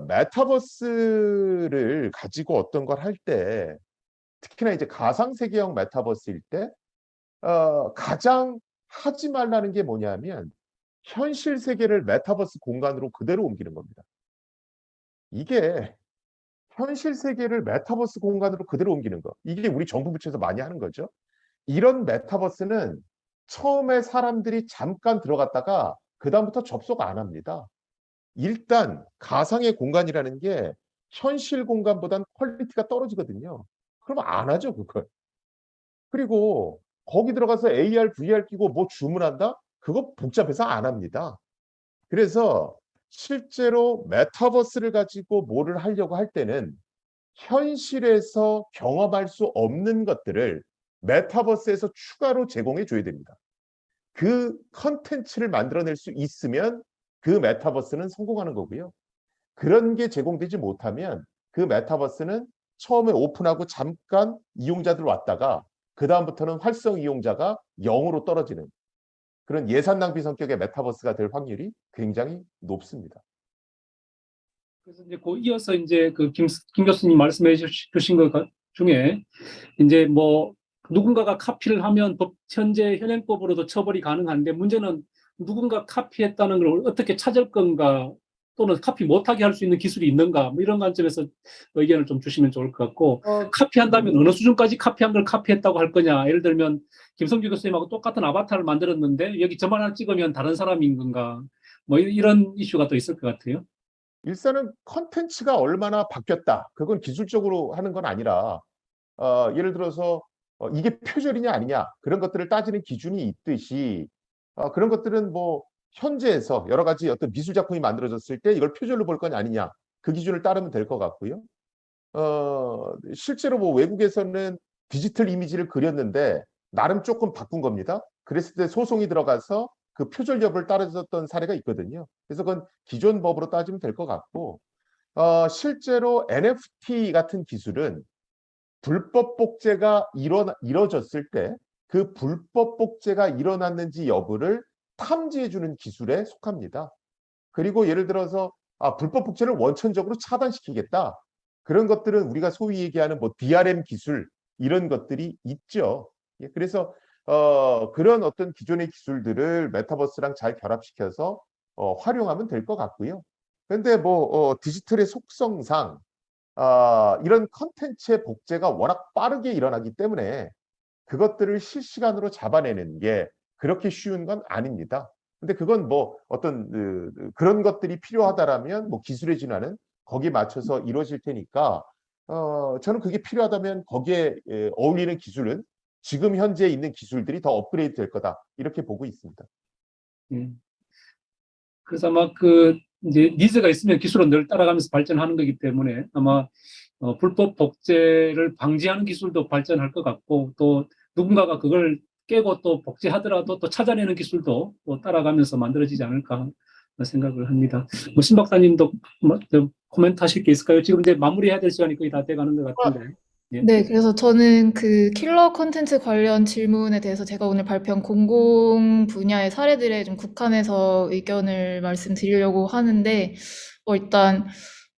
메타버스를 가지고 어떤 걸 할 때 특히나 이제 가상세계형 메타버스일 때 가장 하지 말라는 게 뭐냐면 현실 세계를 메타버스 공간으로 그대로 옮기는 겁니다. 이게 현실 세계를 메타버스 공간으로 그대로 옮기는 거. 이게 우리 정부 부처에서 많이 하는 거죠. 이런 메타버스는 처음에 사람들이 잠깐 들어갔다가 그다음부터 접속 안 합니다. 일단 가상의 공간이라는 게 현실 공간보단 퀄리티가 떨어지거든요. 그러면 안 하죠, 그걸. 그리고 거기 들어가서 AR, VR 끼고 뭐 주문한다? 그거 복잡해서 안 합니다. 그래서 실제로 메타버스를 가지고 뭐를 하려고 할 때는 현실에서 경험할 수 없는 것들을 메타버스에서 추가로 제공해 줘야 됩니다. 그 컨텐츠를 만들어낼 수 있으면 그 메타버스는 성공하는 거고요. 그런 게 제공되지 못하면 그 메타버스는 처음에 오픈하고 잠깐 이용자들 왔다가 그 다음부터는 활성 이용자가 0으로 떨어지는 그런 예산 낭비 성격의 메타버스가 될 확률이 굉장히 높습니다. 그래서 이제 이어서 이제 김 교수님 말씀해 주신 것 중에 이제 뭐 누군가가 카피를 하면 현재 현행법으로도 처벌이 가능한데 문제는 누군가 카피했다는 걸 어떻게 찾을 건가 또는 카피 못하게 할 수 있는 기술이 있는가 뭐 이런 관점에서 의견을 좀 주시면 좋을 것 같고 카피한다면 어느 수준까지 카피한 걸 카피했다고 할 거냐 예를 들면 김성규 교수님하고 똑같은 아바타를 만들었는데 여기 저만 하나 찍으면 다른 사람인 건가 뭐 이런 이슈가 또 있을 것 같아요. 일단은 컨텐츠가 얼마나 바뀌었다. 그건 기술적으로 하는 건 아니라 예를 들어서 이게 표절이냐 아니냐 그런 것들을 따지는 기준이 있듯이 그런 것들은 뭐 현재에서 여러 가지 어떤 미술 작품이 만들어졌을 때 이걸 표절로 볼 거냐 아니냐 그 기준을 따르면 될 것 같고요. 실제로 뭐 외국에서는 디지털 이미지를 그렸는데 나름 조금 바꾼 겁니다. 그랬을 때 소송이 들어가서 그 표절 여부를 따져줬던 사례가 있거든요. 그래서 그건 기존 법으로 따지면 될 것 같고 실제로 NFT 같은 기술은 불법 복제가 이뤄졌을 때 그 불법 복제가 일어났는지 여부를 탐지해주는 기술에 속합니다. 그리고 예를 들어서 불법 복제를 원천적으로 차단시키겠다. 그런 것들은 우리가 소위 얘기하는 뭐 DRM 기술 이런 것들이 있죠. 그래서 그런 어떤 기존의 기술들을 메타버스랑 잘 결합시켜서 활용하면 될 것 같고요. 그런데 뭐 디지털의 속성상 이런 컨텐츠의 복제가 워낙 빠르게 일어나기 때문에 그것들을 실시간으로 잡아내는 게 그렇게 쉬운 건 아닙니다. 근데 그건 뭐 어떤 그런 것들이 필요하다라면 뭐 기술의 진화는 거기에 맞춰서 이루어질 테니까 저는 그게 필요하다면 거기에 어울리는 기술은 지금 현재 있는 기술들이 더 업그레이드 될 거다. 이렇게 보고 있습니다. 예. 그래서 아마 그 이제 니즈가 있으면 기술은 늘 따라가면서 발전하는 거기 때문에 아마 불법 복제를 방지하는 기술도 발전할 것 같고 또 누군가가 그걸 깨고 또 복제하더라도 또 찾아내는 기술도 또 따라가면서 만들어지지 않을까 생각을 합니다. 뭐 신 박사님도 좀 코멘트 하실 게 있을까요? 지금 이제 마무리해야 될 시간이 거의 다 돼가는 것 같은데. 예. 네, 그래서 저는 그 킬러 콘텐츠 관련 질문에 대해서 제가 오늘 발표한 공공 분야의 사례들에 좀 국한해서 의견을 말씀드리려고 하는데, 일단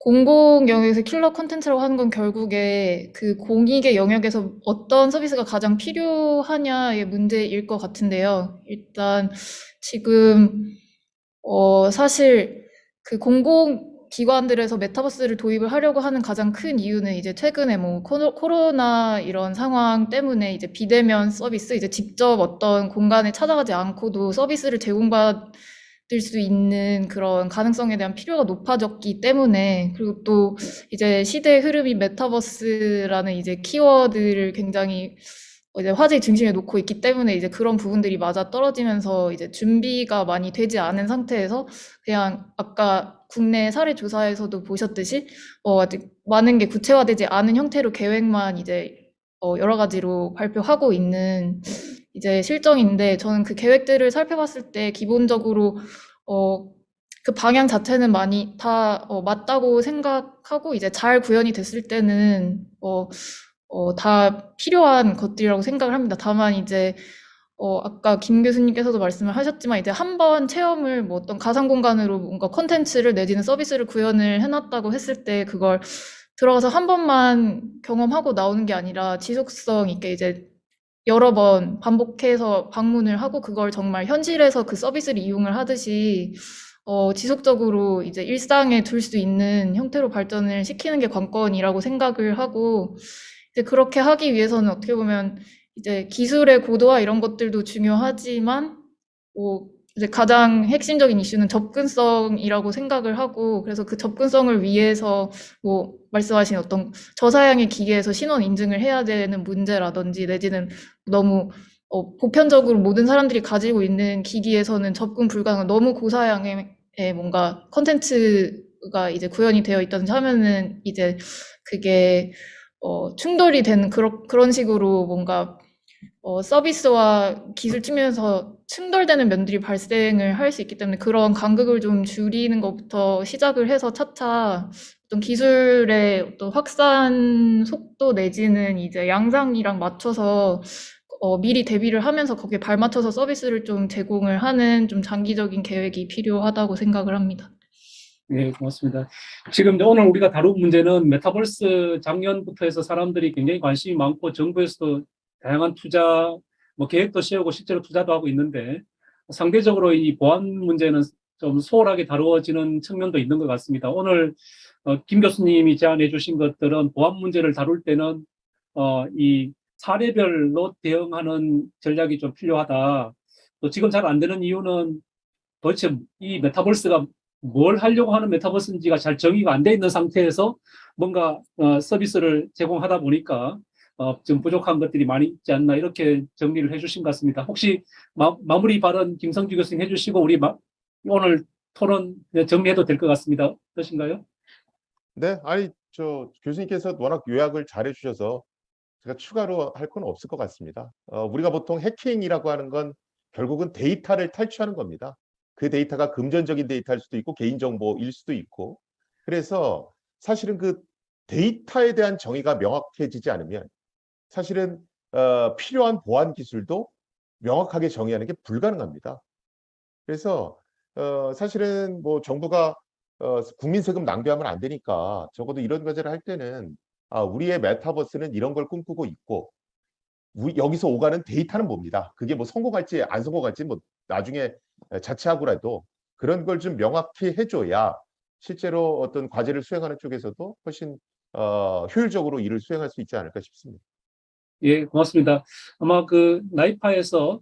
공공 영역에서 킬러 콘텐츠라고 하는 건 결국에 그 공익의 영역에서 어떤 서비스가 가장 필요하냐의 문제일 것 같은데요. 일단 지금 사실 그 공공기관들에서 메타버스를 도입을 하려고 하는 가장 큰 이유는 이제 최근에 뭐 코로나 이런 상황 때문에 이제 비대면 서비스, 이제 직접 어떤 공간에 찾아가지 않고도 서비스를 제공받을 수 있는 그런 가능성에 대한 필요가 높아졌기 때문에, 그리고 또 이제 시대의 흐름이 메타버스라는 이제 키워드를 굉장히 이제 화제의 중심에 놓고 있기 때문에 이제 그런 부분들이 맞아 떨어지면서 이제 준비가 많이 되지 않은 상태에서 그냥 아까 국내 사례 조사에서도 보셨듯이 아직 많은 게 구체화되지 않은 형태로 계획만 이제 여러 가지로 발표하고 있는 이제 실정인데, 저는 그 계획들을 살펴봤을 때 기본적으로 그 방향 자체는 많이 다 맞다고 생각하고, 이제 잘 구현이 됐을 때는 다 필요한 것들이라고 생각을 합니다. 다만 이제 아까 김 교수님께서도 말씀을 하셨지만 이제 한번 체험을 뭐 어떤 가상 공간으로 뭔가 콘텐츠를 내지는 서비스를 구현을 해놨다고 했을 때 그걸 들어가서 한 번만 경험하고 나오는 게 아니라 지속성 있게 이제 여러 번 반복해서 방문을 하고 그걸 정말 현실에서 그 서비스를 이용을 하듯이 지속적으로 이제 일상에 둘 수 있는 형태로 발전을 시키는 게 관건이라고 생각을 하고, 이제 그렇게 하기 위해서는 어떻게 보면 이제 기술의 고도화 이런 것들도 중요하지만 이제 가장 핵심적인 이슈는 접근성이라고 생각을 하고, 그래서 그 접근성을 위해서 말씀하신 어떤 저사양의 기기에서 신원 인증을 해야 되는 문제라든지, 내지는 너무 보편적으로 모든 사람들이 가지고 있는 기기에서는 접근 불가능한 너무 고사양의 뭔가 컨텐츠가 이제 구현이 되어 있다든지 하면은 이제 그게 충돌이 되는 그런 식으로 뭔가 서비스와 기술 측면에서 충돌되는 면들이 발생을 할 수 있기 때문에 그런 간극을 좀 줄이는 것부터 시작을 해서 차차 어떤 기술의 어떤 확산 속도 내지는 이제 양상이랑 맞춰서 미리 대비를 하면서 거기에 발맞춰서 서비스를 좀 제공을 하는 좀 장기적인 계획이 필요하다고 생각을 합니다. 네, 고맙습니다. 지금 오늘 우리가 다룰 문제는 메타버스 작년부터 해서 사람들이 굉장히 관심이 많고 정부에서도 다양한 투자, 뭐 계획도 세우고 실제로 투자도 하고 있는데 상대적으로 이 보안 문제는 좀 소홀하게 다루어지는 측면도 있는 것 같습니다. 오늘 김 교수님이 제안해 주신 것들은 보안 문제를 다룰 때는 이 사례별로 대응하는 전략이 좀 필요하다. 또 지금 잘 안 되는 이유는 도대체 이 메타버스가 뭘 하려고 하는 메타버스인지가 잘 정의가 안 돼 있는 상태에서 뭔가 서비스를 제공하다 보니까 좀 부족한 것들이 많이 있지 않나 이렇게 정리를 해주신 것 같습니다. 혹시 마무리 발언 김성주 교수님 해주시고 우리 오늘 토론 정리해도 될 것 같습니다. 어떠신가요? 네, 아니 교수님께서 워낙 요약을 잘 해주셔서 제가 추가로 할 건 없을 것 같습니다. 우리가 보통 해킹이라고 하는 건 결국은 데이터를 탈취하는 겁니다. 그 데이터가 금전적인 데이터일 수도 있고 개인정보일 수도 있고, 그래서 사실은 그 데이터에 대한 정의가 명확해지지 않으면 사실은 필요한 보안 기술도 명확하게 정의하는 게 불가능합니다. 그래서 사실은 뭐 정부가 국민 세금 낭비하면 안 되니까 적어도 이런 과제를 할 때는 우리의 메타버스는 이런 걸 꿈꾸고 있고 여기서 오가는 데이터는 뭡니다. 그게 뭐 성공할지 안 성공할지 뭐 나중에 자체하고라도 그런 걸 좀 명확히 해줘야 실제로 어떤 과제를 수행하는 쪽에서도 훨씬 효율적으로 일을 수행할 수 있지 않을까 싶습니다. 예, 고맙습니다. 아마 그 나이파에서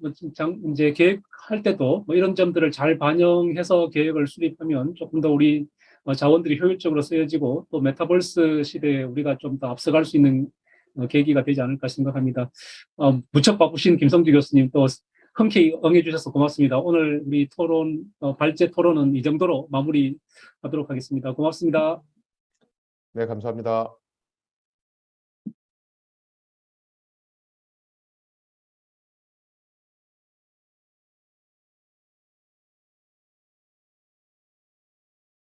이제 계획할 때도 뭐 이런 점들을 잘 반영해서 계획을 수립하면 조금 더 우리 자원들이 효율적으로 쓰여지고 또 메타버스 시대에 우리가 좀 더 앞서갈 수 있는 계기가 되지 않을까 생각합니다. 무척 바쁘신 김성주 교수님 또 흔쾌히 응해주셔서 고맙습니다. 오늘 우리 토론, 발제 토론은 이 정도로 마무리하도록 하겠습니다. 고맙습니다. 네, 감사합니다.